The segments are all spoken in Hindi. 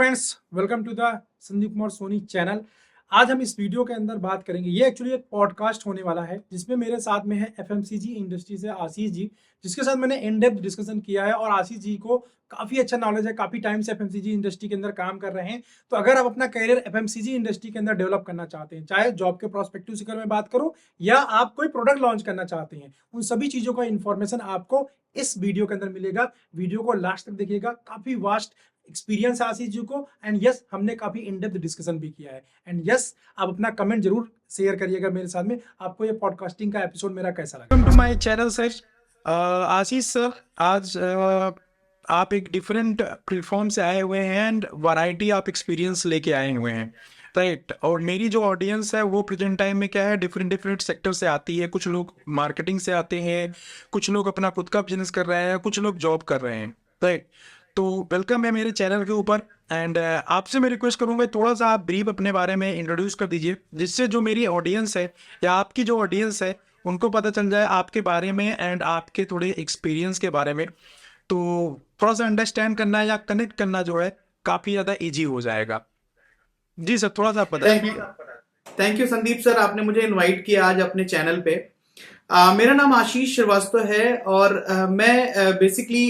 Friends, welcome to the Sandeep Kumar Soni channel. आज हम इस वीडियो के अंदर बात करेंगे, ये एक्चुअली एक पॉडकास्ट होने वाला है जिसमें मेरे साथ में है एफएमसीजी इंडस्ट्री से आशीष जी, जिसके साथ मैंने इन डेप्थ डिस्कशन किया है। और आशीष जी को काफ़ी अच्छा नॉलेज है, काफ़ी टाइम से एफएमसीजी इंडस्ट्री के अंदर काम कर रहे हैं। तो अगर आप अपना करियर एफएमसीजी इंडस्ट्री के अंदर डेवलप करना चाहते हैं, चाहे जॉब के प्रोस्पेक्टिव से मैं बात करूं या आप कोई प्रोडक्ट लॉन्च करना चाहते हैं, उन सभी चीज़ों का इन्फॉर्मेशन आपको इस वीडियो के अंदर मिलेगा। वीडियो को लास्ट तक देखिएगा, काफ़ी वास्ट एक्सपीरियंस है आशीष जी को। एंड यस, हमने काफी इन डेप्थ डिस्कशन भी किया है। एंड यस, आप अपना कमेंट जरूर शेयर करिएगा मेरे साथ में, आपको ये पॉडकास्टिंग का एपिसोड मेरा कैसा लगा। Welcome to my channel sir. Ashish sir, आज आप एक डिफरेंट प्लेटफॉर्म से आए हुए हैं एंड वैरायटी आप एक्सपीरियंस लेके आए हुए हैं, राइट। और मेरी जो ऑडियंस है वो प्रेजेंट टाइम में क्या है, डिफरेंट सेक्टर से आती है। कुछ लोग मार्केटिंग से आते हैं, कुछ लोग अपना खुद का बिजनेस कर रहे हैं, कुछ लोग जॉब कर रहे हैं, राइट। तो वेलकम है मेरे चैनल के ऊपर। एंड आपसे मैं रिक्वेस्ट करूँगा थोड़ा सा आप ब्रीफ अपने बारे में इंट्रोड्यूस कर दीजिए, जिससे जो मेरी ऑडियंस है या आपकी जो ऑडियंस है उनको पता चल जाए आपके बारे में एंड आपके थोड़े एक्सपीरियंस के बारे में। तो थोड़ा सा अंडरस्टैंड करना या कनेक्ट करना जो है काफ़ी ज़्यादा ईजी हो जाएगा। जी सर, थोड़ा सा बताइए। थैंक यू संदीप सर, आपने मुझे इनवाइट किया आज अपने चैनल पे। मेरा नाम आशीष श्रीवास्तव है और मैं बेसिकली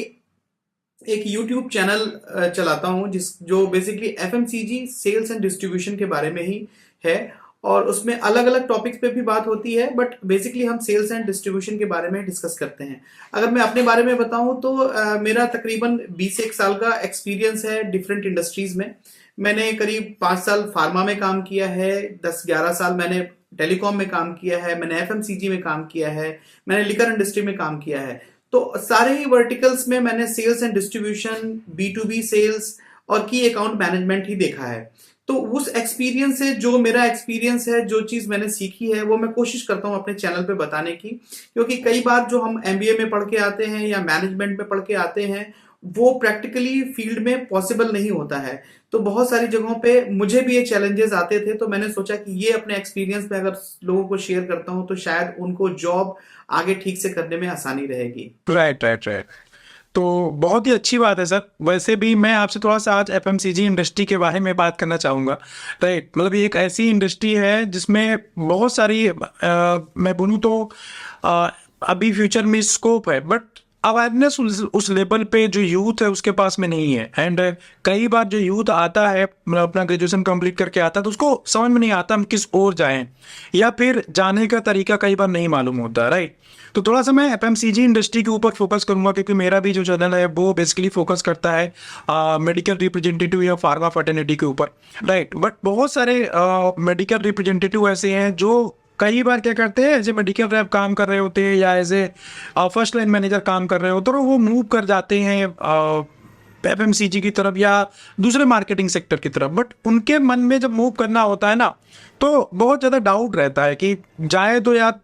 एक यूट्यूब चैनल चलाता हूं जो basically FMCG sales and distribution के बारे में ही है। और उसमें अलग अलग टॉपिक्स पे भी बात होती है, बट बेसिकली हम सेल्स एंड डिस्ट्रीब्यूशन के बारे में डिस्कस करते हैं। अगर मैं अपने बारे में बताऊं तो मेरा तकरीबन 20 साल का एक्सपीरियंस है डिफरेंट इंडस्ट्रीज में। मैंने करीब 5 साल फार्मा में काम किया है, 10-11 साल मैंने टेलीकॉम में काम किया है, मैंने एफएमसीजी में काम किया है, मैंने लिकर इंडस्ट्री में काम किया है। तो सारे ही वर्टिकल्स में मैंने sales and distribution, B2B sales और की अकाउंट मैनेजमेंट ही देखा है। तो उस एक्सपीरियंस से जो मेरा एक्सपीरियंस है, जो चीज मैंने सीखी है, वो मैं कोशिश करता हूं अपने चैनल पे बताने की। क्योंकि कई बार जो हम MBA में पढ़ के आते हैं या मैनेजमेंट में पढ़ के आते हैं, वो प्रैक्टिकली फील्ड में पॉसिबल नहीं होता है। तो बहुत सारी जगहों पे मुझे भी ये चैलेंजेस आते थे, तो मैंने सोचा कि ये अपने एक्सपीरियंस में अगर लोगों को शेयर करता हूं तो शायद उनको जॉब आगे ठीक से करने में आसानी रहेगी। राइट। तो बहुत ही अच्छी बात है सर। वैसे भी मैं आपसे थोड़ा सा आज एफएमसीजी इंडस्ट्री के बारे में बात करना चाहूँगा, राइट। मतलब ये एक ऐसी इंडस्ट्री है जिसमें बहुत सारी मैं बोलूँ तो अभी फ्यूचर में स्कोप है, बट अवेयरनेस उस लेवल पे जो यूथ है उसके पास में नहीं है। एंड कई बार जो यूथ आता है, मतलब अपना ग्रेजुएशन कंप्लीट करके आता है, तो उसको समझ में नहीं आता हम किस ओर जाएं, या फिर जाने का तरीका कई बार नहीं मालूम होता, राइट। तो थोड़ा सा मैं एफएमसीजी इंडस्ट्री के ऊपर फोकस करूंगा, क्योंकि मेरा भी जो चैनल है वो बेसिकली फोकस करता है मेडिकल रिप्रेजेंटेटिव या फार्मा फर्टिलिटी के ऊपर, राइट। बट बहुत सारे मेडिकल रिप्रेजेंटेटिव ऐसे हैं जो कई बार क्या करते हैं, एज ए मेडिकल रैप काम कर रहे होते हैं या as a first line manager काम कर रहे होते हैं, तो वो मूव कर जाते हैं एफएमसीजी की तरफ या दूसरे मार्केटिंग सेक्टर की तरफ। बट उनके मन में जब मूव करना होता है ना, तो बहुत ज़्यादा डाउट रहता है कि जाए तो यार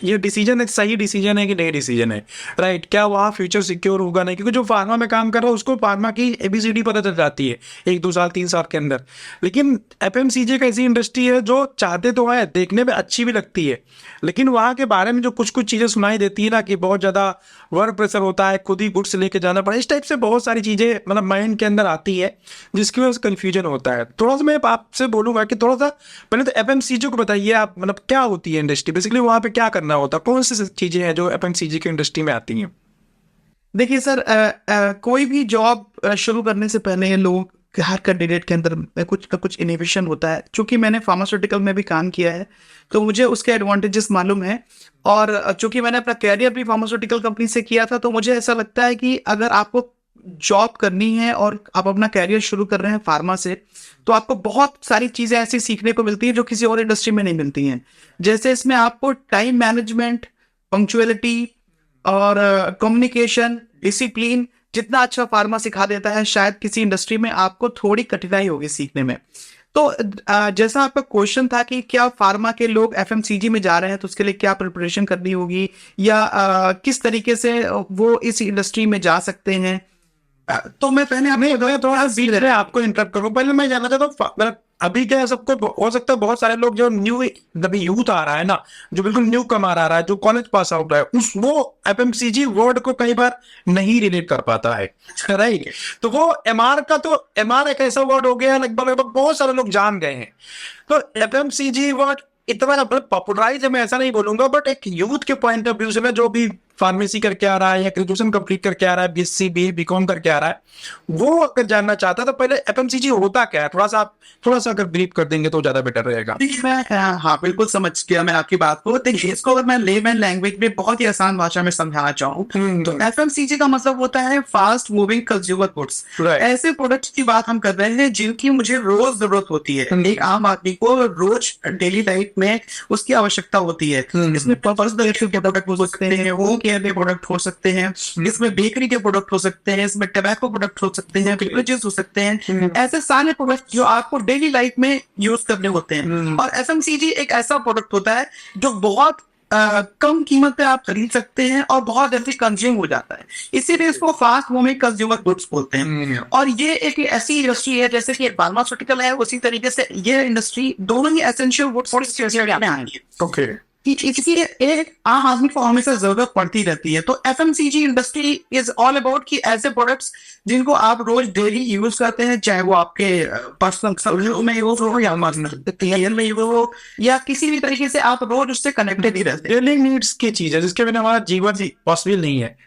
ये डिसीजन एक सही डिसीजन है कि नहीं डिसीजन है, राइट। क्या वहाँ फ्यूचर सिक्योर होगा नहीं, क्योंकि जो फार्मा में काम कर रहा है उसको फार्मा की ABCD पता चल जाती है 1-2 साल 3 साल के अंदर। लेकिन एफएमसीजी एक ऐसी इंडस्ट्री है जो चाहते तो है, देखने में अच्छी भी लगती है, लेकिन वहाँ के बारे में जो कुछ चीज़ें सुनाई देती है ना, कि बहुत ज़्यादा वर्क प्रेशर होता है, खुद ही गुड्स लेके जाना पड़ा, इस टाइप से बहुत सारी चीज़ें मतलब माइंड के अंदर आती है, जिसकी वजह से कन्फ्यूजन होता है। थोड़ा सा मैं आपसे बोलूँगा कि थोड़ा सा पहले तो एफएमसीजी को बताइए आप, मतलब क्या होती है इंडस्ट्री, बेसिकली वहाँ पे क्या करना होता है, कौन सी चीज़ें हैं जो एफएमसीजी की इंडस्ट्री में आती हैं। देखिए सर, कोई भी जॉब शुरू करने से पहले लोग हर कैंडिडेट के अंदर कुछ ना कुछ इनोवेशन होता है। चूंकि मैंने फार्मास्यूटिकल में भी काम किया है, तो मुझे उसके एडवांटेजेस मालूम है। और चूंकि मैंने अपना कैरियर भी फार्मास्यूटिकल कंपनी से किया था, तो मुझे ऐसा लगता है कि अगर आपको जॉब करनी है और आप अपना कैरियर शुरू कर रहे हैं फार्मा से, तो आपको बहुत सारी चीजें ऐसी सीखने को मिलती हैं जो किसी और इंडस्ट्री में नहीं मिलती हैं। जैसे इसमें आपको टाइम मैनेजमेंट, पंक्चुअलिटी और कम्युनिकेशन, डिसिप्लिन, जितना अच्छा फार्मा सिखा देता है, शायद किसी इंडस्ट्री में आपको थोड़ी कठिनाई होगी सीखने में। तो जैसा आपका क्वेश्चन था कि क्या फार्मा के लोग एफएमसीजी में जा रहे हैं तो उसके लिए क्या प्रिपरेशन करनी होगी, या किस तरीके से वो इस इंडस्ट्री में जा सकते हैं, तो मैं पहले थोड़ा बीच में आपको इंटरप्ट करूँ। पहले मैं जानना चाहता हूँ अभी क्या है, सबको हो सकता है बहुत सारे लोग जो न्यू अभी यूथ आ रहा है ना, जो बिल्कुल न्यू कमा रहा है, जो कॉलेज पास आउट है, उस वो एफएमसीजी वर्ड को कई बार नहीं रिलेट कर पाता है, राइट। तो वो एमआर का, तो एमआर एक ऐसा वर्ड हो गया लगभग लगभग बहुत सारे लोग जान गए हैं। तो एफएमसीजी वर्ड इतना पॉपुलराइज है मैं ऐसा नहीं बोलूंगा, बट एक यूथ के पॉइंट ऑफ व्यू से मैं, जो भी फार्मेसी करके आ रहा है या ग्रेजुएशन कंप्लीट करके आ रहा है, बीएससी बीए बीकॉम करके आ रहा है, वो अगर जानना चाहता है तो पहले एफएमसीजी होता क्या है, थोड़ा सा अगर ब्रीफ कर देंगे तो ज्यादा बेटर रहेगा। देखिए मैं हाँ बिल्कुल समझ गया मैं आपकी बात को। देखिए इसको अगर मैं लेमैन लैंग्वेज में बहुत ही आसान भाषा में समझाना चाहूँ तो एफएमसीजी का मतलब होता है fast moving consumer goods. Right. ऐसे प्रोडक्ट्स की बात हम कर रहे हैं जिनकी मुझे रोज जरूरत होती है, एक आम आदमी को रोज डेली लाइफ में उसकी आवश्यकता होती है। इसमें पर्सनल केयर के प्रोडक्ट हो सकते हैं, होम केयर के प्रोडक्ट हो सकते हैं, इसमें बेकरी के प्रोडक्ट हो सकते हैं, इसमें टबैको प्रोडक्ट हो सकते हैं, बेवरेजेस हो सकते हैं, ऐसे सारे प्रोडक्ट जो आपको डेली लाइफ में यूज करने होते हैं। और एफएमसीजी एक ऐसा प्रोडक्ट होता है जो बहुत कम कीमत पे आप खरीद सकते हैं और बहुत जल्दी कंज्यूम हो जाता है, इसीलिए इसको फास्ट मूविंग कंज्यूमर गुड्स बोलते हैं। और ये एक ऐसी इंडस्ट्री है जैसे कि फार्मास्यूटिकल है, उसी तरीके से ये इंडस्ट्री दोनों ही एसेंशियल गुड्स में आएंगे। ओके, इसकी एक आम आदमी को हमेशा जरूरत पड़ती रहती है। तो FMCG industry is all about कि ऐसे प्रोडक्ट्स जिनको आप रोज डेली यूज करते हैं, चाहे वो आपके पर्सनल में यूज हो या क्लियर में यूज हो या किसी भी तरीके से आप रोज उससे कनेक्टेड ही रहते हैं। डेली नीड्स की चीज है जिसके बिना हमारा जीवन पॉसिबल नहीं है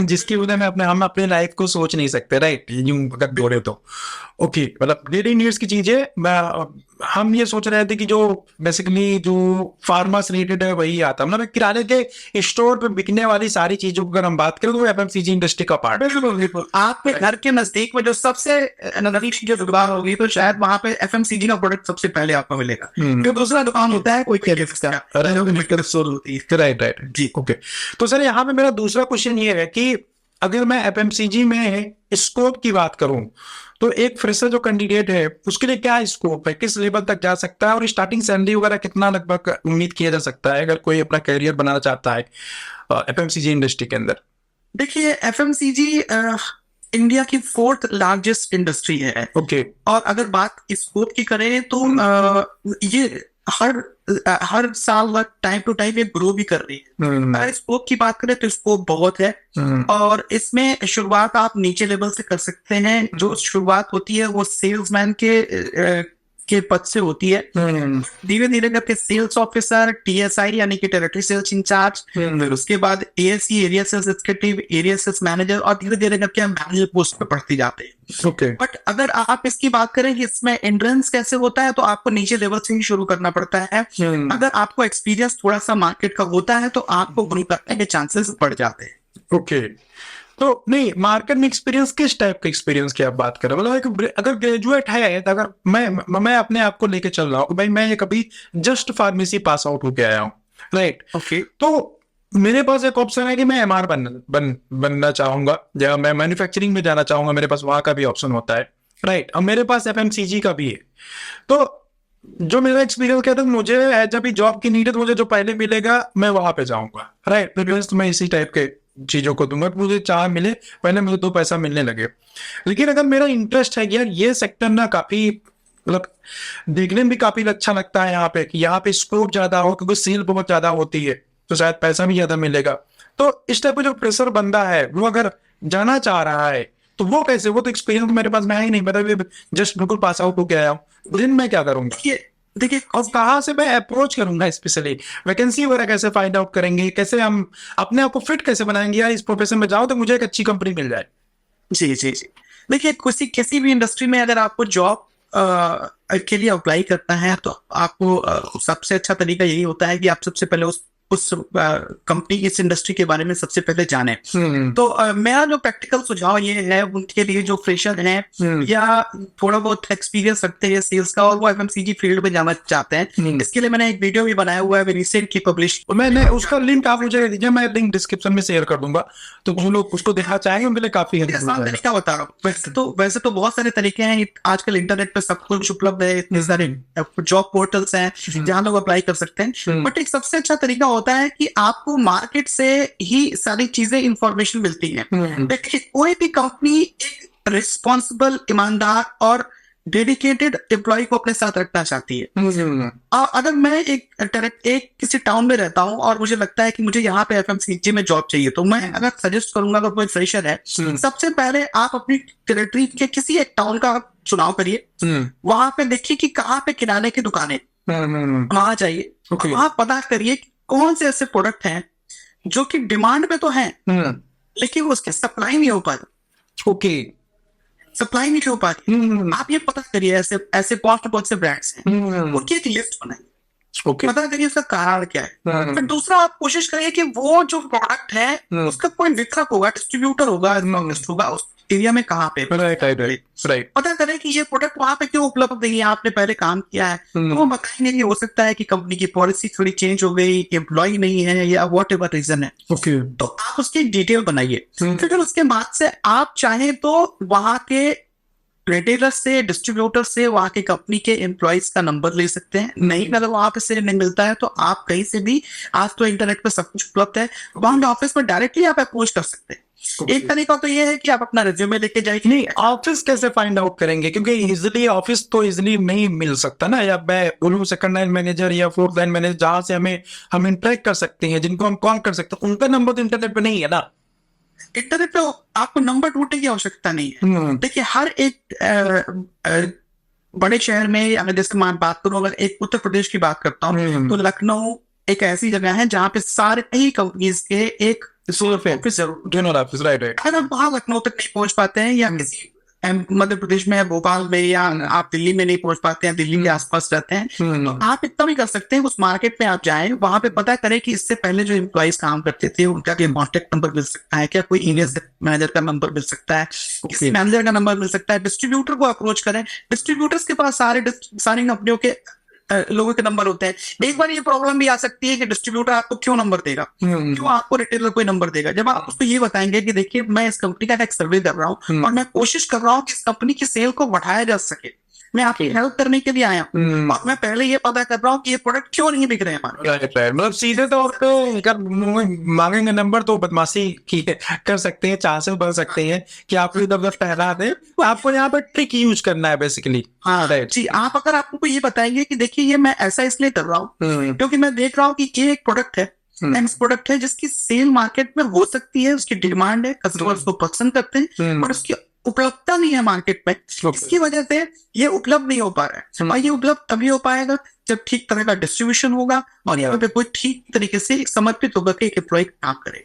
जिसकी वजह में हम अपने लाइफ को सोच नहीं सकते, राइट, यूं अगर बोले तो। ओके, मतलब डेली नीड्स की चीजें हम ये सोच रहे थे कि जो बेसिकली जो फार्मा से रिलेटेड है वही आता है, मतलब किराने के स्टोर पे बिकने वाली सारी चीजों को अगर हम बात करें तो वो एफएमसीजी इंडस्ट्री का पार्ट है। बिल्कुल आपके घर के नजदीक में जो सबसे नजदीक जो दुकान होगी तो शायद वहां पे एफएमसीजी का प्रोडक्ट सबसे पहले आपको मिलेगा। जो दूसरा दुकान होता है कोई केमिकल स्टोर होती है। राइट जी, ओके। तो सर यहाँ पे मेरा दूसरा क्वेश्चन ये है कि अगर मैं एफएमसीजी में स्कोप की बात करूं तो एक फ्रेशर जो कैंडिडेट है उसके लिए क्या स्कोप है, किस लेवल तक जा सकता है और स्टार्टिंग सैलरी वगैरह कितना लगभग उम्मीद किया जा सकता है अगर कोई अपना करियर बनाना चाहता है एफएमसीजी इंडस्ट्री के अंदर? देखिए एफएमसीजी इंडिया की 4th लार्जेस्ट इंडस्ट्री है। ओके। और अगर बात स्कोप की करें तो ये हर साल टाइम टू टाइम ये ग्रो भी कर रही है। अगर स्कोप की बात करें तो स्कोप बहुत है और इसमें शुरुआत आप नीचे लेवल से कर सकते हैं। जो शुरुआत होती है वो सेल्समैन के पद से होती है, धीरे धीरे करके सेल्स ऑफिसर, टीएसआई यानी कि टेरिटरी सेल्स इंचार्ज, फिर उसके बाद ASC area sales executive, area sales manager और धीरे धीरे करके हम मैनेजर पोस्ट पे बढ़ते जाते हैं। ओके। बट अगर आप इसकी बात करें कि इसमें एंट्रेंस कैसे होता है तो आपको नीचे लेवल से ही शुरू करना पड़ता है। अगर आपको एक्सपीरियंस थोड़ा सा मार्केट का होता है तो आपको ग्रो करने के चांसेस बढ़ जाते हैं। ओके। तो नहीं, मार्केट में एक्सपीरियंस किस टाइप का एक्सपीरियंस की आप बात कर रहे हो? मतलब अगर ग्रेजुएट है तो अगर मैं अपने आप को लेके चल रहा हूँ, भाई मैं कभी जस्ट फार्मेसी पास आउट होके आया हूँ, राइट, ओके, तो मेरे पास एक ऑप्शन है कि मैं एमआर बनना चाहूंगा या मैं मैन्युफैक्चरिंग में जाना चाहूंगा, मेरे पास वहां का भी ऑप्शन होता है, राइट, और मेरे पास एफएमसीजी का भी है। तो जो मेरा एक्सपीरियंस कहता है मुझे जब भी जॉब की नीड है तो मुझे जो पहले मिलेगा मैं वहां पे जाऊंगा, राइट, तो मैं इसी टाइप के चीजों को दूंगा, मुझे चाह मिले पहले मुझे 2 पैसा मिलने लगे। लेकिन अगर मेरा इंटरेस्ट है कि यार ये सेक्टर ना काफी मतलब देखने में भी काफी अच्छा लगता है यहाँ पे, कि यहाँ पे स्कोप ज्यादा हो क्योंकि सेल बहुत ज्यादा होती है तो शायद पैसा भी ज्यादा मिलेगा, तो इस टाइप का जो फ्रेशर बंदा है वो अगर जाना चाह रहा है तो वो कैसे, वो तो एक्सपीरियंस मेरे पास में है ही नहीं, मतलब जस्ट बिल्कुल पास आउट होके आया हूँ, दिन मैं क्या करूंगा, देखिए और कहाँ से मैं अप्रोच करूंगा, स्पेशली वैकेंसी वगैरह कैसे फाइंड आउट करेंगे, कैसे हम अपने आप को फिट कैसे बनाएंगे यार इस प्रोफेशन में जाओ तो मुझे एक अच्छी कंपनी मिल जाए। जी जी जी, देखिए किसी भी इंडस्ट्री में अगर आपको जॉब के लिए अप्लाई करना है तो आपको सबसे अच्छा तरीका यही होता है कि आप सबसे पहले उस कंपनी इस इंडस्ट्री के बारे में सबसे पहले जाने। तो मेरा जो प्रैक्टिकल सुझाव ये है उनके लिए जो फ्रेशर हैं या थोड़ा बहुत एक्सपीरियंस रखते हैं सेल्स का और वो एफएमसीजी फील्ड में जाना चाहते हैं, इसके लिए मैंने एक वीडियो भी बनाया हुआ है रिसेंटली पब्लिश, मैंने उसका लिंक आप मुझे दीजिए, मैं लिंक डिस्क्रिप्शन में शेयर कर दूंगा तो जो लोग उसको देखना चाहेंगे उनके लिए काफी तरीका बता रहा हूँ। वैसे तो बहुत सारे तरीके हैं, आजकल इंटरनेट पे सब कुछ उपलब्ध है, इतने सारे जॉब पोर्टल्स हैं जहाँ लोग अप्लाई कर सकते हैं, बट एक सबसे अच्छा तरीका होता है कि आपको मार्केट से ही सारी चीजें इंफॉर्मेशन मिलती है। देखिए कोई भी कंपनी एक रिस्पॉन्सिबल, ईमानदार और डेडिकेटेड एम्प्लॉय को अपने साथ रखना चाहती है। अगर मैं एक किसी टाउन में रहता हूँ और मुझे लगता है कि मुझे यहाँ पे एफएमसीजी में जॉब चाहिए, तो मैं अगर सजेस्ट करूंगा, अगर कोई फ्रेशर है, सबसे पहले आप अपनी टेरिटरी के किसी एक टाउन का चुनाव करिए, वहां पे देखिए कि कहाँ पे किराने की दुकानें, वहां जाइए, वहां पता करिए कौन से ऐसे प्रोडक्ट हैं जो कि डिमांड में तो हैं लेकिन उसकी सप्लाई नहीं हो पाती। सप्लाई नहीं हो पाती। आप ये पता करिए ऐसे ऐसे कौन से ब्रांड्स हैं, उनकी एक लिस्ट बनाइए, पता करिए उसका कारण क्या है। फिर दूसरा, आप कोशिश करिए कि वो जो प्रोडक्ट है उसका कोई वितरक होगा, डिस्ट्रीब्यूटर होगा, उस एरिया में कहाँ पे, राइट। पता करें कि ये प्रोडक्ट वहां पे क्यों उपलब्ध नहीं है, आपने पहले काम किया है, तो वो बताएंगे कि हो सकता है कि कंपनी की पॉलिसी थोड़ी चेंज हो गई, एम्प्लॉय नहीं है, या वॉट एवर रीजन है। तो आप उसकी डिटेल बनाइए। फिर उसके बाद से आप चाहें तो वहां के रिटेलर से, डिस्ट्रीब्यूटर से, वहां के कंपनी के एम्प्लॉयज का नंबर ले सकते हैं। नहीं, अगर वहां पे से नहीं मिलता है तो आप कहीं से भी, आज तो इंटरनेट पे सब कुछ उपलब्ध है, वहां के ऑफिस में डायरेक्टली आप अप्रोच कर सकते हैं। एक तरीका तो ये है कि आप अपना रिज्यूमे लेके जाइए। नहीं, ऑफिस कैसे फाइंड आउट करेंगे, क्योंकि इजिली ऑफिस तो इजिली नहीं मिल सकता ना, या मैं बोलूँ सेकंड लाइन मैनेजर या फोर्थ लाइन मैनेजर जहां से हम इंटरेक्ट कर सकते हैं, जिनको हम कॉल कर सकते हैं, उनका नंबर तो इंटरनेट पे नहीं है ना। इंटरनेट पे आपको नंबर ढूंढने की आवश्यकता नहीं है। देखिए, हर एक बड़े शहर में, अगर जैसे मैं बात करूं, अगर एक उत्तर प्रदेश की बात करता हूँ, तो लखनऊ एक ऐसी जगह है जहाँ पे सारे कई कंपनीज के एक ऑफिस जरूर, राइट। अगर वहां लखनऊ तक नहीं पहुंच पाते हैं, या किसी मध्य प्रदेश में, भोपाल में, या आप दिल्ली में नहीं पहुंच पाते हैं, दिल्ली के आसपास रहते हैं, तो आप इतना भी कर सकते हैं, उस मार्केट में आप जाएं, वहां पे पता करें कि इससे पहले जो एम्प्लॉइज काम करते थे उनका कॉन्टेक्ट नंबर मिल सकता है क्या, कोई इंडियन मैनेजर का नंबर मिल सकता है, किसी मैनेजर का नंबर मिल सकता है। डिस्ट्रीब्यूटर को अप्रोच करें, डिस्ट्रीब्यूटर्स के पास सारी कंपनियों के लोगों के नंबर होते हैं। एक बार ये प्रॉब्लम भी आ सकती है कि डिस्ट्रीब्यूटर आपको क्यों नंबर देगा, क्यों आपको रिटेलर कोई नंबर देगा, जब आप उसको ये बताएंगे कि देखिए मैं इस कंपनी का एक सर्वे कर रहा हूँ और मैं कोशिश कर रहा हूँ कि इस कंपनी की सेल को बढ़ाया जा सके, मैं आपकी हेल्प करने के लिए आया हूँ, और मैं पहले ये पता कर रहा हूँ कि ये प्रोडक्ट क्यों नहीं बिक रहे हैं हमारे। मतलब सीधे तौर पे अगर मांगेंगे नंबर तो बदमाशी की कर सकते हैं, चाह से बढ़ सकते हैं कि आपको इधर उधर ठहरा दें, तो आपको यहाँ पर ट्रिक यूज करना है बेसिकली। हाँ राइट जी। आप अगर आपको ये बताएंगे कि देखिए ये मैं ऐसा इसलिए कर रहा हूँ क्योंकि मैं देख रहा हूँ कि ये एक प्रोडक्ट है, प्रोडक्ट है जिसकी सेल मार्केट में हो सकती है, उसकी डिमांड है, कस्टमर्स को पसंद करते हैं, और उसकी उपलब्धता नहीं है मार्केट में, इसकी वजह से ये उपलब्ध नहीं हो पा रहा है। और ये उपलब्ध तभी हो पाएगा जब ठीक तरह का डिस्ट्रीब्यूशन होगा और यहाँ पे कोई ठीक तरीके से समर्पित होकर के एक एम्प्लॉय काम करे।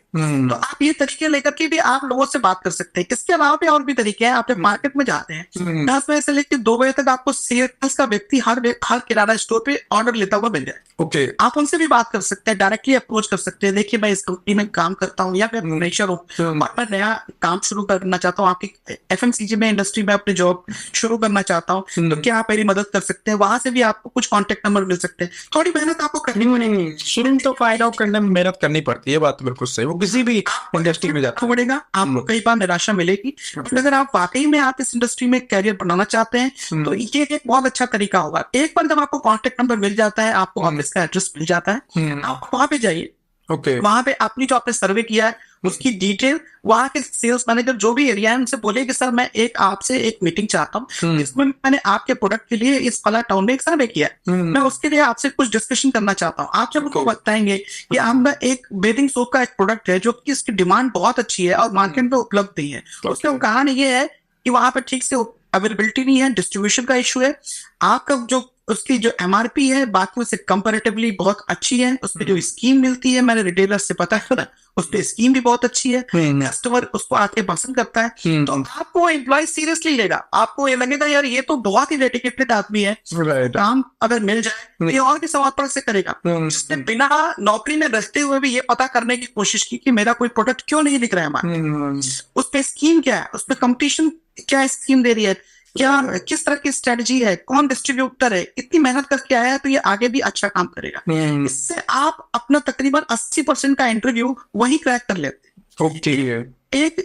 तो आप ये तरीके लेकर के भी आप लोगों से बात कर सकते हैं। इसके अलावा भी और भी तरीके हैं। आप जब मार्केट में जाते हैं 10 बजे से लेकर 2 बजे तक आपको सेल्स का व्यक्ति हर किराना स्टोर पे ऑर्डर लेता हुआ मिल जाए। आप उनसे भी बात कर सकते हैं, डायरेक्टली अप्रोच कर सकते हैं। देखिए मैं इस कंपनी में काम करता हूँ या फिर फ्रेशर हूँ और मैं नया काम शुरू करना चाहता हूँ, आपकी एफएमसीजी में इंडस्ट्री में अपनी जॉब शुरू करना चाहता हूँ, तो क्या आप मेरी मदद कर सकते हैं? वहां से भी आपको कुछ कॉन्टेक्ट नंबर मिल सकते हैं। थोड़ी मेहनत आपको करनी पड़ेगी, शुरू तो फाइंड आउट करने में मेहनत करनी पड़ती है, बात बिल्कुल सही। वो किसी भी इंडस्ट्री में जाता पड़ेगा, आपको कई बार निराशा मिलेगी, लेकिन अगर आप वाकई में आप इस इंडस्ट्री में कैरियर बनाना चाहते हैं तो ये एक बहुत अच्छा तरीका होगा। एक बार जब आपको कॉन्टेक्ट नंबर मिल जाता है, आपको ऑफिस का एड्रेस मिल जाता है, आप वहां पे जाइए। वहां पे अपनी जो आपने सर्वे किया है उसकी डिटेल वहां के सेल्स मैनेजर जो भी एरिया है उनसे बोले कि सर मैं आपसे एक मीटिंग चाहता हूँ जिसमें मैंने आपके प्रोडक्ट के लिए इस वाला टाउन में एक सर्वे किया है, मैं उसके लिए आपसे कुछ डिस्कशन करना चाहता हूँ। आप जब उनको बताएंगे कि हम एक बेथिंग सोप का एक प्रोडक्ट है जो कि इसकी डिमांड बहुत अच्छी है और मार्केट में उपलब्ध नहीं है, उसका कारण ये है कि वहां पर ठीक से अवेलेबिलिटी नहीं है, डिस्ट्रीब्यूशन का इशू है, आपका जो उसकी जो एमआरपी है बाकी से कंपैरेटिवली बहुत अच्छी है, उस पर जो स्कीम मिलती है मैंने रिटेलर से पता करा उस पर स्कीम भी बहुत अच्छी है, कस्टमर उसको आके पसंद करता है, तो आपको एम्प्लॉय सीरियसली लेगा। आपको ये लगेगा यार ये तो बहुत ही डेडिकेटेड आदमी है, काम अगर मिल जाए ये और भी समापन से करेगा। जिसने बिना नौकरी में रहते हुए भी ये पता करने की कोशिश की कि मेरा कोई प्रोडक्ट क्यों नहीं दिख रहा है हमारा, उस पर स्कीम क्या है, उस पर कंपटीशन क्या स्कीम दे रही है, क्या किस तरह की स्ट्रेटजी है, कौन डिस्ट्रीब्यूटर है, इतनी मेहनत करके आया है तो ये आगे भी अच्छा काम करेगा। इससे आप अपना तकरीबन 80% का इंटरव्यू वही क्रैक कर लेते हैं। एक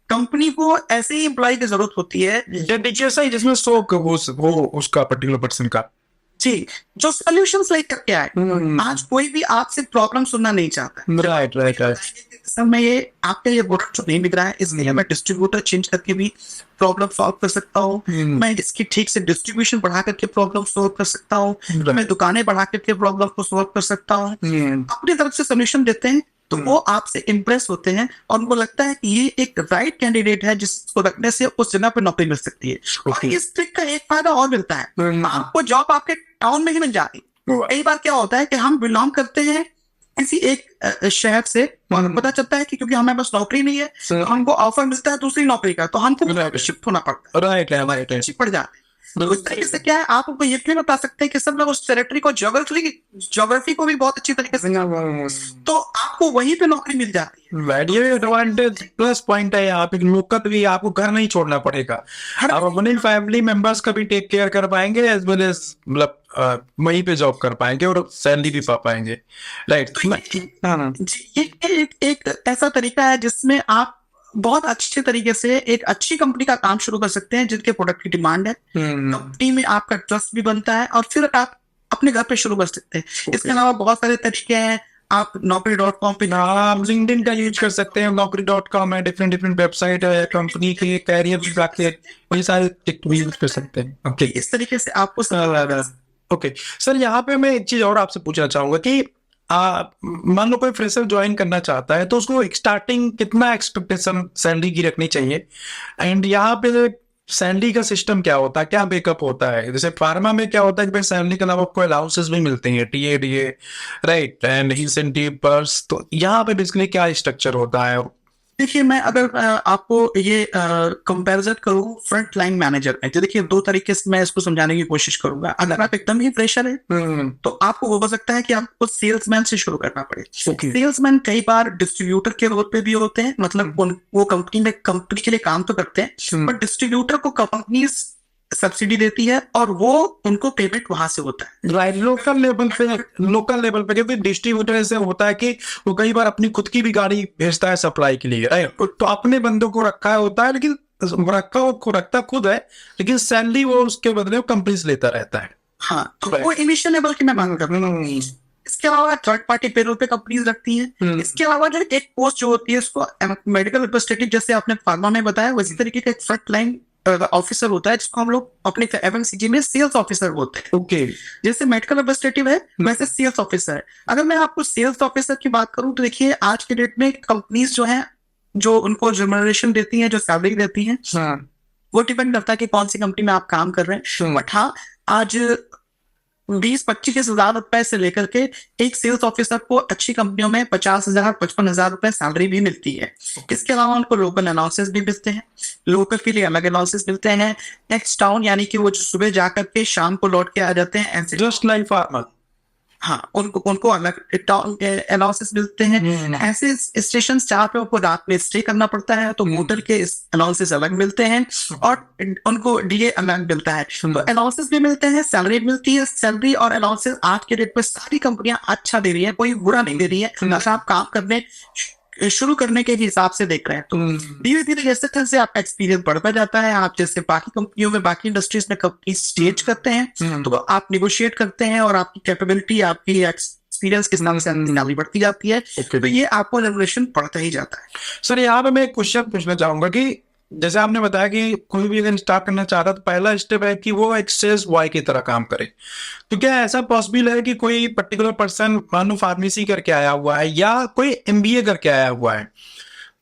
कंपनी को ऐसे ही एम्प्लॉय की जरूरत होती है जिसमें 100 वो उसका पर्टिकुलर पर्सन का जी, जो सॉल्यूशंस लेकर के आए। आज कोई भी आपसे प्रॉब्लम सुनना नहीं चाहता। राइट राइट राइट सर मैं ये आपका ये प्रोडक्ट जो नहीं बिक रहा है, इसलिए मैं डिस्ट्रीब्यूटर चेंज करके भी प्रॉब्लम सॉल्व कर सकता हूँ। मैं इसकी ठीक से डिस्ट्रीब्यूशन बढ़ा करके प्रॉब्लम सॉल्व कर सकता हूँ। मैं दुकानें बढ़ा करके प्रॉब्लम को सॉल्व कर सकता हूँ। अपनी तरफ से सोल्यूशन देते हैं तो वो आपसे इम्प्रेस होते हैं और उनको लगता है कि ये एक राइट कैंडिडेट है जिसको रखने से उस जगह पे नौकरी मिल सकती है। और इस ट्रिक का एक फायदा और मिलता है, आपको जॉब आपके टाउन में ही मिल जाती है। कई बार क्या होता है कि हम बिलोंग करते हैं किसी एक शहर से, पता चलता है कि क्योंकि हमें बस नौकरी नहीं है, तो हमको ऑफर मिलता है दूसरी नौकरी का, तो हमको शिफ्ट होना पड़ता है, राइट शिफ्ट पड़ जाते हैं। तो इस तरीके से क्या है, आप उनको ये भी बता सकते हैं कि सब लोग उस टेरिटरी को ज्योग्राफी को भी बहुत अच्छी तरीके से, तो आपको वहीं पे नौकरी मिल जाती है। राइट, ये एडवांटेज प्लस पॉइंट है यहाँ पे, लोकल भी आपको घर नहीं छोड़ना पड़ेगा, आप अपने फैमिली मेंबर्स का भी टेक केयर कर पाएंगे एज वेल एज मतलब वहीं पे जॉब कर पाएंगे और सैलरी भी पा पाएंगे। राइट, जी, ये एक ऐसा तरीका है जिसमें आप बहुत अच्छे तरीके से एक अच्छी कंपनी का काम शुरू कर सकते हैं जिनके प्रोडक्ट की डिमांड है, कंपनी में आपका ट्रस्ट भी बनता है और फिर आप अपने घर पे शुरू कर सकते हैं। इसके अलावा बहुत सारे तरीके हैं, आप Naukri.com पे आप लिंक्डइन का यूज कर सकते हैं, Naukri.com है, डिफरेंट वेबसाइट है, कंपनी के कैरियर भी जाके ये सारे यूज कर सकते हैं। ओके, इस तरीके से आपको ओके सर, यहाँ पे मैं एक चीज और आपसे पूछना चाहूंगा कि मान लो कोई फ्रेशर ज्वाइन करना चाहता है तो उसको स्टार्टिंग कितना एक्सपेक्टेशन सैलरी की रखनी चाहिए, एंड यहाँ पे सैलरी का सिस्टम क्या होता है, क्या बैकअप होता है? जैसे फार्मा में क्या होता है कि भाई सैलरी के अलावा आपको अलाउंसेस भी मिलते हैं, TA DA, right, and incentive purse, तो यहाँ पे बेसिकली क्या स्ट्रक्चर होता है? देखिए, मैं अगर आपको ये कंपैरिजन करूँ फ्रंट लाइन मैनेजर में, तो देखिए दो तरीके से मैं इसको समझाने की कोशिश करूंगा। अगर आप एकदम ही फ्रेशर है तो आपको वो हो सकता है कि आपको सेल्समैन से शुरू करना पड़े। सेल्समैन कई बार डिस्ट्रीब्यूटर के रोल पे भी होते हैं, मतलब वो कंपनी के लिए काम तो करते हैं, बट डिस्ट्रीब्यूटर को कंपनी सब्सिडी देती है और वो उनको पेमेंट वहां से होता है। राइट, लोकल लेवल पे क्योंकि डिस्ट्रीब्यूटर ऐसे होता है कि वो कई बार अपनी खुद की भी गाड़ी भेजता है सप्लाई के लिए, राइट, तो अपने बंदों को रखा होता है, लेकिन रखता खुद है, लेकिन सैलरी वो उसके बदले कंपनी से लेता रहता है। हाँ, तो वो इनिशियल लेवल की मैं मांग करता हूँ। इसके अलावा थर्ड पार्टी पेरोल पे कंपनीज रखती हैं। इसके अलावा जो एक पोस्ट जो होती है उसको मेडिकल रिप्रेजेंटेटिव, जैसे आपने फार्मा में बताया, वैसी तरीके का एक फ्रंट लाइन ऑफिसर होता है जिसको हम लोग अपने एफएमसीजी में सेल्स ऑफिसर बोलते हैं। ओके, जैसे मेडिकल रिप्रेजेंटेटिव है वैसे सेल्स ऑफिसर है। अगर मैं आपको सेल्स ऑफिसर की बात करूं तो देखिए आज के डेट में कंपनीज जो है, जो उनको रिम्यूनरेशन देती है, जो सैलरी देती है, वो डिपेंड करता है कि कौन सी कंपनी में आप काम कर रहे हैं। बट हाँ, आज 20-25 हजार रुपए से लेकर के एक सेल्स ऑफिसर को अच्छी कंपनियों में 50,000-55,000 रुपए सैलरी भी मिलती है। इसके अलावा उनको लोकल अलाउंसेस भी मिलते हैं, लोकल के लिए अलग अलाउंसेस मिलते हैं। नेक्स्ट टाउन यानी कि वो जो सुबह जाकर के शाम को लौट के आ जाते हैं, ऐसे जस्ट लाइक फार्मर, हाँ, उनको अलग टाउन के अलाउंसेस मिलते हैं। ऐसे स्टेशन जहाँ पे उनको रात में स्टे करना पड़ता है तो होटल के अलाउंसेस अलग मिलते हैं और उनको डीए अलग मिलता है। तो अलाउंसेस भी मिलते हैं, सैलरी मिलती है। सैलरी और अलाउंसेस आज के डेट पे सारी कंपनियां अच्छा दे रही है, कोई बुरा नहीं दे रही है। अगर आप काम करने शुरू करने के हिसाब से देख रहे हैं तो धीरे धीरे जैसे जैसे आपका एक्सपीरियंस बढ़ता जाता है, आप जैसे बाकी कंपनियों में, बाकी इंडस्ट्रीज में कंपनी स्टेज करते हैं तो आप निगोशिएट करते हैं और आपकी कैपेबिलिटी, आपकी एक्सपीरियंस किस नाम से आगे बढ़ती जाती है। तो ये आपको रेगुलेशन बढ़ता ही जाता है। सर यहाँ पे मैं एक क्वेश्चन पूछना चाहूंगा कि जैसे आपने बताया कि कोई भी अगर स्टार्ट करना चाहता है तो पहला स्टेप है कि वो एक सेल्स बॉय की तरह काम करे, तो क्या ऐसा पॉसिबल है कि कोई पर्टिकुलर पर्सन मान लो फार्मेसी करके आया हुआ है या कोई एमबीए करके आया हुआ है,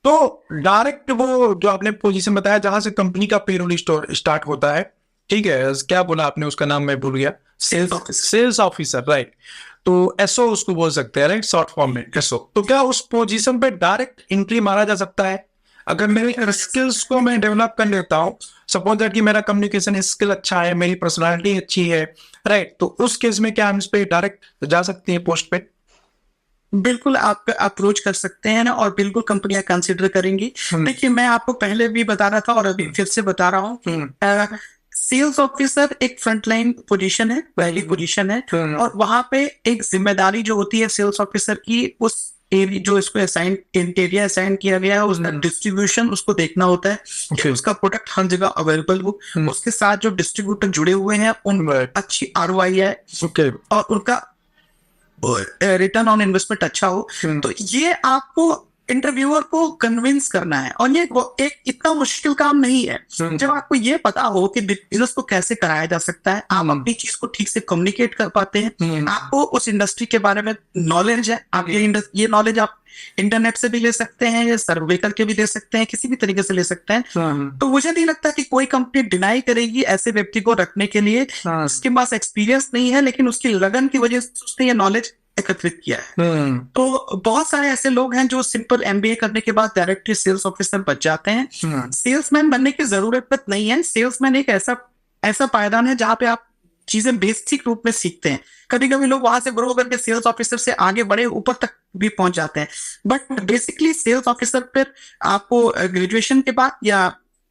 तो डायरेक्ट वो जो आपने पोजीशन बताया जहां से कंपनी का पेरोल स्टार्ट होता है, ठीक है, क्या बोला आपने उसका नाम, मैं भूल गया, सेल्स ऑफिसर, राइट, तो एसओ उसको बोल सकते हैं, राइट, शॉर्ट फॉर्म में एसओ, तो क्या उस पोजीशन पे डायरेक्ट एंट्री मारा जा सकता है? अगर मेरे स्किल्स को मैं डेवलप कर लेता हूँ, सपोज दैट कि मेरा कम्युनिकेशन स्किल अच्छा है, मेरी पर्सनालिटी अच्छी है, राइट, तो उस केस में क्या हम इस पे डायरेक्ट जा सकते हैं पोस्ट पे? बिल्कुल, आप अप्रोच कर सकते हैं ना, और बिल्कुल कंपनियां कंसिडर करेंगी। देखिए, मैं आपको पहले भी बता रहा था और अभी फिर से बता रहा हूँ, सेल्स ऑफिसर एक फ्रंटलाइन पोजीशन है, पहली पोजीशन है, और वहां पे एक जिम्मेदारी जो होती है सेल्स ऑफिसर की, उस जो इसको असाइन एरिया असाइन किया गया है उसका डिस्ट्रीब्यूशन उसको देखना होता है कि उसका प्रोडक्ट हर जगह अवेलेबल हो। उसके साथ जो डिस्ट्रीब्यूटर जुड़े हुए हैं उन अच्छी ROI है और उनका रिटर्न ऑन इन्वेस्टमेंट अच्छा हो। तो ये आपको इंटरव्यूअर को कन्विंस करना है और ये एक इतना मुश्किल काम नहीं है। जब आपको ये पता हो कि बिजनेस को कैसे कराया जा सकता है, आप अपनी चीज को ठीक से कम्युनिकेट कर पाते हैं, आपको उस इंडस्ट्री के बारे में नॉलेज है, आप ये नॉलेज आप इंटरनेट से भी ले सकते हैं या सर्वे करके भी ले सकते हैं, किसी भी तरीके से ले सकते हैं। तो मुझे नहीं लगता कि कोई कंपनी डिनाई करेगी ऐसे व्यक्ति को रखने के लिए जिसके पास एक्सपीरियंस नहीं है लेकिन उसकी लगन की वजह से उसने ये नॉलेज एकत्रित किया है। तो बहुत सारे ऐसे लोग हैं जो सिंपल MBA करने के बाद डायरेक्टली सेल्स ऑफिसर बन जाते हैं। सेल्समैन बनने की जरूरत नहीं है। सेल्समैन एक ऐसा पायदान है जहाँ पे आप चीजें बेसिक रूप में सीखते हैं। कभी कभी लोग वहां से ग्रो करके सेल्स ऑफिसर से आगे बड़े ऊपर तक भी पहुंच जाते हैं, बट बेसिकली सेल्स ऑफिसर पर आपको ग्रेजुएशन के बाद या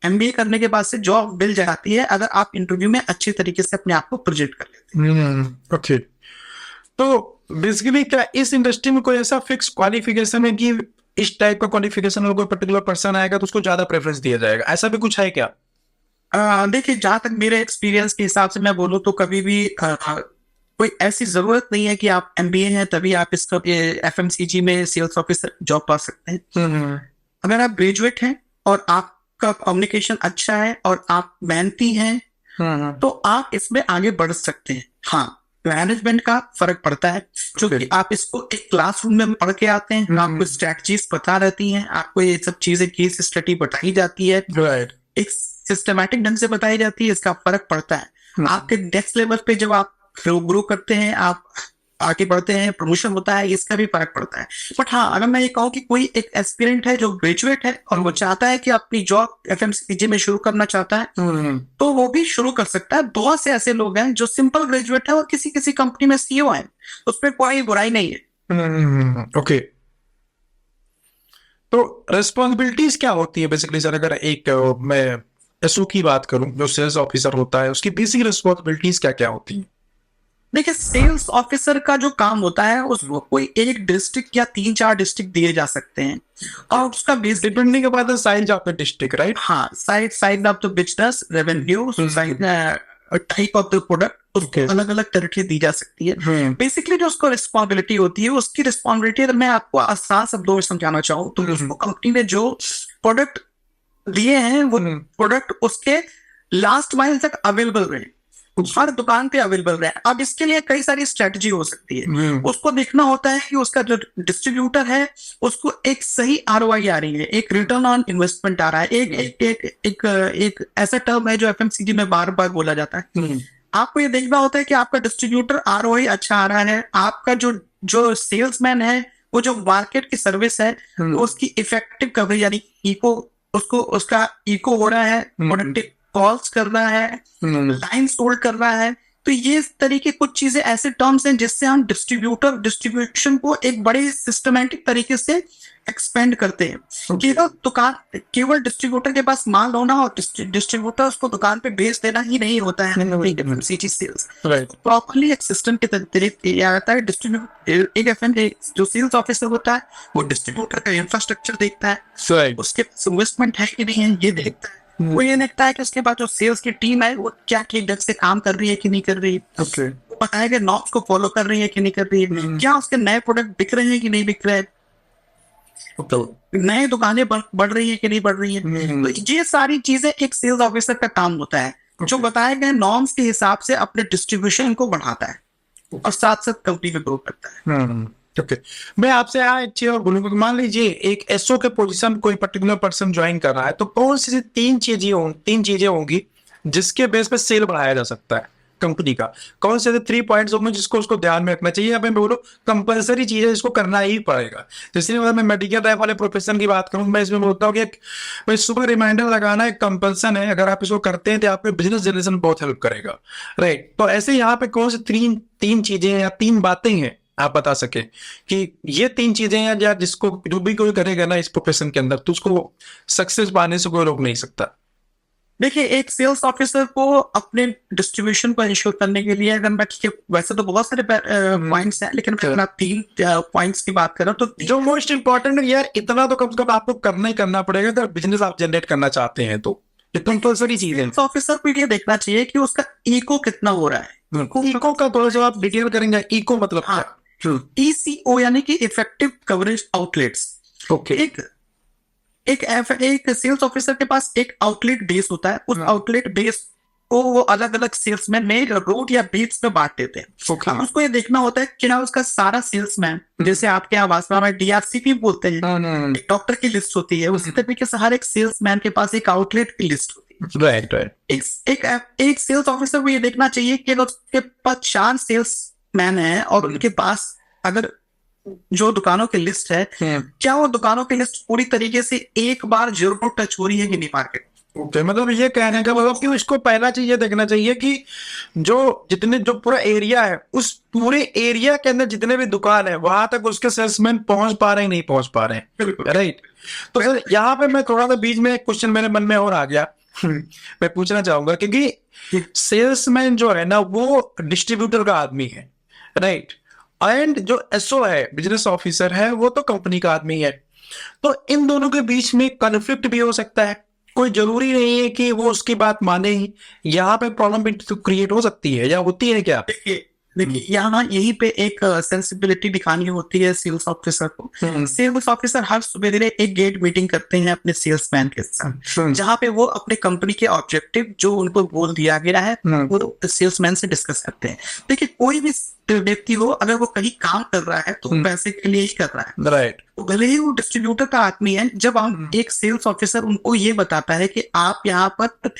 MBA करने के बाद से जॉब मिल जाती है अगर आप इंटरव्यू में अच्छी तरीके से अपने आप को प्रेजेंट कर लेते हैं। ओके, तो बेसिकली क्या इस इंडस्ट्री में कोई ऐसा फिक्स क्वालिफिकेशन है कि इस टाइप का क्वालिफिकेशन अगर कोई पर्टिकुलर पर्सन आएगा तो उसको ज्यादा प्रेफरेंस दिया जाएगा, ऐसा भी कुछ है क्या? देखिए, जहां तक मेरे एक्सपीरियंस के हिसाब से मैं बोलूँ तो कभी भी कोई ऐसी जरूरत नहीं है कि आप MBA हैं तभी आप इसका FMCG में सेल्स ऑफिसर जॉब पा सकते हैं। अगर आप ग्रेजुएट हैं और आपका कम्युनिकेशन अच्छा है और आप मेहनती हैं तो आप इसमें आगे बढ़ सकते हैं। हाँ, मैनेजमेंट का फर्क पड़ता है क्योंकि आप इसको एक क्लासरूम में पढ़ के आते हैं, आपको स्ट्रैटेजीज पता रहती हैं, आपको ये सब चीजें केस स्टडी बताई जाती है, एक सिस्टमैटिक ढंग से बताई जाती है, इसका फर्क पड़ता है। आपके नेक्स्ट लेवल पे जब आप ग्रो करते हैं, आप आगे बढ़ते हैं, प्रमोशन होता है, इसका भी फर्क पड़ता है। बट हाँ, अगर मैं ये कहूँ कि कोई एक एस्पिरेंट है जो ग्रेजुएट है और वो चाहता है कि अपनी जॉब FMCG में शुरू करना चाहता है तो वो भी शुरू कर सकता है। बहुत से ऐसे लोग हैं जो सिंपल ग्रेजुएट है और किसी किसी कंपनी में CEO है, उसमें कोई बुराई नहीं है। ओके, तो रिस्पॉन्सिबिलिटीज क्या होती है बेसिकली सर? अगर एक मैं SO की बात करूं, जो सेल्स ऑफिसर होता है, उसकी बेसिक रिस्पॉन्सिबिलिटीज क्या क्या होती है? देखिए, सेल्स ऑफिसर का जो काम होता है उसको कोई एक डिस्ट्रिक्ट या 3-4 डिस्ट्रिक्ट दिए जा सकते हैं और उसका base depending upon the size of the district, right? हाँ, size of the business, revenue, type of the product, उसको अलग अलग टेरिटरी दी जा सकती है। बेसिकली जो उसको रिस्पॉन्सिबिलिटी होती है, उसकी रिस्पॉन्सिबिलिटी अगर मैं आपको आसान शब्दों में समझाना चाहूँ तो उसको कंपनी ने जो प्रोडक्ट दिए हैं वो प्रोडक्ट उसके लास्ट माइल तक अवेलेबल रहे, हर दुकान पे अवेलेबल रहे। अब इसके लिए कई सारी स्ट्रेटजी हो सकती है। उसको देखना होता है कि उसका जो डिस्ट्रीब्यूटर है उसको एक सही ROI आ रही है, एक रिटर्न ऑन इन्वेस्टमेंट आ रहा है। एक ऐसा टर्म है जो FMCG में बार बार बोला जाता है। आपको ये देखना होता है कि आपका डिस्ट्रीब्यूटर ROI अच्छा आ रहा है, आपका जो सेल्समैन है वो जो मार्केट की सर्विस है उसकी इफेक्टिव कवरेज यानी उसका इको हो रहा है, प्रोडक्टिव कॉल्स कर रहा है, लाइन सोल्ड कर रहा है। तो ये तरीके कुछ चीजें ऐसे टर्म्स हैं जिससे हम डिस्ट्रीब्यूशन को एक बड़े सिस्टमैटिक तरीके से एक्सपेंड करते हैं। केवल डिस्ट्रीब्यूटर के पास माल होना और डिस्ट्रीब्यूटर उसको दुकान पे बेच देना ही नहीं होता है। सेल्स प्रॉपर्ली एक सिस्टम के तरीके आता है। एक जो सेल्स ऑफिसर होता है वो डिस्ट्रीब्यूटर का इंफ्रास्ट्रक्चर देखता है, उसके इन्वेस्टमेंट है कि नहीं है ये देखता है। वो ये देखता है कि उसके बाद जो सेल्स की टीम है वो क्या ठीक ढंग से काम कर रही है कि नहीं कर रही, वो बताएगा नॉर्म्स को फॉलो कर रही है कि नहीं कर रही है, क्या उसके नए प्रोडक्ट बिक रहे हैं कि नहीं बिक रहे हैं, नए दुकानें बढ़ रही है कि नहीं बढ़ रही है। तो ये सारी चीजें एक सेल्स ऑफिसर का काम होता है जो बताए गए नॉर्म्स के हिसाब से अपने डिस्ट्रीब्यूशन को बढ़ाता है और साथ साथ कंपनी में ग्रो करता है। ओके, मैं आपसे यहाँ एक चीज और बोलूंगा, मान लीजिए एक SO के पोजीशन कोई पर्टिकुलर पर्सन ज्वाइन कर रहा है तो कौन सी तीन चीजें होंगी जिसके बेस पे सेल बढ़ाया जा सकता है कंपनी का? कौन से 3 पॉइंट्स होंगे जिसको उसको ध्यान में रखना चाहिए? यहाँ पे मैं बोलूँ कंपलसरी चीज है, इसको करना ही पड़ेगा। जैसे अगर मैं मेडिकल लाइफ वाले प्रोफेशन की बात करूँ, मैं इसमें बोलता हूँ कि भाई सुबह रिमाइंडर लगाना एक कंपल्सन है। अगर आप इसको करते हैं तो आपके बिजनेस जनरेशन बहुत हेल्प करेगा, राइट? तो ऐसे यहाँ पे कौन से तीन चीजें या 3 बातें हैं आप बता सके कि ये 3 चीजें हैं या जिसको जो भी कोई करेगा ना इस प्रोफेशन के अंदर तो उसको सक्सेस पाने से कोई रोक नहीं सकता? देखिए, एक सेल्स ऑफिसर को अपने डिस्ट्रीब्यूशन को इंश्योर करने के लिए, अगर मैं वैसे तो बहुत सारे पॉइंट्स हैं, लेकिन मैं अपना 3 पॉइंट्स की बात कर रहा हूँ तो जो मोस्ट इंपॉर्टेंट है यार, इतना तो कम से कम आपको करना ही करना पड़ेगा तो बिजनेस आप जनरेट करना चाहते हैं तो ये कंपल्सरी चीज है। सेल्स ऑफिसर को ये देखना चाहिए कि उसका इको कितना हो रहा है। इको का थोड़ा सा आप डिटेल करेंगे, इको मतलब हाँ, ECO यानी कि इफेक्टिव कवरेज आउटलेट्स। ओके। एक सेल्स ऑफिसर के पास एक आउटलेट बेस होता है, उस आउटलेट बेस को वो अलग अलग सेल्समैन में रूट या बीट्स में बांट देते हैं। Okay. अब उसको ये देखना होता है कि ना उसका सारा सेल्समैन, जैसे आपके यहाँ भाषा में DRCP बोलते हैं, एक डॉक्टर की लिस्ट होती है, उसी तरीके से हर एक सेल्समैन के पास एक आउटलेट की लिस्ट होती है। राइट। एक सेल्स ऑफिसर को ये देखना चाहिए कि अगर उसके पास 4 सेल्समैन है और उनके पास अगर जो दुकानों की लिस्ट है, क्या वो दुकानों की लिस्ट पूरी तरीके से एक बार जरूर टच हो रही है कि नहीं मार्केट। ओके, मतलब ये कहने का मतलब कि उसको पहला चीज ये देखना चाहिए कि जो पूरा एरिया है, उस पूरे एरिया के अंदर जितने भी दुकान है वहां तक उसके सेल्समैन पहुंच पा रहे हैं नहीं पहुंच पा रहे हैं। राइट। तो सर यहाँ पे मैं थोड़ा सा बीच में एक क्वेश्चन मेरे मन में और आ गया मैं पूछना चाहूंगा, क्योंकि सेल्समैन जो है ना वो डिस्ट्रीब्यूटर का आदमी है, राइट, एंड जो SO है, बिजनेस ऑफिसर है, वो तो कंपनी का आदमी है। तो इन दोनों के बीच में कॉन्फ्लिक्ट भी हो सकता है, कोई जरूरी नहीं है कि वो उसकी बात माने ही। यहाँ पे प्रॉब्लम भी तो क्रिएट हो सकती है या होती है क्या? देखिए यहाँ यहीं पे एक सेंसिबिलिटी दिखानी होती है सेल्स ऑफिसर को। सेल्स ऑफिसर हर सुबह एक गेट मीटिंग करते हैं अपने सेल्समैन के साथ, जहाँ पे वो अपने कंपनी के ऑब्जेक्टिव जो उनको गोल दिया गया है वो सेल्समैन से डिस्कस करते हैं। देखिए, कोई भी व्यक्ति हो, अगर वो कहीं काम कर रहा है तो पैसे के लिए ही कर रहा है, राइट। तो भले ही वो डिस्ट्रीब्यूटर का आदमी है, जब हम एक सेल्स ऑफिसर उनको ये बताता है कि आप यहाँ पर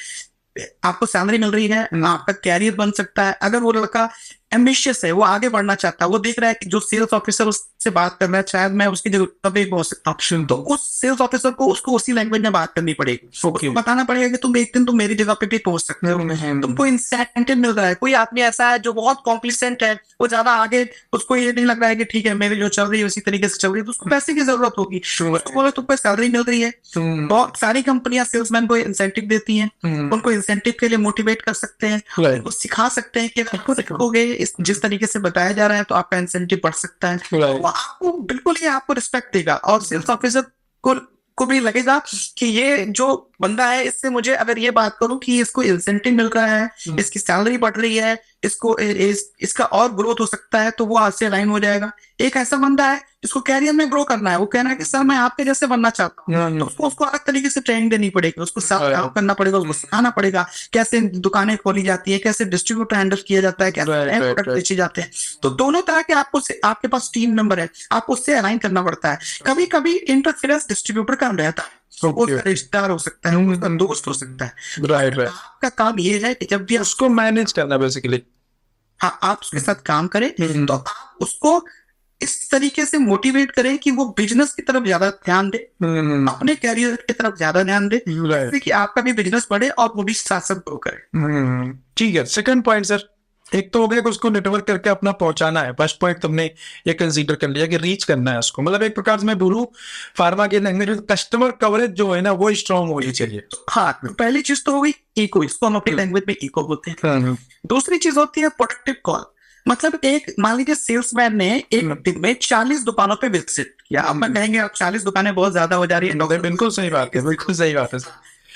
आपको सैलरी मिल रही है, आपका कैरियर बन सकता है। अगर वो लड़का एम्बिशियस है, वो आगे बढ़ना चाहता है, वो देख रहा है कि जो सेल्स ऑफिसर उससे बात कर रहा है शायद मैं उसकी जगह कभी पहुंच सकता हूँ, तो उस सेल्स ऑफिसर को उसको उसी लैंग्वेज में बात करनी पड़ेगी। बताना पड़ेगा कि तुम एक दिन तुम मेरी जगह पे भी पहुंच सकते हो, तुमको इंसेंटिव मिल रहा है। कोई आदमी ऐसा है जो बहुत कॉम्प्लिसेंट है, वो ज्यादा आगे, उसको ये नहीं लग रहा है कि ठीक है मेरी जो चल रही है उसी तरीके से चल रही है, तो उसको पैसे की जरूरत होगी। उसको बोलो तुमको सैलरी मिल रही है, बहुत सारी कंपनियां सेल्समैन को इंसेंटिव देती हैं, उनको इंसेंटिव के लिए मोटिवेट कर सकते हैं, उनको सिखा सकते हैं कि आपको सीखोगे जिस तरीके से बताया जा रहा है तो आपका इंसेंटिव बढ़ सकता है। वो आपको बिल्कुल ही आपको रिस्पेक्ट देगा, और सेल्स ऑफिसर को भी लगेगा कि ये जो बंदा है इससे मुझे अगर ये बात करूं कि इसको इंसेंटिव मिल रहा है, इसकी सैलरी बढ़ रही है, इसको इसका और ग्रोथ हो सकता है, तो वो आज से लाइन हो जाएगा। एक ऐसा बंदा है जिसको कैरियर में ग्रो करना है, वो कह रहा है कि सर मैं आपके जैसे बनना चाहता हूँ, तो उसको अलग तरीके से ट्रेनिंग देनी पड़ेगी, उसको काम करना पड़ेगा, उसको सिखाना पड़ेगा कैसे दुकानें खोली जाती है, कैसे डिस्ट्रीब्यूटर हैंडल किया जाता है, कैसे प्रोडक्ट बेचे जाते हैं। तो दोनों तरह के आपके पास टीम मेंबर है, आपको उससे अलाइन करना पड़ता है। कभी कभी इंटरफेरेंस डिस्ट्रीब्यूटर का रहता है, वो रिश्तेदार हो सकता है, उसका दोस्त हो सकता है। राइट। आपका काम ये है कि जब भी उसको मैनेज करना बेसिकली, हाँ, आप उसके साथ काम करें तो आप उसको इस तरीके से मोटिवेट करें कि वो बिजनेस की तरफ ज्यादा ध्यान दे, अपने कैरियर की तरफ ज्यादा ध्यान दे, जिससे कि आपका भी बिजनेस बढ़े और वो भी साथ साथ ग्रो करे। ठीक है। सेकंड पॉइंट सर, एक तो हो गया कि उसको नेटवर्क करके अपना पहुंचाना है। फर्स्ट पॉइंट तुमने ये कंसीडर कर लिया कि रीच करना है उसको, मतलब एक प्रकार से मैं बोलूं फार्मा के लैंग्वेज कस्टमर कवरेज जो है ना वो स्ट्रांग होनी चाहिए। हाँ, पहली चीज तो हो गई इको, इसको हम अपनी लैंग्वेज में इको बोलते हैं। दूसरी चीज होती है प्रोडक्टिव कॉल, मतलब एक मान लीजिए सेल्समैन ने एक दिन में 40 दुकानों पे विजिट किया। अब मैं कहेंगे 40 दुकानें बहुत ज्यादा हो जा रही है। बिल्कुल सही बात है, बिल्कुल सही बात है।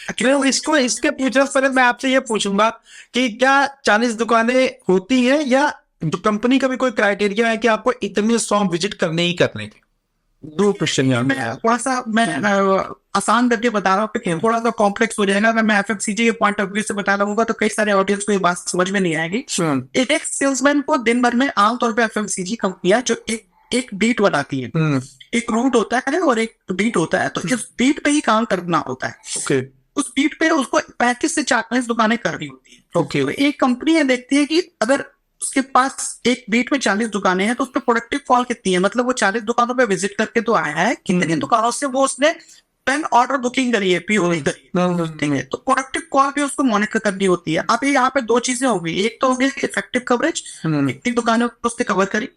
इसके पूछने से पहले मैं आपसे ये पूछूंगा कि क्या 40 दुकानें होती हैं या जो कंपनी का भी कोई क्राइटेरिया है कि आपको इतने शॉप विजिट करने ही करने के? दो क्वेश्चन थोड़ा सा मैं आसान करके बता रहा हूँ, थोड़ा सा कॉम्प्लेक्स हो जाएगा। अगर मैं FMCG के पॉइंट ऑफ व्यू से बता रहूंगा तो कई सारे ऑडियंस को ये बात समझ में नहीं आएगी। एक सेल्समैन को दिन भर में आमतौर पर FMCG कंपनियां जो एक बीट बनाती है, एक रूट होता है और एक बीट होता है, तो इस बीट पे ही काम करना होता है। उस बीट पे उसको 35 से 40 दुकानें करनी होती है। तो एक कंपनी है देखती है कि अगर उसके पास एक बीट में 40 दुकानें हैं तो उस पर प्रोडक्टिव कॉल कितनी है, मतलब वो 40 दुकानों पे विजिट करके तो आया है, कितनी दुकानों से वो उसने पेन ऑर्डर बुकिंग करिए, पीओ करिए, ठीक है। तो प्रोडक्टिव कॉल भी उसको मॉनिटर करनी होती है। अब यहाँ पे दो चीजें हो गई, एक तो हो गई इफेक्टिव कवरेज, कितनी दुकानों को उसने कवर करी,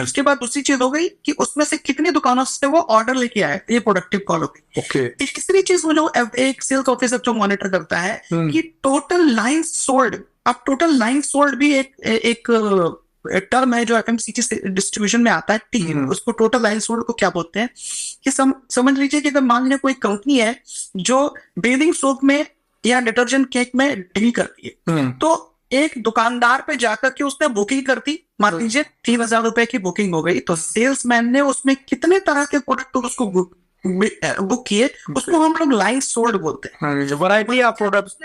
उसके बाद दूसरी चीज हो गई कि उसमें से कितनी दुकानों से वो ऑर्डर लेके आए, ये प्रोडक्टिव कॉल हो गई। ओके। तीसरी चीज वो लोग एक सेल्स ऑफिसर जो मॉनिटर करता है कि टोटल लाइन सोल्ड। अब टोटल लाइन सोल्ड भी एक टर्म है जो एफएमसीजी डिस्ट्रीब्यूशन में आता है, ठीक है। उसको टोटल लाइन सोल्ड को क्या बोलते हैं कि समझ लीजिए कि अगर मान लीजिए कोई कंपनी है जो बेलिंग सोप में या डिटर्जेंट केक में डील करती है, तो एक दुकानदार पे जाकर के उसने बुकिंग कर दी, मान लीजिए 3,000 रुपए की बुकिंग हो गई, तो सेल्समैन ने उसमें कितने तरह के प्रोडक्ट उसको बुक किए, उसको हम लोग लाइन सोल्ड बोलते हैं। वैरायटी ऑफ प्रोडक्ट,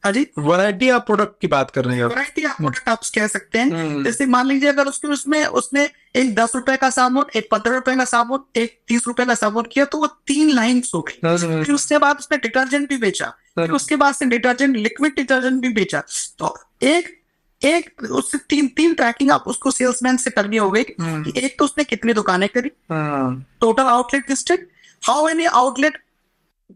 हाँ जी, वैरायटी ऑफ प्रोडक्ट की बात कर रहे हैं आप। वैरायटी ऑफ प्रोडक्ट आप कह सकते हैं। जैसे मान लीजिए अगर उसने एक 10 रुपए का साबुन, एक 15 रुपए का साबुन, एक 30 रुपए का साबुन किया, तो वो 3 लाइन्स हो गई। फिर उसके बाद उसने डिटर्जेंट भी बेचा, फिर उसके बाद से डिटर्जेंट, लिक्विड डिटर्जेंट भी बेचा। तो एक उससे तीन ट्रैकिंग आप उसको सेल्समैन से करनी हो गई। एक तो उसने कितनी दुकानें करी, total outlet listed, how many outlet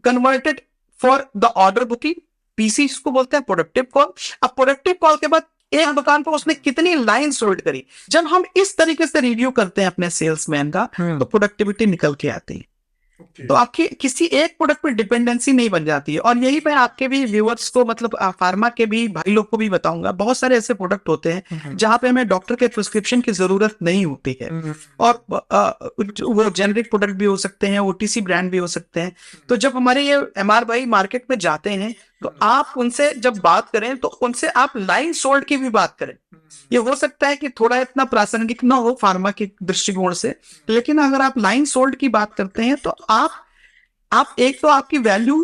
converted for the order booking, PC इसको बोलते हैं प्रोडक्टिव कॉल। अब प्रोडक्टिव कॉल के बाद एक दुकान पर उसने कितनी लाइन सोल्ड करी। जब हम इस तरीके से रिव्यू करते हैं अपने सेल्समैन का, तो प्रोडक्टिविटी निकल के आती है। तो आपकी किसी एक प्रोडक्ट पर डिपेंडेंसी नहीं बन जाती है। और यही मैं आपके भी व्यूअर्स को, मतलब फार्मा के भी भाई लोग को भी बताऊंगा, बहुत सारे ऐसे प्रोडक्ट होते हैं जहां पे हमें डॉक्टर के प्रिस्क्रिप्शन की जरूरत नहीं होती है, और वो जेनरिक प्रोडक्ट भी हो सकते हैं, ओटीसी ब्रांड भी हो सकते हैं। तो जब हमारे ये एमआर भाई मार्केट में जाते हैं, तो आप उनसे जब बात करें तो उनसे आप लाइन सोल्ड की भी बात करें। ये हो सकता है कि थोड़ा इतना प्रासंगिक ना हो फार्मा के दृष्टिकोण से, लेकिन अगर आप लाइन सोल्ड की बात करते हैं, तो आप एक तो आपकी वैल्यू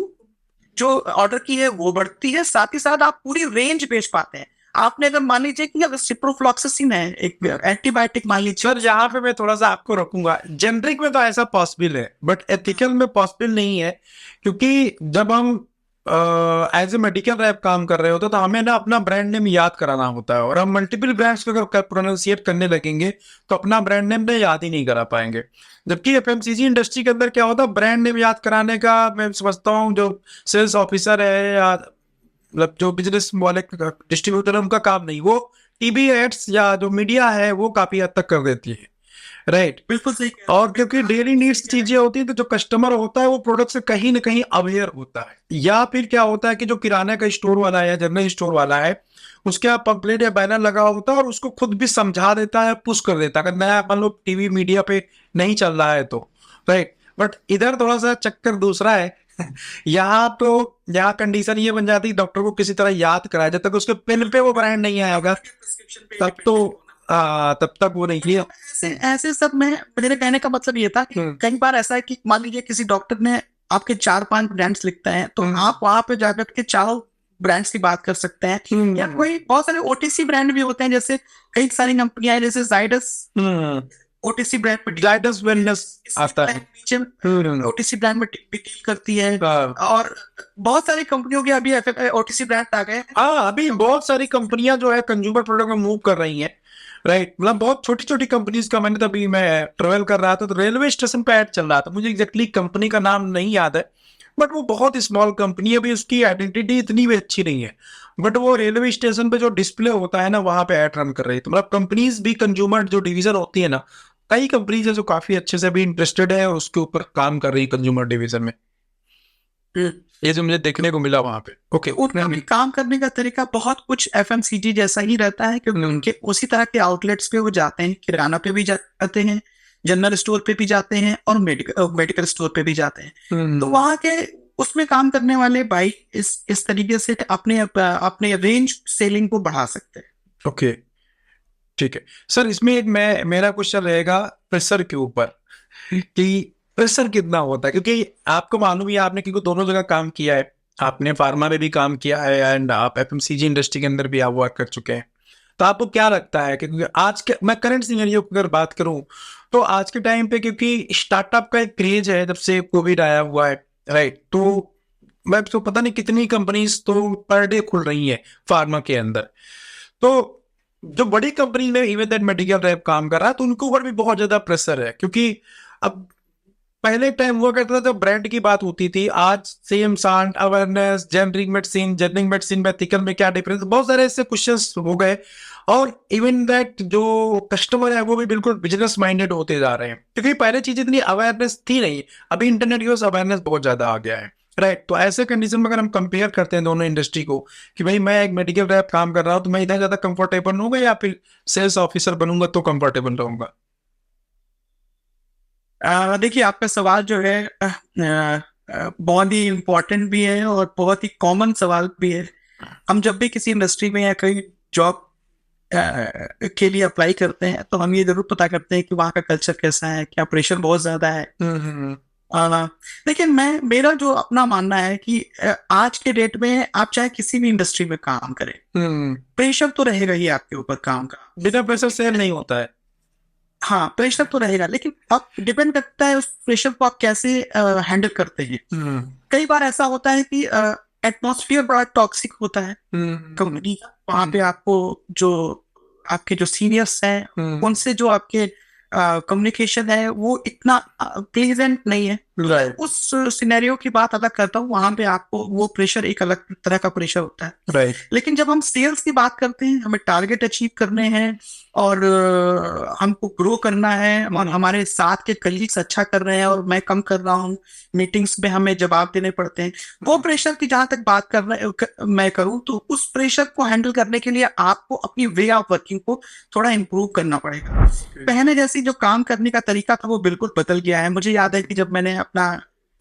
जो ऑर्डर की है वो बढ़ती है, साथ ही साथ आप पूरी रेंज बेच पाते हैं। आपने अगर मान लीजिए कि अगर सिप्रोफ्लॉक्सासिन है, एक एंटीबायोटिक मान लीजिए। सर यहाँ पे मैं थोड़ा सा आपको रोकूंगा, जेनरिक में तो ऐसा पॉसिबल है, बट एथिकल में पॉसिबल नहीं है, क्योंकि जब हम एज ए मेडिकल रैप काम कर रहे होते तो हमें ना अपना ब्रांड नेम याद कराना होता है, और हम मल्टीपल ब्रांड्स को अगर प्रोनाउंसिएट करने लगेंगे तो अपना ब्रांड नेम में याद ही नहीं करा पाएंगे। जबकि एफएमसीजी इंडस्ट्री के अंदर क्या होता है, ब्रांड नेम याद कराने का मैं समझता हूँ जो सेल्स ऑफिसर है या मतलब जो बिजनेस वाले डिस्ट्रीब्यूटर है उनका काम नहीं, वो टीवी एड्स या जो मीडिया है वो काफी हद तक कर देती है, राइट। बिल्कुल सही। और क्योंकि डेली नीड्स चीजें होती हैं, तो जो कस्टमर होता है वो प्रोडक्ट से कहीं ना कहीं अवेयर होता है। या फिर क्या होता है कि जो किराने का स्टोर वाला है या जनरल स्टोर वाला है, उसके यहाँ पंपलेट या बैनर लगा होता है और उसको खुद भी समझा देता है, पुश कर देता है, अगर नया मान लो टीवी मीडिया पे नहीं चल रहा है तो, राइट। बट इधर थोड़ा सा चक्कर दूसरा है यहाँ कंडीशन ये बन जाती है, डॉक्टर को किसी तरह याद कराया, जब तक उसके पेन पे वो ब्रांड नहीं आया होगा तब तक वो नहीं किया। ऐसे सब में मेरे कहने का मतलब ये था कि कई बार ऐसा है कि मान लीजिए किसी डॉक्टर ने आपके 4-5 ब्रांड्स लिखते हैं, तो आप वहां पे जाकर के 4 ब्रांड्स की बात कर सकते हैं। या कोई बहुत सारे ओटीसी ब्रांड भी होते हैं, जैसे कई सारी कंपनियां हैं, जैसे जाइडस ओटीसी ब्रांड में, जाइडस वेलनेस आता है, ओटीसी ब्रांड में डील करती है। और बहुत सारी कंपनियों के अभी ओटीसी ब्रांड आ गए। हाँ, अभी बहुत सारी कंपनियां जो है कंज्यूमर प्रोडक्ट में मूव कर रही हैं, राइट। मतलब बहुत छोटी छोटी कंपनीज का, मैंने तभी मैं ट्रेवल कर रहा था तो रेलवे स्टेशन पे ऐड चल रहा था, मुझे एग्जैक्टली कंपनी का नाम नहीं याद है, बट वो बहुत स्मॉल कंपनी है, अभी उसकी आइडेंटिटी इतनी भी अच्छी नहीं है, बट वो रेलवे स्टेशन पे जो डिस्प्ले होता है ना वहां पे ऐड रन कर रही है। तो मतलब कंपनीज भी, कंज्यूमर जो डिवीजन होती है ना, कई कंपनीज है जो काफी अच्छे से भी इंटरेस्टेड है और उसके ऊपर काम कर रही है कंज्यूमर डिवीजन में, ये जो मुझे देखने को मिला वहां पे। ओके, उनका भी काम करने का तरीका बहुत कुछ एफएमसीजी जैसा ही रहता है, क्योंकि उनके उसी तरह के आउटलेट्स पे वो जाते हैं, किराना पे भी जाते हैं, जनरल स्टोर पे भी जाते हैं, और मेडिकल स्टोर पे भी जाते हैं। तो वहां के उसमें काम करने वाले भाई इस तरीके से अपने रेंज सेलिंग को बढ़ा सकते हैं। ओके, ठीक है सर। इसमें एक मेरा क्वेश्चन रहेगा प्रेशर के ऊपर कि प्रेशर कितना होता है, क्योंकि आपको मालूम ही है, आपने क्योंकि दोनों जगह काम किया है, आपने फार्मा में भी काम किया है एंड आप एफएमसीजी इंडस्ट्री के अंदर भी आप वर्क कर चुके हैं, तो आपको क्या लगता है? क्योंकि आज के मैं करंट सिनेरियो की अगर बात करूं तो आज के टाइम पे क्योंकि स्टार्टअप का एक क्रेज है जब से कोविड आया हुआ है, राइट, तो मैं तो पता नहीं कितनी कंपनीज तो पर डे खुल रही है फार्मा के अंदर, तो जो बड़ी कंपनी में इवन दैट मेडिकल रैप काम कर रहा है तो उनके ऊपर भी बहुत ज्यादा प्रेशर है, क्योंकि अब पहले टाइम हुआ करता था जब ब्रांड की बात होती थी। आज सेम सांड, अवेयरनेस, जेनरिक मेडिसिन में, एथिकल में क्या डिफरेंस, बहुत सारे ऐसे क्वेश्चंस हो गए। और इवन दैट जो कस्टमर है वो भी बिल्कुल बिजनेस माइंडेड होते जा रहे हैं, क्योंकि पहले चीज इतनी अवेयरनेस थी नहीं। अभी इंटरनेट यूज अवेयरनेस बहुत ज्यादा आ गया है, राइट। तो ऐसे कंडीशन में अगर हम कंपेयर करते हैं दोनों इंडस्ट्री को कि भाई मैं एक मेडिकल रैप काम कर रहा हूँ तो मैं इतना ज्यादा कंफर्टेबल रहूंगा या फिर सेल्स ऑफिसर बनूंगा तो कंफर्टेबल रहूंगा। देखिए, आपका सवाल जो है बहुत ही इम्पोर्टेंट भी है और बहुत ही कॉमन सवाल भी है। हम जब भी किसी इंडस्ट्री में या कहीं जॉब के लिए अप्लाई करते हैं तो हम ये जरूर पता करते हैं कि वहाँ का कल्चर कैसा है, क्या प्रेशर बहुत ज्यादा है। लेकिन मेरा जो अपना मानना है कि आज के डेट में आप चाहे किसी भी इंडस्ट्री में काम करें, प्रेशर तो रहेगा ही आपके ऊपर काम का। बिना प्रेशर सेल नहीं होता है। हाँ, प्रेशर तो रहेगा, लेकिन आप डिपेंड करता है उस प्रेशर को आप कैसे हैंडल करते हैं। कई बार ऐसा होता है कि एटमॉस्फेयर बड़ा टॉक्सिक होता है कंपनी का। वहाँ पे आपको जो आपके जो सीनियर्स हैं उनसे जो आपके कम्युनिकेशन है वो इतना प्लेजेंट नहीं है। उस सिनेरियो की बात अलग करता हूँ, वहां पे आपको वो प्रेशर एक अलग तरह का प्रेशर होता है। लेकिन जब हम सेल्स की बात करते हैं, हमें टारगेट अचीव करने हैं और हमको ग्रो करना है और हमारे साथ के कलीग्स अच्छा कर रहे हैं और मैं कम कर रहा हूँ, मीटिंग्स में हमें जवाब देने पड़ते हैं, वो प्रेशर की जहां तक बात मैं करूँ तो उस प्रेशर को हैंडल करने के लिए आपको अपनी वे ऑफ वर्किंग को थोड़ा इम्प्रूव करना पड़ेगा। पहले जैसी जो काम करने का तरीका था वो बिल्कुल बदल गया है। मुझे याद है कि जब मैंने अपना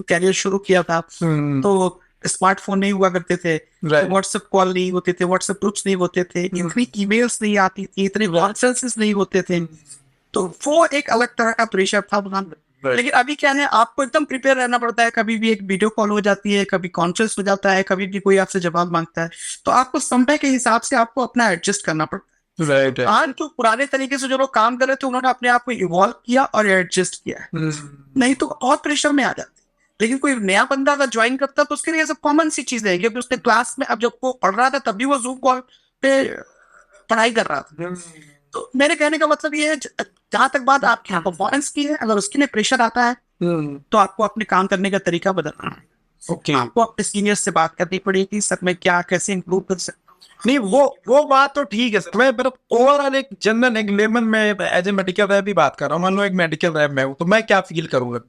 कैरियर शुरू किया था तो स्मार्टफोन नहीं हुआ करते थे, व्हाट्सएप कॉल नहीं होते थे, व्हाट्सएप ग्रुप्स नहीं होते थे, इतनी ईमेल्स नहीं आती थी, इतने कॉन्फ्रेंसेस नहीं होते थे। तो वो एक अलग तरह का प्रेशर था वहां। लेकिन अभी क्या है, आपको एकदम प्रिपेयर रहना पड़ता है। कभी भी एक वीडियो कॉल हो जाती है, कभी कॉन्फ्रेंस हो जाता है, कभी भी कोई आपसे जवाब मांगता है, तो आपको समय के हिसाब से आपको अपना एडजस्ट करना पड़ता है। आज जो पुराने तरीके से जो लोग काम कर रहे थे उन्होंने अपने आप को इवॉल्व किया और एडजस्ट किया है, नहीं तो बहुत प्रेशर में आ जाते। लेकिन कोई नया बंदा अगर ज्वाइन करता तो उसके लिए सब कॉमन सी चीज है, क्योंकि उसने क्लास में अब जब वो पढ़ रहा था तब भी वो जूम कॉल पे पढ़ाई कर रहा था। तो मेरे कहने का मतलब ये है, जहां तक बात आपकी परफॉर्मेंस की है, अगर उसके लिए प्रेशर आता है तो आपको अपने काम करने का तरीका बदलना है। आपको अपने सीनियर से बात करनी पड़ेगी, सर मैं क्या कैसे इंप्रूव कर सकता। नहीं, वो बात तो ठीक है सर। मैं ओवरऑल एक जनरल एक लेमन में एज ए मेडिकल रैप भी बात कर रहा हूँ। मान लो एक मेडिकल रैप में हूँ तो मैं क्या फील करूंगा,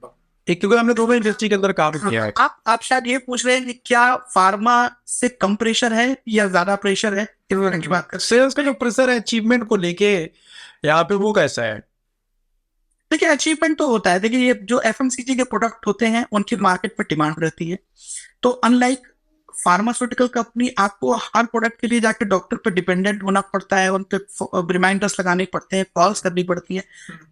क्योंकि हमने दोनों इंडस्ट्री के अंदर काम किया है। आप शायद ये पूछ रहे हैं कि क्या फार्मा से कम प्रेशर है या ज्यादा प्रेशर है की बात कर। सेल्स का जो प्रेशर है अचीवमेंट को लेके यहाँ पे वो कैसा है? देखिए, अचीवमेंट तो होता है। देखिए, ये जो एफएमसीजी के प्रोडक्ट होते हैं उनकी मार्केट पर डिमांड रहती है। तो अनलाइक फार्मास्यूटिकल कंपनी, आपको हर प्रोडक्ट के लिए जाके डॉक्टर पे डिपेंडेंट होना पड़ता है, उन पे रिमाइंडर्स लगाने पड़ते हैं, कॉल्स करनी पड़ती है।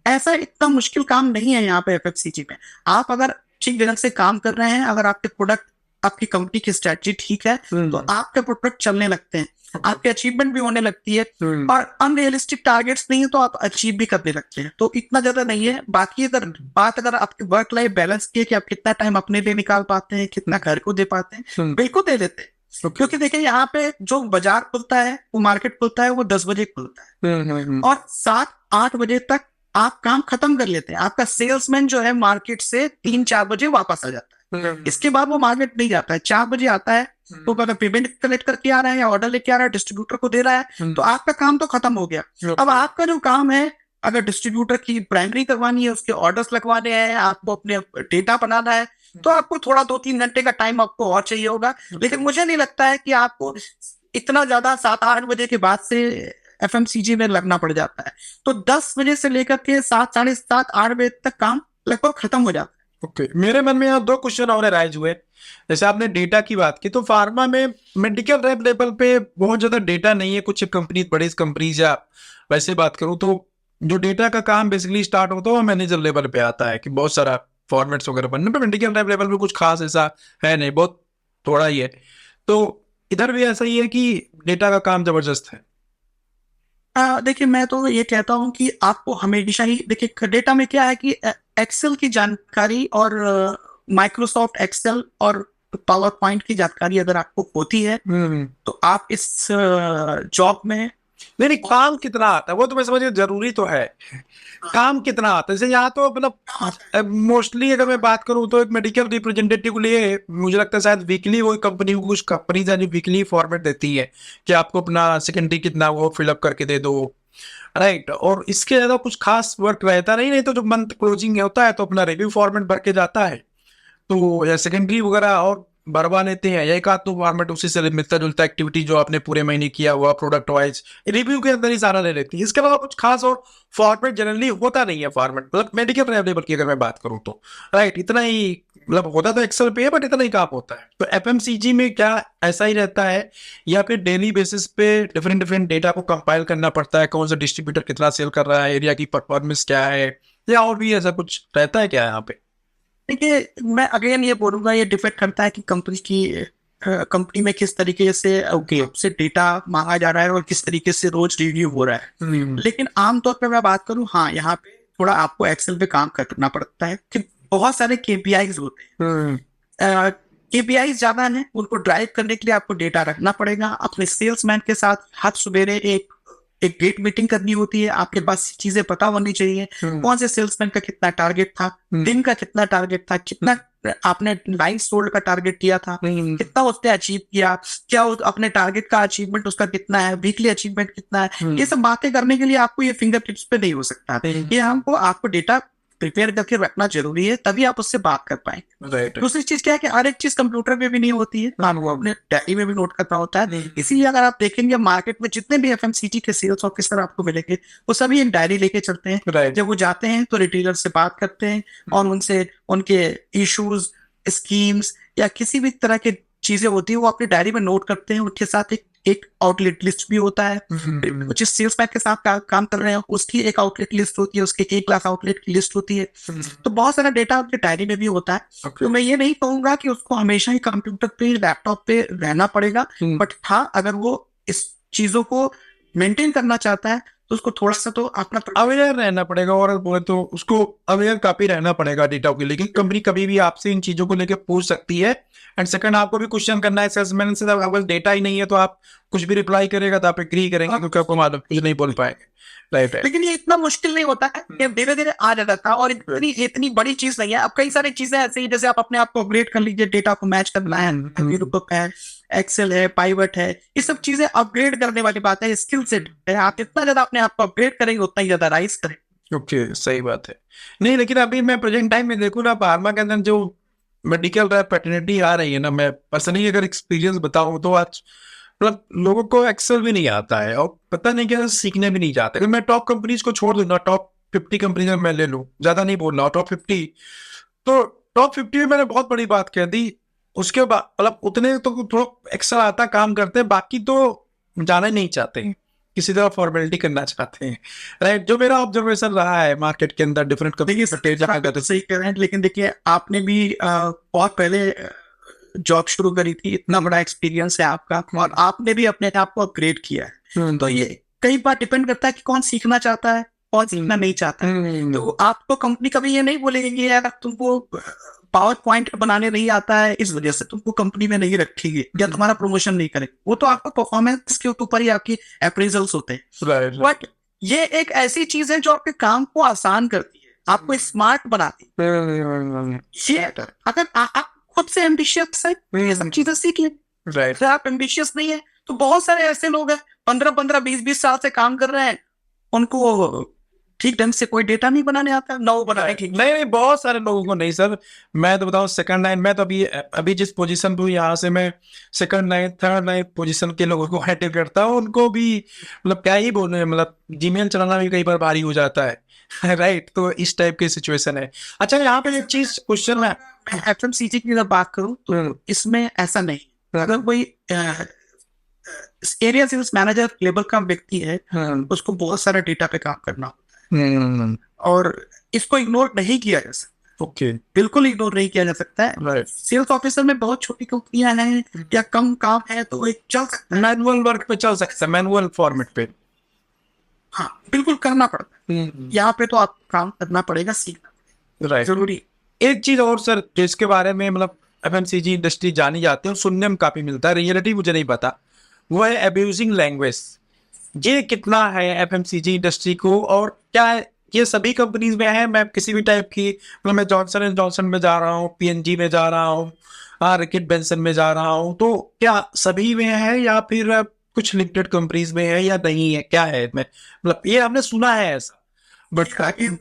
ऐसा इतना मुश्किल काम नहीं है यहाँ पे एफएमसीजी में। आप अगर ठीक ढंग से काम कर रहे हैं, अगर आपके प्रोडक्ट, आपकी कंपनी की स्ट्रेटजी ठीक है तो आपके प्रोडक्ट चलने लगते हैं, आपकी अचीवमेंट भी होने लगती है और अनरियलिस्टिक टारगेट्स नहीं है तो आप अचीव भी करने लगते हैं। तो इतना ज्यादा नहीं है। बाकी अगर आपके वर्क लाइफ बैलेंस की है कि आप कितना टाइम अपने लिए निकाल पाते हैं, कितना घर को दे पाते हैं, बिल्कुल दे देते हैं। क्योंकि देखिए, यहाँ पे जो बाजार खुलता है, वो मार्केट खुलता है, वो 10 बजे खुलता है और 7-8 बजे तक आप काम खत्म कर लेते हैं। आपका सेल्समैन जो है मार्केट से 3-4 बजे वापस आ जाता है। इसके बाद वो मार्केट नहीं जाता है। 4 बजे आता है तो अगर पेमेंट कलेक्ट करके आ रहा है या ऑर्डर लेके आ रहा है, डिस्ट्रीब्यूटर को दे रहा है, तो आपका काम तो खत्म हो गया। अब आपका जो काम है, अगर डिस्ट्रीब्यूटर की प्राइमरी करवानी है, उसके ऑर्डर्स लगवाने हैं, आपको अपने डेटा बनाना है, तो आपको थोड़ा 2-3 घंटे का टाइम आपको और चाहिए होगा। लेकिन मुझे नहीं लगता है कि आपको इतना ज्यादा 7-8 बजे के बाद से एफएमसीजी में लगना पड़ जाता है। तो 10 बजे से लेकर के 7, 7:30, 8 बजे तक काम लगभग खत्म हो जाता है। ओके, मेरे मन में यहाँ 2 क्वेश्चन और राइज हुए। जैसे आपने डेटा की बात की, तो फार्मा में मेडिकल रैप लेवल पे बहुत ज्यादा डेटा नहीं है। कुछ कंपनी, बड़ी कंपनीज, या वैसे बात करूँ तो जो डेटा का काम बेसिकली स्टार्ट होता है वो मैनेजर लेवल पे आता है कि बहुत सारा फॉर्मेट्स वगैरह बनने पे। मेडिकल रैप लेवल पे कुछ खास ऐसा है नहीं, बहुत थोड़ा ही है। तो इधर भी ऐसा ही है कि डेटा का काम जबरदस्त है। देखिए, मैं तो ये कहता हूँ कि आपको हमेशा ही, देखिए डेटा में क्या है कि एक्सेल की जानकारी और माइक्रोसॉफ्ट एक्सेल और पावर पॉइंट की जानकारी अगर आपको होती है तो आप इस जॉब में नहीं नहीं, काम कितना आता है वो तो मैं समझ गया, जरूरी तो है। काम कितना आता है जैसे यहाँ तो मतलब मोस्टली अगर मैं बात करूँ तो एक मेडिकल रिप्रेजेंटेटिव के लिए मुझे लगता है शायद वीकली वो कंपनी को, कुछ कंपनीज है जो वीकली फॉर्मेट देती है कि आपको अपना सेकेंडरी कितना वो फिलअप करके दे दो, राइट। और इसके ज्यादा कुछ खास वर्क रहता नहीं तो जो मंथ क्लोजिंग होता है तो अपना रिव्यू फॉर्मेट भर के जाता है, तो या सेकेंडरी वगैरह और भरवा लेते हैं, या एक आध तो फॉर्मेट उसी से मिलता जुलता एक्टिविटी जो आपने पूरे महीने किया हुआ प्रोडक्ट वाइज रिव्यू के अंदर ही सारा ले लेती है। इसके अलावा कुछ खास और फॉर्मेट जनरली होता नहीं है फॉर्मेट, मतलब मेडिकल लेवल की अगर मैं बात करूँ तो, राइट। इतना ही मतलब होता तो एक्सेल पे है बट इतना ही काम होता है। तो एफएमसीजी में क्या ऐसा ही रहता है या फिर डेली बेसिस पे डिफरेंट डिफरेंट डेटा को कंपाइल करना पड़ता है, कौन सा डिस्ट्रीब्यूटर कितना सेल कर रहा है, एरिया की परफॉर्मेंस क्या है, या और भी ऐसा कुछ रहता है क्या यहाँ पे? देखिए, मैं अगेन ये बोलूंगा, ये डिपेंड करता है कि कंपनी में किस तरीके से से डेटा मांगा जा रहा है और किस तरीके से रोज रिव्यू हो रहा है। लेकिन आमतौर पे मैं बात करूं, हाँ, यहाँ पे थोड़ा आपको एक्सेल पे काम करना पड़ता है कि बहुत सारे केपीआईज होते हैं। केपीआईज ज्यादा है, उनको ड्राइव करने के लिए आपको डेटा रखना पड़ेगा। अपने सेल्समैन के साथ हर सवेरे एक डेट मीटिंग करनी होती है, आपके पास चीजें पता होनी चाहिए, कौन से सेल्समैन का कितना टारगेट था, दिन का कितना टारगेट था, कितना आपने लाइन सोल्ड का टारगेट किया था, कितना उसने अचीव किया, क्या अपने टारगेट का अचीवमेंट उसका कितना है, वीकली अचीवमेंट कितना है। ये सब बातें करने के लिए आपको ये फिंगर टिप्स पे नहीं हो सकता। ये आपको डेटा प्रिपेयर करके रखना जरूरी है, तभी आप उससे बात कर पाएंगे। दूसरी चीज क्या है कि हर एक चीज कंप्यूटर में भी नहीं होती है, वो अपने डायरी में भी नोट करना होता है। इसीलिए अगर आप देखेंगे मार्केट में जितने भी एफएमसीजी के सेल्स ऑफिसर आपको मिलेंगे, वो सभी एक डायरी लेके चलते हैं। जब वो जाते हैं तो रिटेलर से बात करते हैं और उनसे उनके इश्यूज, स्कीम्स या किसी भी तरह की चीजें होती है वो अपनी डायरी में नोट करते हैं। उनके साथ एक आउटलेट लिस्ट भी होता है, जिस सेल्समैन के साथ काम कर रहे हैं उसकी एक आउटलेट लिस्ट होती है, उसके 1 लाख आउटलेट की लिस्ट होती है। तो बहुत सारा डेटा आपके डायरी में भी होता है। तो मैं ये नहीं कहूंगा कि उसको हमेशा ही कंप्यूटर पे, लैपटॉप पे रहना पड़ेगा, बट हाँ, अगर वो इस चीजों को मेंटेन करना चाहता है तो उसको थोड़ा सा तो अपना अवेयर रहना पड़ेगा, और बोले तो उसको अवेयर काफी रहना पड़ेगा डेटा के, लेकिन कंपनी कभी भी आपसे इन चीजों को लेकर पूछ सकती है। एंड सेकंड, आपको भी क्वेश्चन करना है सेल्समैन से, अगर डेटा ही नहीं है तो आप कुछ भी रिप्लाई करेगा तो आप एग्री करेंगे क्योंकि आपको मालूम कुछ नहीं बोल पाएंगे, राइट। लेकिन ये इतना मुश्किल नहीं होता है, ये धीरे धीरे आ जाता था और इतनी बड़ी चीज नहीं है। अब कई सारी चीजें ऐसे ही, जैसे आप अपने आप को अपग्रेड कर लीजिए, डेटा को मैच करना है, एक्सेल है, पाइवट है, ये सब चीजें अपग्रेड करने वाली बात है, स्किल सेट है। आप इतना ज्यादा अपने आप को अपग्रेड करेंगे उतना ही ज्यादा राइज करेंगे। ओके, सही बात है। नहीं, लेकिन अभी मैं प्रेजेंट टाइम में देखूँ ना, फार्मा के अंदर जो मेडिकल रेप्रेजेंटेटिव आ रही है ना, मैं पर्सनली अगर एक्सपीरियंस बताऊँ तो आज मतलब लोगों को एक्सेल भी नहीं आता है और पता नहीं क्या सीखने भी नहीं जाते। अगर मैं टॉप कंपनीज को छोड़ दूँ ना, टॉप 50 कंपनीज में मैं ले लूँ, ज्यादा नहीं बोल रहा हूँ, टॉप 50, तो टॉप 50 में मैंने बहुत बड़ी बात कह दी। उसके बाद मतलब उतने तो थोड़ा एक्सेल आता काम करते हैं, बाकी तो जाना ही नहीं चाहते, किसी तरह फॉर्मेलिटी करना चाहते हैं, राइट। जो मेरा ऑब्जर्वेशन रहा है मार्केट के अंदर डिफरेंट कंपनी सही कह रहे हैं। लेकिन देखिए, आपने भी बहुत पहले जॉब शुरू करी थी, इतना बड़ा एक्सपीरियंस है आपका और आपने भी अपने आप को अपग्रेड किया है। तो ये कई बार डिपेंड करता है कि कौन सीखना चाहता है, कौन सीखना नहीं चाहता है। तो आपको कंपनी कभी ये नहीं बोलेगी कि यार तुमको पावर पॉइंट बनाने नहीं आता है, इस वजह से तुमको कंपनी में नहीं रखेगी या तुम्हारा प्रमोशन नहीं करेगी। वो तो आपका परफॉर्मेंस के ऊपर ही आपकी अप्रेजल्स होते हैं। बट ये एक ऐसी चीज है जो आपके काम को आसान करती है, आपको स्मार्ट बनाती है। अगर आप खुद से एम्बिशियस है, ये सब चीजें सीखिए। अगर आप एम्बिशियस नहीं है तो बहुत सारे ऐसे लोग हैं 15-15, 20-20 साल से काम कर रहे हैं, उनको ठीक ढंग से कोई डेटा नहीं बनाने आता, ना वो बनाने की। नहीं, बहुत सारे लोगों को नहीं सर। मैं तो बताऊं, सेकंड लाइन, मैं तो अभी जिस पोजीशन पे हूँ यहाँ से मैं second line, third line position के लोगों को हैंडल करता हूँ। उनको भी मतलब क्या ही बोलने, मतलब जीमेल चलाना भी कई बार भारी हो जाता है राइट। तो इस टाइप की सिचुएशन है। अच्छा, यहाँ पे एक चीज क्वेश्चन है, एफएमसीजी की अगर बात करूँ तो इसमें ऐसा नहीं, अगर कोई एरिया सेल्स मैनेजर लेवल का व्यक्ति है, उसको बहुत सारा डेटा पे काम करना होता है और इसको इग्नोर नहीं किया जा सकता। ओके, बिल्कुल इग्नोर नहीं किया जा सकता है। सेल्स ऑफिसर में बहुत छोटी कंपनियां हैं या कम काम है तो एक चल सकता है, मैनुअल वर्क पे चल सकता है, मैनुअल फॉर्मेट पे। हाँ, बिल्कुल करना पड़ता है। यहाँ पे तो आप काम करना पड़ेगा, सीखना जरूरी। एक चीज और सर, जिसके बारे में मतलब एफएमसीजी इंडस्ट्री जानी जाती है और सुनने में काफी मिलता है, रियलिटी मुझे नहीं पता, वो है अब्यूजिंग लैंग्वेज। ये कितना है एफएमसीजी इंडस्ट्री को, और क्या ये सभी कंपनीज में है? मैं किसी भी टाइप की, मतलब मैं जॉनसन एंड जॉनसन में जा रहा हूँ, पीएनजी में जा रहा हूँ, रिकेट बेंसन में जा रहा हूँ, तो क्या सभी में है या फिर कुछ लिमिटेड कंपनीज में है या नहीं है, क्या है इसमें? मतलब ये हमने सुना है ऐसा, बट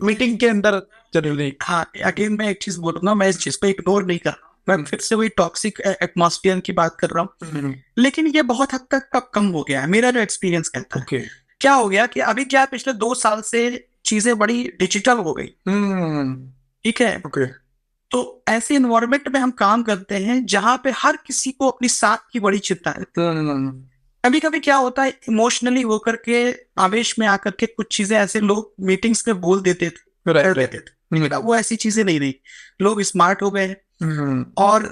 मीटिंग के अंदर जनरली। हाँ, अगेन मैं एक चीज बोलूंगा, मैं इस चीज को इग्नोर नहीं कर रहा, मैं फिर से वही टॉक्सिक एटमॉस्फेयर की बात कर रहा हूँ, लेकिन ये बहुत हद तक अब कम हो गया है, मेरा जो एक्सपीरियंस कहता है। ओके। क्या हो गया कि अभी क्या पिछले 2 साल से चीजें बड़ी डिजिटल हो गई, ठीक है। ओके। तो ऐसे इन्वायरमेंट में हम काम करते हैं जहां पे हर किसी को अपनी साख की बड़ी चिंता है। कभी कभी क्या होता है, इमोशनली होकर के, आवेश में आकर के कुछ चीजें ऐसे लोग मीटिंग्स में बोल देते थे, कर देते थे। वो ऐसी चीजें नहीं रही, लोग स्मार्ट हो गए हैं, और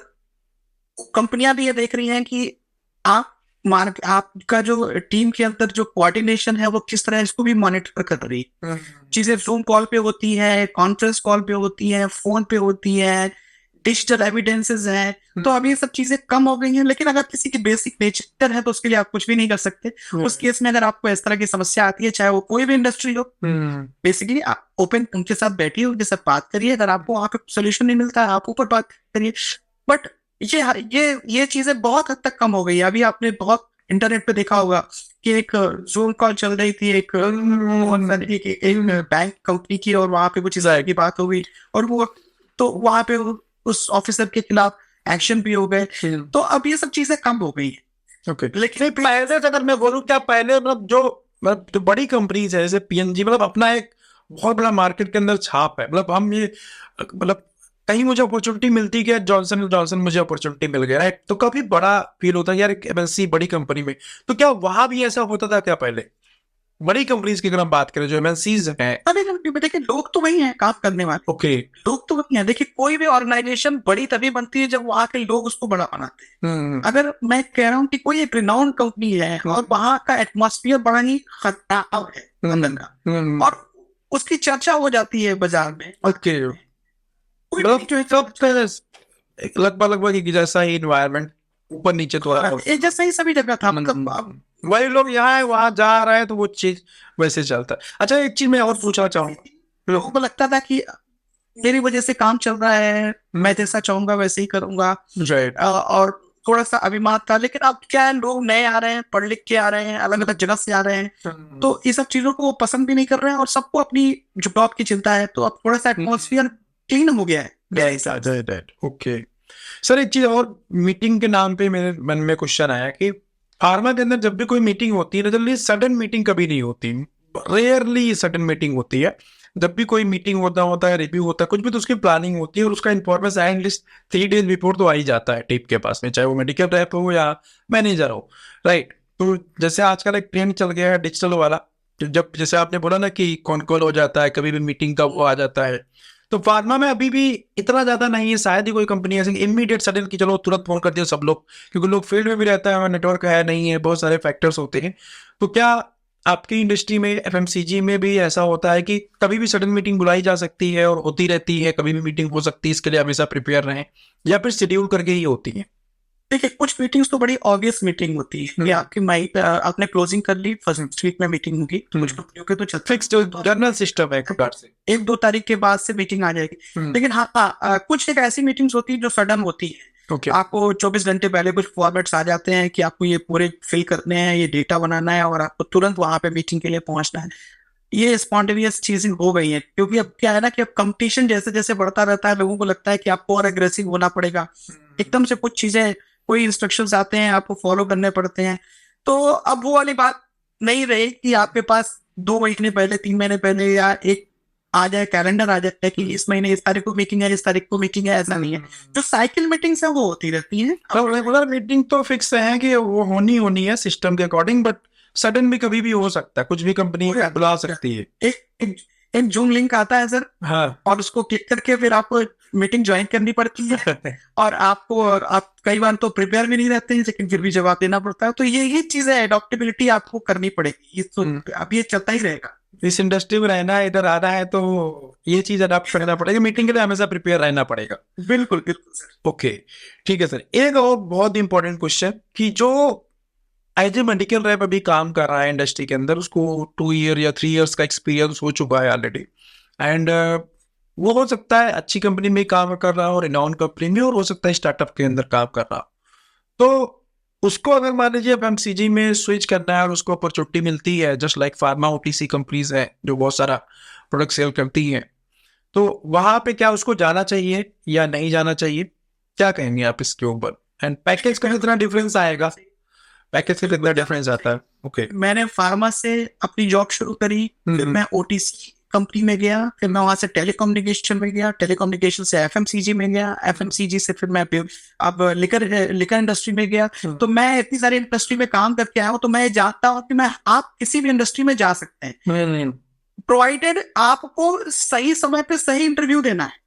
कंपनियां भी ये देख रही हैं कि आप आपका जो टीम के अंदर जो कोऑर्डिनेशन है वो किस तरह है, इसको भी मॉनिटर कर रही है। चीजें जूम कॉल पे होती है, कॉन्फ्रेंस कॉल पे होती है, फोन पे होती है, डिजिटल एविडेंसेस हैं। तो अब ये सब चीजें कम हो गई हैं, लेकिन अगर किसी की बेसिक नेचर है तो उसके लिए आप कुछ भी नहीं कर सकते। उस केस में अगर आपको इस तरह की समस्या आती है, चाहे वो कोई भी इंडस्ट्री हो, बेसिकली आप ओपन उनके साथ बैठिए, उनके साथ बात करिए। अगर आपको वहां पे सोल्यूशन नहीं मिलता है, आप ऊपर बात करिए। बट ये चीजें बहुत हद तक कम हो गई है। अभी आपने बहुत इंटरनेट पे देखा होगा कि एक जूम कॉल चल रही थी, एक बैंक कंपनी की, और वहां पे कुछ इस तरह की बात हो गई, और वो तो वहां पे उस ऑफिसर के खिलाफ एक्शन भी हो गए। तो अब ये सब चीजें कम हो गई है। ओके। लेकिन पहले से अगर मैं बोलूँ, क्या पहले मतलब जो बड़ी कंपनीज है जैसे पीएनजी, मतलब अपना एक बहुत बड़ा मार्केट के अंदर छाप है, मतलब हम ये, मतलब कहीं मुझे अपॉर्चुनिटी मिलती है कि जॉनसन एंड जॉनसन मुझे अपॉर्चुनिटी मिल गया है, तो काफी बड़ा फील होता है यार एक एमएनसी बड़ी कंपनी में। तो क्या वहां भी ऐसा होता था क्या पहले, बड़ी कंपनीज की अगर हम बात करें जो एमएनसीज हैं? अरे देखिए, लोग तो वही हैं काम करने वाले। ओके। लोग तो वही हैं। देखिए, कोई भी ऑर्गेनाइजेशन बड़ी तभी बनती है जब वहां के लोग उसको बड़ा बनाते हैं। अगर मैं कह रहा हूँ कि कोई एक रिनाउंड कंपनी है और वहां का एटमॉस्फेयर बड़ा ही खतरनाक है अंदर का, और उसकी चर्चा हो जाती है बाजार में, ओके। लगभग एक जैसा ही इन्वायरमेंट, ऊपर नीचे थोड़ा एक जैसा ही सभी जगह था। मतलब वही लोग यहाँ है वहां जा रहे हैं, तो वो चीज वैसे चलता है। अच्छा, एक चीज मैं और पूछना चाहूंगा, लोगों को लगता था कि मेरी वजह से काम चल रहा है, मैं जैसा चाहूंगा वैसे ही करूंगा, राइट, और थोड़ा सा अभिमान था। लेकिन अब क्या है, लोग नए आ रहे हैं, पढ़ लिख के आ रहे हैं, अलग अलग जगह से आ रहे हैं, तो ये सब चीजों को वो पसंद भी नहीं कर रहे हैं, और सबको अपनी जॉब की चिंता है। तो अब थोड़ा सा एटमोसफियर क्लीन हो गया है मेरे हिसाब से। ओके सर, एक चीज और मीटिंग के नाम पे मेरे मन में क्वेश्चन आया कि फार्मा के अंदर जब भी कोई मीटिंग होती है, जनरली सडन मीटिंग कभी नहीं होती, रेयरली सडन मीटिंग होती है। जब भी कोई मीटिंग होता है, रिव्यू होता है, कुछ भी, तो उसकी प्लानिंग होती है और उसका इन्फॉर्मेशन एटलीस्ट 3 days बिफोर तो आ ही जाता है टीम के पास में, चाहे वो मेडिकल रैप हो या मैनेजर हो, राइट। तो जैसे आजकल एक ट्रेंड चल गया है डिजिटल वाला, जब जैसे आपने बोला ना कि कॉन कॉल हो जाता है, कभी भी मीटिंग का वो आ जाता है, तो फार्मा में अभी भी इतना ज्यादा नहीं है, शायद ही कोई कंपनी ऐसी इमीडिएट सडन की चलो तुरंत फोन कर दिया सब लोग, क्योंकि लोग फील्ड में भी रहता है, नेटवर्क है नहीं है, बहुत सारे फैक्टर्स होते हैं। तो क्या आपकी इंडस्ट्री में, एफएमसीजी में भी ऐसा होता है कि कभी भी सडन मीटिंग बुलाई जा सकती है और होती रहती है, कभी भी मीटिंग हो सकती है, इसके लिए हमेशा प्रिपेयर रहें, या फिर शेड्यूल करके ही होती है? देखिए, कुछ मीटिंग्स तो बड़ी ऑब्वियस मीटिंग होती है कि आपकी आपने क्लोजिंग कर ली, फर्स्ट वीक में मीटिंग होगी, तो कुछ कंपनियों के तो चलते फिक्स जर्नल सिस्टम है, से 1-2 तारीख के बाद से मीटिंग आ जाएगी। लेकिन हाँ, कुछ एक ऐसी मीटिंग्स होती है जो सडन होती है। Okay. आपको 24 घंटे पहले कुछ फॉर्मेट्स आ जाते हैं कि आपको ये पूरे फिल करने हैं, ये डेटा बनाना है, और आपको तुरंत वहां पे मीटिंग के लिए पहुंचना है। ये स्पॉन्टेनियस चीजें हो गई है, क्योंकि अब क्या है ना कि अब कंपटीशन जैसे जैसे बढ़ता रहता है, लोगों को लगता है कि आपको और अग्रेसिव होना पड़ेगा। एकदम से कुछ चीजें, कोई इंस्ट्रक्शंस आते हैं, आपको फॉलो करने पड़ते हैं। तो अब वो वाली बात नहीं रही कि आपके पास 2 महीने पहले, 3 महीने पहले, या एक आ जाए, कैलेंडर आ जाता है कि इस महीने इस तारीख को मीटिंग है, इस तारीख को मीटिंग है। ऐसा नहीं है। जो साइकिल मीटिंग्स है वो होती रहती हैं। रेगुलर मीटिंग तो फिक्स है कि वो होनी है सिस्टम के अकॉर्डिंग, बट सडन भी कभी भी हो सकता है, कुछ भी कंपनी बुला सकती है। एक जूम लिंक आता है सर, हाँ, और उसको क्लिक करके फिर आपको मीटिंग ज्वाइन करनी पड़ती है, और आप कई बार तो प्रिपेयर भी नहीं रहते हैं, लेकिन फिर भी जवाब देना पड़ता है। तो ये चीज है, एडॉप्टेबिलिटी आपको करनी पड़ेगी। तो अब ये चलता ही रहेगा। इस इंडस्ट्री में रहना है, इधर आना है, तो ये चीज अडॉप्ट करना पड़ेगा, मीटिंग के लिए हमेशा प्रिपेयर रहना पड़ेगा। बिल्कुल बिल्कुल सर। ओके, ठीक है सर। एक और बहुत इंपॉर्टेंट क्वेश्चन कि जो एज ए मेडिकल रैप अभी काम कर रहा है इंडस्ट्री के अंदर, उसको 2 ईयर या 3 ईयर्स का एक्सपीरियंस हो चुका है ऑलरेडी। एंड वो हो सकता है अच्छी कंपनी में काम कर रहा हो, रिनाउंड कंपनी में, और हो सकता है स्टार्टअप के अंदर काम कर रहा हो। तो उसको अगर मान लीजिए एफएमसीजी में स्विच करना है और उसको अपॉर्चुनिटी मिलती है, just like pharma OTC companies है जो बहुत सारा प्रोडक्ट सेल करती हैं, तो वहां पे क्या उसको जाना चाहिए या नहीं जाना चाहिए? क्या कहेंगे आप इसके ऊपर? एंड पैकेज का कितना डिफरेंस आएगा? पैकेज का कितना डिफरेंस आता है? ओके। मैंने फार्मा से अपनी जॉब शुरू करी, फिर मैं ओटीसी कंपनी में गया, फिर मैं वहां से टेलीकम्युनिकेशन में गया, टेलीकम्युनिकेशन से एफएमसीजी में गया, एफएमसीजी से फिर मैं अब लिकर इंडस्ट्री में गया। तो मैं इतनी सारी इंडस्ट्री में काम करके आया हूँ, तो मैं जानता हूँ कि आप किसी भी इंडस्ट्री में जा सकते हैं, प्रोवाइडेड आपको सही समय पे सही इंटरव्यू देना है,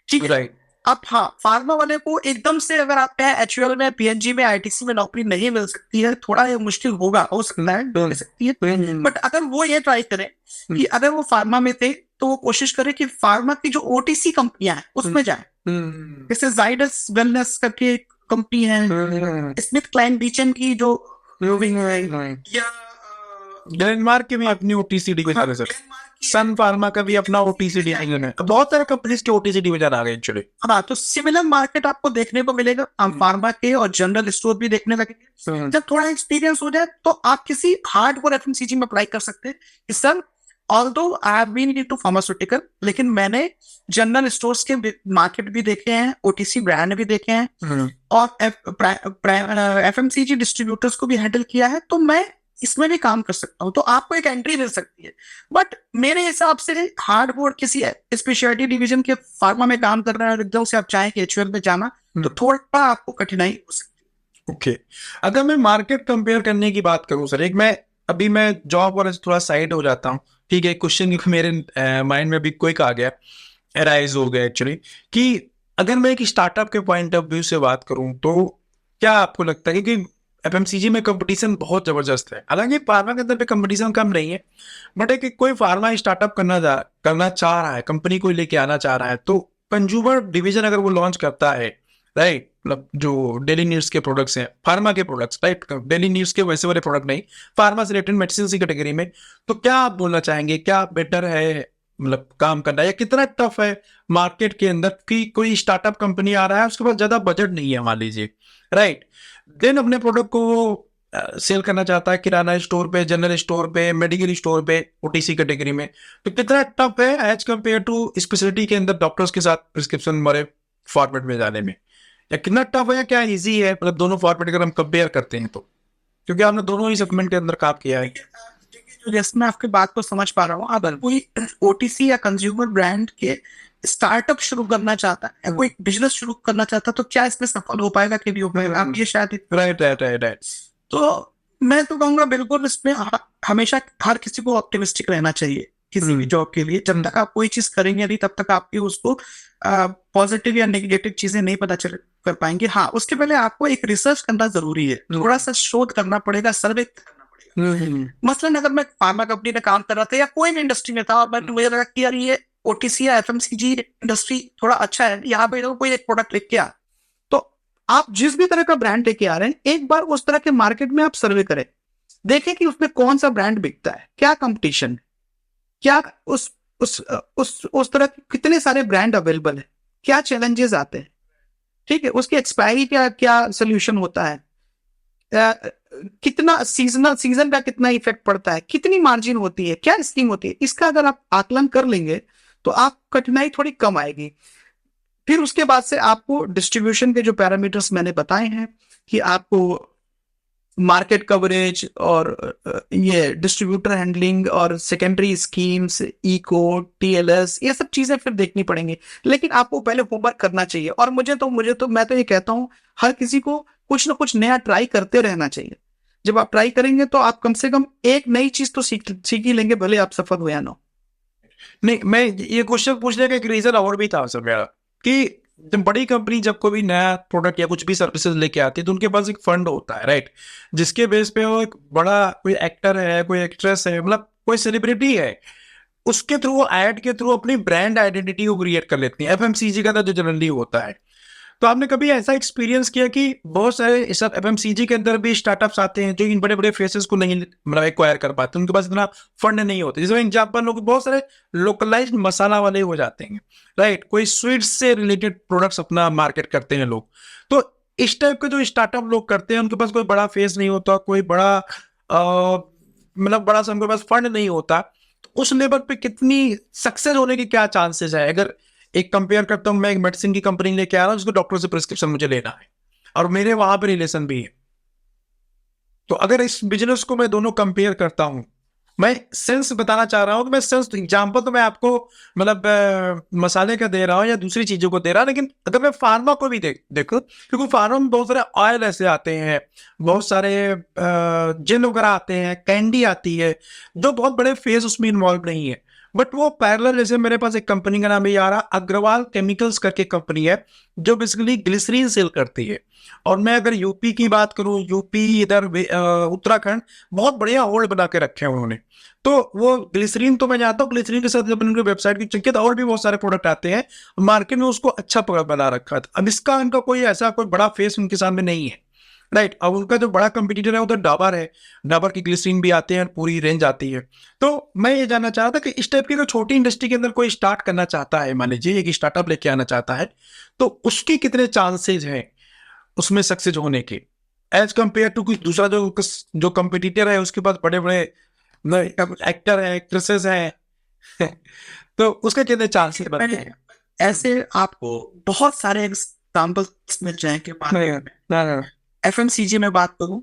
ठीक है। राइट। अब हाँ, फार्मा वाले को एकदम से अगर आप एचयूएल में, पीएनजी में, आईटीसी में नौकरी नहीं मिल सकती है, थोड़ा ये मुश्किल होगा, हो सकता है मिल सकती है, बट अगर वो ये ट्राई करें कि अगर वो फार्मा में थे तो वो कोशिश करे कि फार्मा की जो ओटीसी कंपनियां हैं उसमें जाए। जैसे जाइडस वेलनेस करके एक कंपनी है, स्मिथ क्लाइन बीचन की जो या ग्लेनमार्क की भी अपनी ओटीसी डिवीजन है सर, सन फार्मा का भी अपना ओटीसी डिवीजन है, बहुत सारे कंपनीज के ओटीसी डिवीजन आ गए एक्चुअली। हाँ, तो सिमिलर मार्केट आपको देखने को मिलेगा, आप फार्मा के और जनरल स्टोर भी देखने लगेंगे। जब थोड़ा एक्सपीरियंस हो जाए तो आप किसी हार्डकोर एफएमसीजी में अप्लाई कर सकते हैं कि sir although I have been into pharmaceutical, लेकिन मैंने जनरल स्टोर्स के मार्केट भी देखे हैं, ओटीसी ब्रांड भी देखे हैं, और एफएमसीजी डिस्ट्रीब्यूटर्स को भी हैंडल किया है, तो मैं इसमें भी काम कर सकता हूँ। तो आपको एक एंट्री मिल सकती है, बट मेरे हिसाब से हार्डकोर किसी स्पेशलिटी डिवीजन के फार्मा में काम कर रहा है, एकदम से आप चाहें कि एचयूएल में जाना, तो थोड़ा आपको कठिनाई हो सकती है। ओके। अगर मैं मार्केट कंपेयर करने की बात करूं सर, अभी मैं जॉब और थोड़ा साइड हो जाता हूं, ठीक है। क्वेश्चन मेरे माइंड में भी क्विक आ गया, अराइज हो गया एक्चुअली, कि अगर मैं एक स्टार्टअप के पॉइंट ऑफ व्यू से बात करूं तो क्या आपको लगता है, क्योंकि एफएमसीजी में कंपटीशन बहुत जबरदस्त है, हालांकि फार्मा के अंदर पे कंपटीशन कम नहीं है, बट एक कोई फार्मा स्टार्टअप करना चाह रहा है, कंपनी को लेके आना चाह रहा है, तो कंज्यूमर डिवीजन अगर वो लॉन्च करता है, राइट, मतलब जो डेली नीड्स के प्रोडक्ट्स हैं, फार्मा के प्रोडक्ट्स, राइट, डेली नीड्स के वैसे वाले प्रोडक्ट नहीं, फार्मा से रिलेटेड मेडिसिन की कैटेगरी में, तो क्या आप बोलना चाहेंगे, क्या बेटर है मतलब काम करना, या कितना टफ है मार्केट के अंदर कि कोई स्टार्टअप कंपनी आ रहा है, उसके पास ज्यादा बजट नहीं है मान लीजिए, राइट, देन अपने प्रोडक्ट को सेल करना चाहता है किराना स्टोर पे, जनरल स्टोर पे, मेडिकल स्टोर पे, ओटीसी कैटेगरी में, तो कितना टफ है एज कम्पेयर टू स्पेशलिटी के अंदर डॉक्टर्स के साथ प्रिस्क्रिप्शन वाले फॉर्मेट में जाने में, या कितना टफ है, या क्या इजी है, मतलब दोनों फॉर्मेट अगर हम कंपेयर करते हैं तो, क्योंकि आपने दोनों ही सेगमेंट के अंदर काम किया है। जैसे मैं आपकी बात को समझ पा रहा हूँ, अगर कोई ओटीसी या कंज्यूमर ब्रांड के स्टार्टअप शुरू करना चाहता है, कोई बिजनेस शुरू करना चाहता है, तो क्या इसमें सफल हो पाएगा कि नहीं हो पाएगा, आप ये शायद राइट। तो मैं तो कहूँगा बिल्कुल इसमें हमेशा हर किसी को ऑप्टिमिस्टिक रहना चाहिए किसी भी जॉब के लिए। जब तक आप कोई चीज करेंगे नहीं, तब तक आपकी उसको पॉजिटिव या नेगेटिव चीजें नहीं पता चल कर पाएंगे। हाँ, उसके पहले आपको एक रिसर्च करना जरूरी है, थोड़ा सा शोध करना पड़ेगा, सर्वे करना पड़ेगा। मसलन अगर मैं फार्मा कंपनी में काम कर रहा था या कोई भी इंडस्ट्री में था, और मुझे लगा कि यार ये ओटीसी या एफएमसीजी इंडस्ट्री थोड़ा अच्छा है, यहाँ पे कोई एक प्रोडक्ट लेके आ, तो आप जिस भी तरह का ब्रांड लेके आ रहे हैं, एक बार उस तरह के मार्केट में आप सर्वे करें, देखें कि उसमें कौन सा ब्रांड बिकता है, क्या कंपटीशन, क्या उस तरह के कितने सारे ब्रांड अवेलेबल है, क्या चैलेंजेस आते हैं, ठीक है, उसकी एक्सपायरी क्या सोल्यूशन होता है, कितना सीजन का कितना इफेक्ट पड़ता है, कितनी मार्जिन होती है, क्या स्कीम होती है, इसका अगर आप आकलन कर लेंगे तो आप कठिनाई थोड़ी कम आएगी। फिर उसके बाद से आपको डिस्ट्रीब्यूशन के जो पैरामीटर्स मैंने बताए हैं, कि आपको मार्केट कवरेज और ये डिस्ट्रीब्यूटर हैंडलिंग और सेकेंडरी स्कीम्स, इको, टीएलएस, ये सब चीजें फिर देखनी पड़ेंगी, लेकिन आपको पहले होमवर्क करना चाहिए। और मैं तो ये कहता हूं, हर किसी को कुछ ना कुछ नया ट्राई करते रहना चाहिए। जब आप ट्राई करेंगे तो आप कम से कम एक नई चीज तो सीख ही लेंगे, भले आप सफल हो या ना। नहीं, मैं ये क्वेश्चन पूछने का एक रीजन और भी था सर मेरा, कि जब बड़ी कंपनी जब कोई नया प्रोडक्ट या कुछ भी सर्विसेज लेके आती है, तो उनके पास एक फंड होता है, राइट, जिसके बेस पे वो एक बड़ा कोई एक्टर है, कोई एक्ट्रेस है, मतलब कोई सेलिब्रिटी है, उसके थ्रू, एड के थ्रू अपनी ब्रांड आइडेंटिटी को क्रिएट कर लेती है। एफएमसीजी का तो जो जनरली होता है, तो आपने कभी ऐसा एक्सपीरियंस किया कि बहुत सारे सब एफएमसीजी के अंदर भी स्टार्टअप्स आते हैं जो इन बड़े बड़े फेसेस को नहीं मतलब एक्वायर कर पाते, उनके पास इतना फंड नहीं होता, जैसे एग्जाम्पल लोग बहुत सारे लोकलाइज्ड मसाला वाले हो जाते हैं, राइट, कोई स्वीट्स से रिलेटेड प्रोडक्ट्स अपना मार्केट करते हैं लोग। तो इस टाइप के जो स्टार्टअप लोग करते हैं उनके पास कोई बड़ा फेस नहीं होता, कोई बड़ा मतलब बड़ा सा उनके पास फंड नहीं होता, तो उस लेवल पे कितनी सक्सेस होने के क्या चांसेस है? अगर एक कंपेयर करता हूँ, मैं एक मेडिसिन की कंपनी लेके आ रहा हूँ जिसको डॉक्टर से प्रिस्क्रिप्शन मुझे लेना है और मेरे वहां पर रिलेशन भी है, तो अगर इस बिजनेस को मैं दोनों कंपेयर करता हूँ, मैं सेंस बताना चाह रहा हूँ, तो मैं सेंस एग्जांपल तो मैं आपको मतलब मसाले का दे रहा हूँ या दूसरी चीजों को दे रहा हूँ, लेकिन अगर मैं फार्मा को भी देखो, क्योंकि फार्मा में बहुत सारे ऑयल ऐसे आते हैं, बहुत सारे जेल वगैरह आते हैं, कैंडी आती है, जो बहुत बड़े फेस उसमें इन्वॉल्व नहीं है, बट वो पैरेलल, जैसे मेरे पास एक कंपनी का नाम ये आ रहा, अग्रवाल केमिकल्स करके कंपनी है जो बेसिकली ग्लिसरीन सेल करती है। और मैं अगर यूपी की बात करूं, यूपी इधर उत्तराखंड बहुत बढ़िया होल्ड बना के रखे हैं उन्होंने, तो वो ग्लिसरीन तो मैं जानता हूँ, ग्लिसरीन के साथ जब उनकी वेबसाइट की चेक किया तो और भी बहुत सारे प्रोडक्ट आते हैं, मार्केट में उसको अच्छा प्रोडक्ट बना रखा था। अब इसका उनका कोई ऐसा कोई बड़ा फेस उनके सामने नहीं है, राइट। अब उनका जो बड़ा कंपटीटर है उधर डाबर है, डाबर की ग्लिसरीन भी आते हैं, पूरी रेंज आती है। तो मैं ये जानना चाह रहा था कि इस टाइप की कोई छोटी इंडस्ट्री के अंदर कोई स्टार्ट करना चाहता है, मान लीजिए एक स्टार्टअप लेके आना चाहता है, तो उसके कितने चांसेस हैं उसमें सक्सेस होने के, एज कंपेयर टू कुछ दूसरा जो कंपटीटर है उसके पास बड़े बड़े एक्टर हैं, एक्ट्रेसेस हैं तो उसके कितने चांसेस बनते हैं? ऐसे आपको बहुत सारे एग्जाम्पल्स मिल जाएंगे। एफएमसीजी में बात करूं,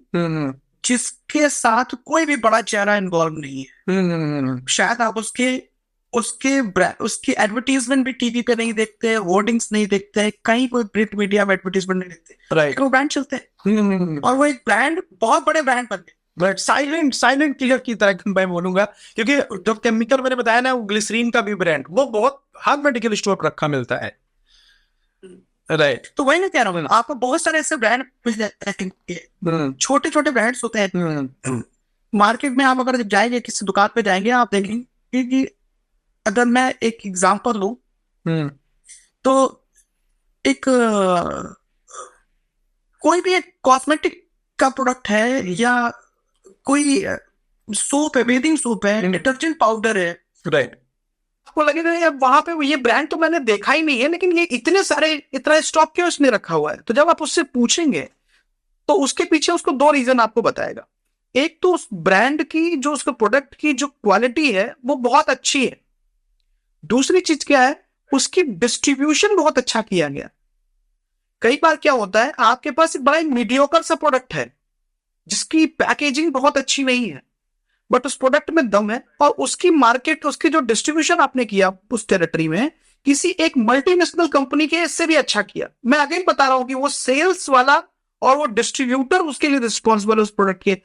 जिसके साथ कोई भी बड़ा चेहरा इन्वॉल्व नहीं है, शायद आप उसकी एडवर्टीजमेंट भी टीवी पे नहीं देखते, होर्डिंग्स नहीं देखते, कहीं कोई प्रिंट मीडिया में एडवर्टीजमेंट नहीं देखते, राइट, वो ब्रांड चलते हैं और वो एक ब्रांड, बहुत बड़े ब्रांड बन गए। बट साइलेंट किलर की तरह मैं बोलूंगा, क्योंकि जो केमिकल मैंने बताया ना, वो ग्लिसरीन का भी ब्रांड वो बहुत हर मेडिकल स्टोर पर रखा मिलता है, राइट। तो वही मैं कह रहा हूँ, आपको बहुत सारे ऐसे ब्रांड मिल जाते हैं, छोटे छोटे ब्रांड्स होते हैं मार्केट में। आप अगर जाएंगे किसी दुकान पे जाएंगे, आप देखेंगे कि अगर मैं एक एग्जांपल लूं, तो एक कोई भी एक कॉस्मेटिक का प्रोडक्ट है, या कोई सोप है, बेदिंग सोप है, डिटर्जेंट पाउडर है, राइट, आपको लगेगा यार वहां पे ये ब्रांड तो मैंने देखा ही नहीं है, लेकिन ये इतना स्टॉक क्यों इसने रखा हुआ है? तो जब आप उससे पूछेंगे तो उसके पीछे उसको दो रीजन आपको बताएगा। एक तो उस ब्रांड की, जो उसके प्रोडक्ट की जो क्वालिटी है वो बहुत अच्छी है, दूसरी चीज क्या है, उसकी डिस्ट्रीब्यूशन बहुत अच्छा किया गया। कई बार क्या होता है, आपके पास एक बड़ा मीडियोकर सा प्रोडक्ट है जिसकी पैकेजिंग बहुत अच्छी नहीं है, बट उस प्रोडक्ट में दम है, और उसकी मार्केट, उसकी जो डिस्ट्रीब्यूशन आपने किया उस टेरिटरी में, किसी एक मल्टीनेशनल कंपनी के इससे भी अच्छा किया। मैं अगेन बता रहा हूं कि वो सेल्स वाला और वो डिस्ट्रीब्यूटर उसके लिए रिस्पॉन्सिबल उस प्रोडक्ट के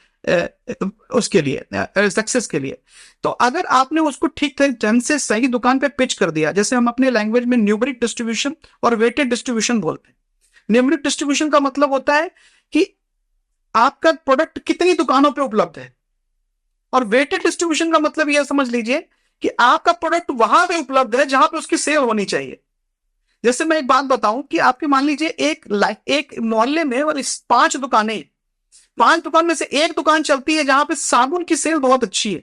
उसके लिए सक्सेस के लिए। तो अगर आपने उसको ठीक ढंग से सही दुकान पे पिच कर दिया, जैसे हम अपने लैंग्वेज में न्यूमेरिक डिस्ट्रीब्यूशन और वेटेड डिस्ट्रीब्यूशन बोलते हैं। न्यूमेरिक डिस्ट्रीब्यूशन का मतलब होता है कि आपका प्रोडक्ट कितनी दुकानों पे उपलब्ध है, और वेटेड डिस्ट्रीब्यूशन का मतलब यह समझ लीजिए कि आपका प्रोडक्ट वहां पे उपलब्ध है जहां पे उसकी सेल होनी चाहिए। जैसे मैं एक बात बताऊं कि आपके मान लीजिए एक मोहल्ले में 5 दुकानें, 5 दुकान में से एक दुकान चलती है जहां पे साबुन की सेल बहुत अच्छी है,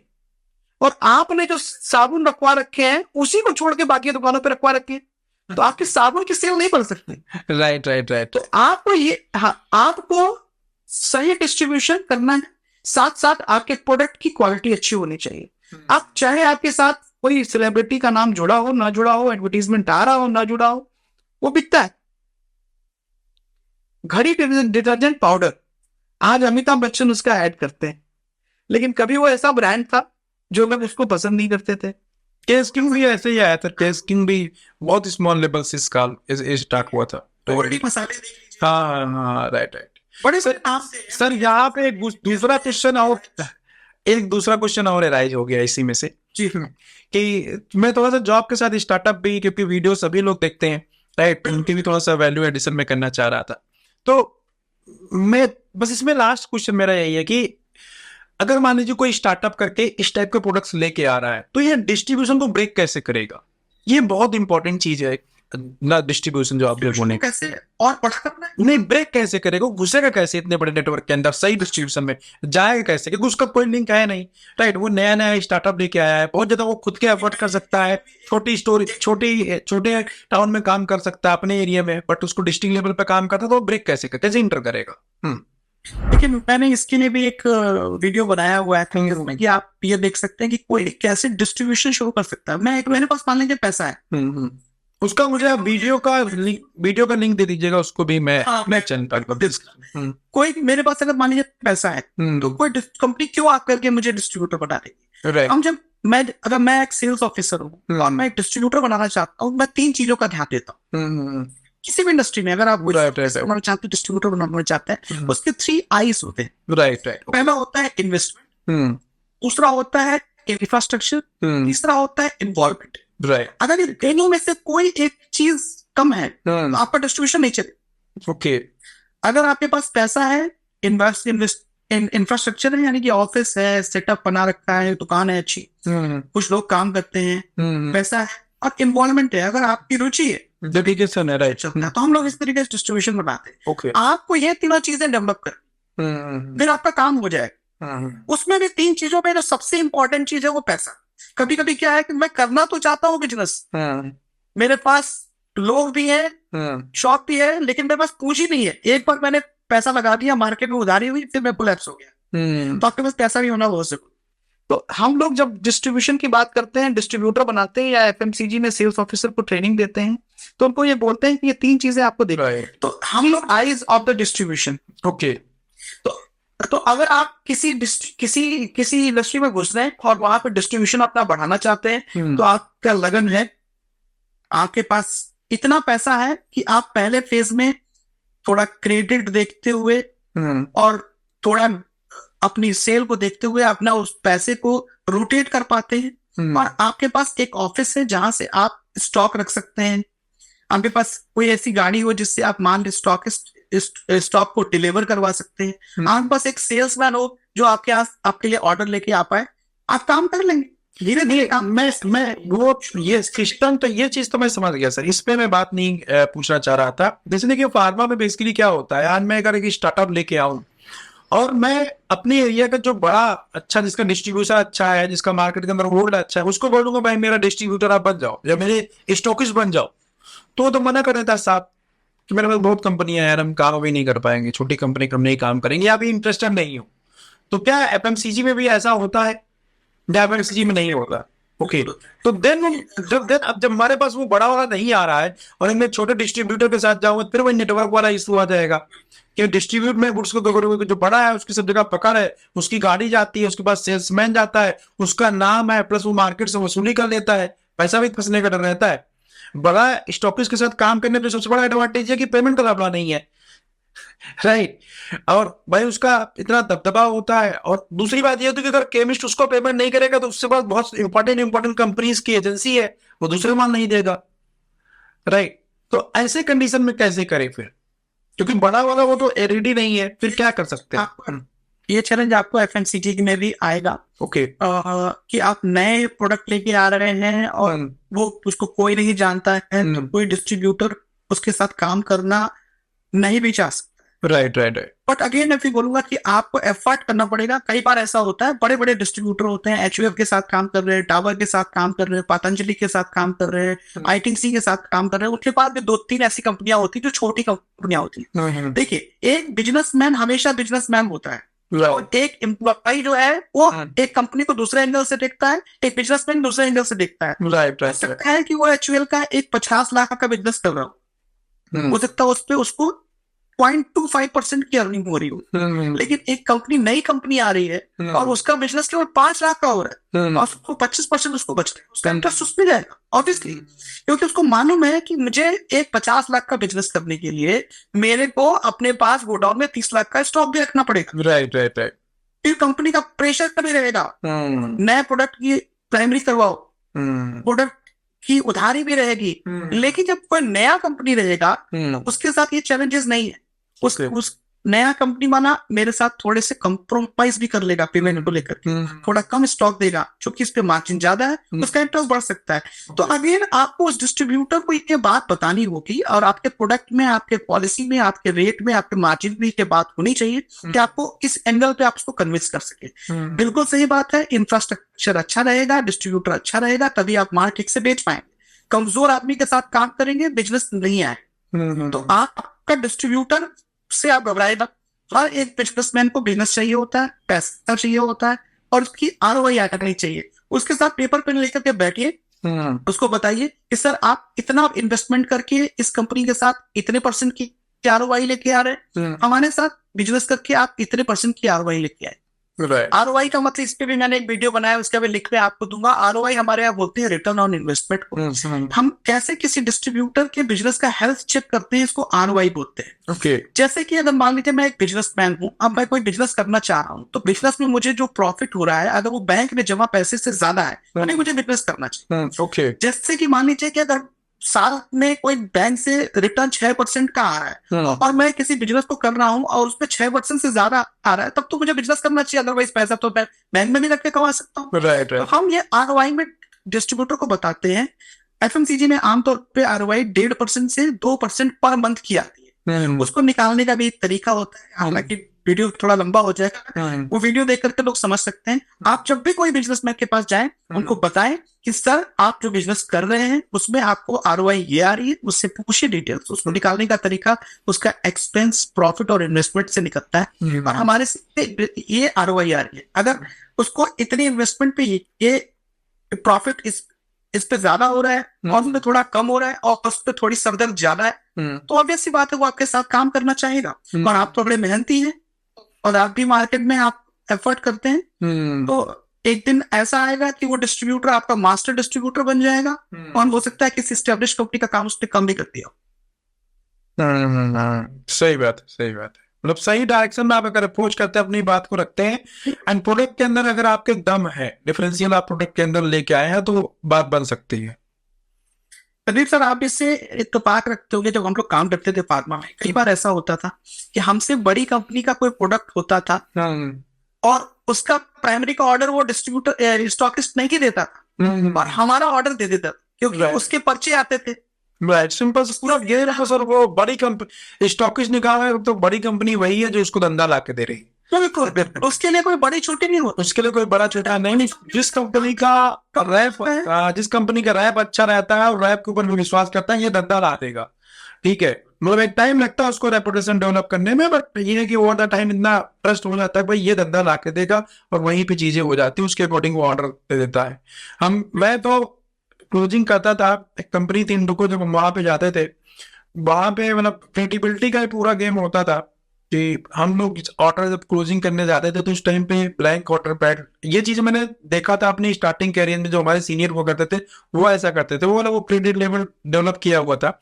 और आपने जो साबुन रखवा रखे हैं उसी को छोड़ के बाकी दुकानों पे रखवा रखे हैं, तो आपकी साबुन की सेल नहीं बढ़ सकती। Right right right. तो आपको सही डिस्ट्रीब्यूशन करना है, साथ साथ आपके प्रोडक्ट की क्वालिटी अच्छी होनी चाहिए। आप चाहे आपके साथ कोई सेलिब्रिटी का नाम जुड़ा हो ना जुड़ा हो, एडवर्टीजमेंट आ रहा हो ना जुड़ा हो, वो बिकता है। घड़ी डिटर्जेंट पाउडर, आज अमिताभ बच्चन उसका ऐड करते हैं, लेकिन कभी वो ऐसा ब्रांड था जो लोग उसको पसंद नहीं करते थे। केस किंग भी ऐसे ही आया था, केस किंग भी बहुत स्मॉल लेवल से स्टार्ट हुआ था। तो मसाले हाँ राइट राइट। बड़े नाम सर यहाँ पे एक दूसरा क्वेश्चन और राइज हो गया इसी में से जी, कि मैं थोड़ा सा जॉब के साथ स्टार्टअप भी, क्योंकि वीडियो सभी लोग देखते हैं, राइट, उनकी भी थोड़ा सा वैल्यू एडिशन में करना चाह रहा था। तो मैं बस इसमें लास्ट क्वेश्चन मेरा यही है कि अगर मान लीजिए कोई स्टार्टअप करके इस टाइप के प्रोडक्ट्स लेके आ रहा है, तो ये डिस्ट्रीब्यूशन को ब्रेक कैसे करेगा? ये बहुत इंपॉर्टेंट चीज है, ना डिस्ट्रीब्यूशन जो आप बोले कैसे और बड़ा करना है। नहीं, ब्रेक कैसे करेगा, घुसेगा कैसे इतने बड़े नेटवर्क के अंदर, सही डिस्ट्रीब्यूशन में जाएगा कैसे, क्योंकि उसका कोई लिंक है नहीं, राइट। वो नया नया स्टार्टअप लेके आया है, बहुत ज्यादा वो खुद के एफर्ट कर सकता है, छोटे टाउन में काम कर सकता है अपने एरिया में, बट उसको डिस्ट्रिक्ट लेवल पे काम करता है, तो वो ब्रेक कैसे इंटर करेगा। लेकिन मैंने इसके लिए भी एक वीडियो बनाया हुआ है कि आप ये देख सकते हैं कि कोई कैसे डिस्ट्रीब्यूशन शुरू कर सकता है। मेरे पास मान लीजिए पैसा है, उसका मुझे आप वीडियो का लिंक दे दीजिएगा, उसको भी मैं कोई मेरे पास अगर मान लीजिए पैसा है, तो कोई कंपनी क्यों आप करके मुझे डिस्ट्रीब्यूटर बना देगी। राइट। हम जब अगर मैं एक सेल्स ऑफिसर हूँ और मैं एक डिस्ट्रीब्यूटर बनाना चाहता हूँ, मैं 3 चीजों का ध्यान देता हूँ। किसी भी इंडस्ट्री में अगर आप बनाना चाहते हैं, डिस्ट्रीब्यूटर बनाना चाहते हैं, उसके 3 आईज होते हैं। राइट। पहला होता है इन्वेस्टमेंट, दूसरा होता है इंफ्रास्ट्रक्चर, तीसरा होता है इन्वॉल्वमेंट। राइट। अगर इन तीनों में से कोई एक चीज कम है तो आपका डिस्ट्रीब्यूशन नहीं चले। ओके। अगर आपके पास पैसा है, इंफ्रास्ट्रक्चर है, यानी कि ऑफिस है, सेटअप बना रखा है, दुकान है अच्छी, कुछ लोग काम करते हैं, पैसा है, और इन्वॉल्वमेंट है, अगर आपकी रुचि है, डेडिकेशन है, राइट, तो हम लोग इस तरीके से डिस्ट्रीब्यूशन बनाते हैं। ओके। आपको ये तीनों चीजें डेवलप कर, फिर आपका काम हो जाएगा। उसमें भी 3 चीजों में जो सबसे इंपॉर्टेंट चीज है वो पैसा। कभी कभी क्या है कि मैं करना तो चाहता हूँ बिजनेस, मेरे पास लोग भी हैं, शॉप भी है, लेकिन मेरे पास पूंजी नहीं है। एक बार मैंने पैसा लगा दिया, मार्केट में उधारी हुई, फिर मैं कोलैप्स हो गया। तो आपके पास पैसा भी होना बहुत जरूरी। तो हम लोग जब डिस्ट्रीब्यूशन की बात करते हैं, डिस्ट्रीब्यूटर बनाते हैं या एफएमसीजी में सेल्स ऑफिसर को ट्रेनिंग देते हैं, तो उनको ये बोलते हैं कि ये 3 चीजें आपको देखना है। तो हम लोग eyes of the distribution. Okay. तो अगर आप किसी इंडस्ट्री में घुस रहे हैं और वहां पर डिस्ट्रीब्यूशन अपना बढ़ाना चाहते हैं, तो आपका लगन है, आपके पास इतना पैसा है कि आप पहले फेज में थोड़ा क्रेडिट देखते हुए और थोड़ा अपनी सेल को देखते हुए अपना उस पैसे को रोटेट कर पाते हैं। और आपके पास एक ऑफिस है जहां से आप स्टॉक रख सकते हैं, आपके पास कोई ऐसी गाड़ी हो जिससे आप मान ली स्टॉक को डिलीवर करवा सकते हैं, आपके पास एक सेल्समैन हो जो आपके लिए ऑर्डर लेके आ पाए, आप काम कर लेंगे धीरे धीरे। मैं वो ये सिस्टम, तो ये चीज तो मैं समझ गया सर, इस पे मैं बात नहीं पूछना चाह रहा था। जैसे देखिए फार्मा में बेसिकली क्या होता है, आज मैं अगर एक स्टार्टअप लेके आऊं और मैं अपने एरिया का जो बड़ा अच्छा, जिसका डिस्ट्रीब्यूशन अच्छा है, जिसका मार्केट के अंदर होल्ड अच्छा है, उसको बोलूंगा भाई मेरा डिस्ट्रीब्यूटर आप बन जाओ या मेरे स्टॉकिस्ट बन जाओ, तो मना कर देता साहब कि मेरे पास बहुत कंपनियां हैं यार, हम काम भी नहीं कर पाएंगे, छोटी कंपनी कम नहीं काम करेंगे, या भी इंटरेस्टेड नहीं हो। तो क्या एफएमसीजी में भी ऐसा होता है? एफएमसीजी में नहीं होता। ओके। तो जब हमारे पास वो बड़ा वाला नहीं आ रहा है और मैं छोटे डिस्ट्रीब्यूटर के साथ जाऊंगा, फिर वही नेटवर्क वाला इशू आ जाएगा कि डिस्ट्रीब्यूट में उसको जो बड़ा है उसकी सब जगह पकड़ है, उसकी गाड़ी जाती है, उसके पास सेल्समैन जाता है, उसका नाम है, प्लस वो मार्केट से वसूली कर लेता है, पैसा भी फंसने का डर रहता है। बड़ा स्टॉकिस्ट के साथ काम करने पे सबसे बड़ा एडवांटेज है कि पेमेंट का लाभला नहीं है, राइट। और भाई उसका इतना दबदबा होता है। और दूसरी बात यह होती है कि अगर केमिस्ट उसको पेमेंट नहीं करेगा तो उसके पास बहुत इंपॉर्टेंट कंपनीज की एजेंसी है, वो दूसरे माल नहीं देगा, राइट। तो ऐसे कंडीशन में कैसे करें फिर, क्योंकि बड़ा वाला वो तो रेडी नहीं है, फिर क्या कर सकते हैं? ये चैलेंज आपको एफएमसीजी में भी आएगा। ओके। कि आप नए प्रोडक्ट लेके आ रहे हैं और वो उसको कोई नहीं जानता है, तो कोई डिस्ट्रीब्यूटर उसके साथ काम करना नहीं भी चाह सकता। राइट। बट अगेन मैं फिर बोलूंगा कि आपको एफर्ट करना पड़ेगा। कई बार ऐसा होता है, बड़े बड़े डिस्ट्रीब्यूटर होते हैं, एचयूएफ के साथ काम कर रहे हैं, टावर के साथ काम कर रहे हैं, पतंजलि के साथ काम कर रहे हैं, आईटीसी के साथ काम कर रहे हैं, उनके पास भी 2-3 ऐसी कंपनियां होती है जो छोटी कंपनियां होती है। देखिए, एक बिजनेसमैन हमेशा बिजनेसमैन होता है, और एक एम्प्लॉय जो है वो एक कंपनी को दूसरे एंगल से देखता है, एक बिजनेसमैन दूसरे एंगल से देखता है। राइट। सकता है कि वो एचयूएल का एक 50 लाख का बिजनेस कर रहा हो सकता है उस पर उसको 0.25% की अर्निंग हो रही हो, लेकिन एक नई कंपनी आ रही है और उसका बिजनेस केवल 5 लाख का हो रहा है और उसको 25% उसको बच रहा है, उसका इंटरेस्ट उसमें जाएगा ऑब्वियसली, क्योंकि उसको मालूम है कि मुझे एक 50 लाख का बिजनेस करने के लिए मेरे को अपने पास गोडाउन में 30 लाख का स्टॉक भी रखना पड़ेगा। राइट। फिर कंपनी का प्रेशर कभी रहेगा, नए प्रोडक्ट की प्राइमरी करवाओ, प्रोडक्ट की उधारी भी रहेगी। लेकिन जब कोई नया कंपनी रहेगा उसके साथ ये चैलेंजेस नहीं है। नया कंपनी वाला मेरे साथ थोड़े से कंप्रोमाइज भी कर लेगा पेमेंट को लेकर के, थोड़ा कम स्टॉक देगा क्योंकि इस पे मार्जिन ज्यादा है, उसका इंटरेस्ट बढ़ सकता है। तो अगेन आपको उस डिस्ट्रीब्यूटर को ये बात बतानी होगी और आपके प्रोडक्ट में, आपके पॉलिसी में, आपके रेट में, आपके मार्जिन में ये बात होनी चाहिए कि आपको इस एंगल पे आप उसको कन्विंस कर सके। बिल्कुल सही बात है, इंफ्रास्ट्रक्चर अच्छा रहेगा, डिस्ट्रीब्यूटर अच्छा रहेगा, तभी आप माल ठीक से बेच पाएंगे। कमजोर आदमी के साथ काम करेंगे, बिजनेस नहीं आए। तो आपका डिस्ट्रीब्यूटर से आप घबराए ना। हर एक बिजनेसमैन को बिजनेस चाहिए होता है, पैसा चाहिए होता है और उसकी आरओआई आनी चाहिए। उसके साथ पेपर पेन लेकर के बैठिए, उसको बताइए कि सर आप इतना इन्वेस्टमेंट करके इस कंपनी के साथ इतने परसेंट की आरओआई लेके आ रहे हैं, हमारे साथ बिजनेस करके आप इतने परसेंट की आरओआई लेके आए। आरओआई का मतलब, इस पे भी मैंने एक वीडियो बनाया, उसका भी लिंक में आपको दूंगा। आरओआई हमारे यहाँ बोलते हैं रिटर्न ऑन इन्वेस्टमेंट को। हम कैसे किसी डिस्ट्रीब्यूटर के बिजनेस का हेल्थ चेक करते हैं, इसको आरओआई बोलते हैं। ओके। जैसे कि अगर मान लीजिए मैं एक बिजनेसमैन हूँ, अब मैं कोई बिजनेस करना चाह रहा हूँ, तो बिजनेस में मुझे जो प्रॉफिट हो रहा है अगर वो बैंक में जमा पैसे से ज्यादा है तो नहीं मुझे बिजनेस करना चाहिए। ओके। जैसे कि मान लीजिए कि अगर साल में कोई बैंक से रिटर्न 6% का आ रहा है और मैं किसी बिजनेस को कर रहा हूं और उसमें 6% से ज्यादा आ रहा है, तब तो मुझे बिजनेस करना चाहिए, अदरवाइज पैसा तो मैं बैंक में भी रख के कमा सकता हूँ। राइट। तो हम ये आरओआई में डिस्ट्रीब्यूटर को बताते हैं। एफएमसीजी में आमतौर पे आरओआई 1.5% से 2% पर मंथ की आती है। उसको निकालने का भी एक तरीका होता है, हालांकि वीडियो थोड़ा लंबा हो जाएगा, वो वीडियो देख करके लोग समझ सकते हैं। आप जब भी कोई बिजनेसमैन के पास जाएं, उनको बताएं कि सर आप जो बिजनेस कर रहे हैं उसमें आपको आरओआई ये आ रही है, उससे पूछिए डिटेल्स। उसको निकालने का तरीका उसका एक्सपेंस, प्रॉफिट और इन्वेस्टमेंट से निकलता है और हमारे से ये आरओआई आ रही है। अगर उसको इतनी इन्वेस्टमेंट पे ये प्रॉफिट इस पे ज्यादा हो रहा है और उसमें थोड़ा कम हो रहा है और उस पे थोड़ी सरदर्द ज्यादा है, तो ऑब्वियस सी बात है वो आपके साथ काम करना चाहेगा। और आप तो बड़े मेहनती हैं और आप भी मार्केट में आप एफर्ट करते हैं, तो एक दिन ऐसा आएगा कि वो डिस्ट्रीब्यूटर आपका मास्टर डिस्ट्रीब्यूटर बन जाएगा और हो सकता है किसी एस्टेब्लिश कंपनी का काम उसने कम भी कर दिया। सही बात है, सही बात है। मतलब सही डायरेक्शन में आप अगर अप्रोच करते हैं, अपनी बात को रखते हैं एंड प्रोडक्ट के अंदर अगर आपके दम है, डिफरेंशियल आप प्रोडक्ट के अंदर लेके आए हैं, तो बात बन सकती है। प्रदीप सर, आप इससे इत्तेफाक रखते होंगे, जब हम लोग काम करते थे फार्मा में, कई बार ऐसा होता था कि हमसे बड़ी कंपनी का कोई प्रोडक्ट होता था और उसका प्राइमरी का ऑर्डर वो डिस्ट्रीब्यूटर स्टॉकिस्ट नहीं देता था और हमारा ऑर्डर दे देता था क्योंकि उसके पर्चे आते थे। राइट, सिंपल पूरा ये है सर, वो बड़ी कंपनी स्टॉकिस्ट निकाला है तो बड़ी कंपनी वही है जो इसको धंधा ला के दे रही है। उसके लिए कोई बड़ी छोटी नहीं होती, उसके लिए कोई बड़ा छोटा नहीं। जिस कंपनी का रैप अच्छा रहता है और रैप के ऊपर विश्वास करता है, ये धंधा ला देगा। ठीक है, मतलब एक टाइम लगता है उसको रेपुटेशन डेवलप करने में, बट ये है कि ओवर द टाइम इतना ट्रस्ट हो जाता है भाई ये धंधा ला के देगा और वहीं पे चीजें हो जाती है, उसके अकॉर्डिंग वो ऑर्डर दे देता है। मैं तो क्लोजिंग करता था, एक कंपनी थी इंडोको, जब हम वहां पे जाते थे, वहां पे मतलब क्रिएटिबिलिटी का पूरा गेम होता था कि हम लोग ऑर्डर जब क्लोजिंग करने जाते थे तो उस टाइम पे ब्लैंक ऑर्डर पैड, ये चीज मैंने देखा था अपनी स्टार्टिंग कैरियर में, जो हमारे सीनियर वो करते थे वो ऐसा करते थे, वो क्रेडिट लेवल डेवलप किया हुआ था।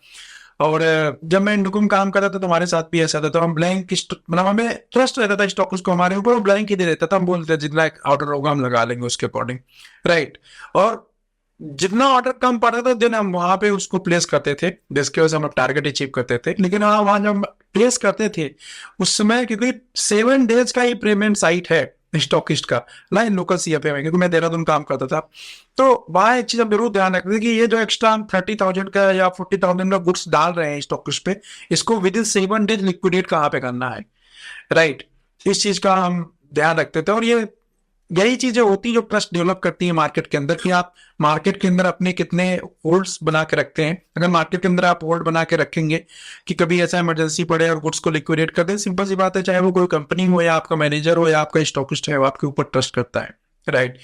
और जब मैं इंडोको में काम करता था तो हमारे साथ भी ऐसा था, तो हम ब्लैंक मतलब हमें ट्रस्ट रहता था स्टॉक उसको हमारे ऊपर, वो ब्लैंक ही दे देता था, हम बोलते जितना ऑर्डर होगा हम लगा लेंगे उसके अकॉर्डिंग। राइट, और जितना ऑर्डर कम पड़ता था दिन हम वहां पे उसको प्लेस करते थे, जिसकी वजह से हम टारगेट अचीव करते थे। लेकिन वहां जब प्लेस करते थे उस समय, क्योंकि 7 days का ही पेमेंट साइट है स्टॉकिस्ट का, लाइन लोकल सीएफए में, क्योंकि मैं देहरादून काम करता था, तो वहां एक चीज हम जरूर ध्यान रखते थे कि ये जो एक्स्ट्रा 30,000 का या 40,000 का गुड्स डाल रहे हैं स्टॉकिस्ट पे, इसको विद इन 7 days लिक्विडेट कहाँ पे करना है। राइट, इस चीज का हम ध्यान रखते थे और यही चीजें होती जो ट्रस्ट डेवलप करती है मार्केट के अंदर, कि आप मार्केट के अंदर अपने कितने होल्ड्स बना के रखते हैं। अगर मार्केट के अंदर आप होल्ड बना के रखेंगे कि कभी ऐसा इमरजेंसी पड़े और गुड्स को लिक्विडेट कर दें, सिंपल सी बात है, चाहे वो कोई कंपनी हो या आपका मैनेजर हो या आपका स्टॉकिस्ट है, वो आपके ऊपर ट्रस्ट करता है। राइट,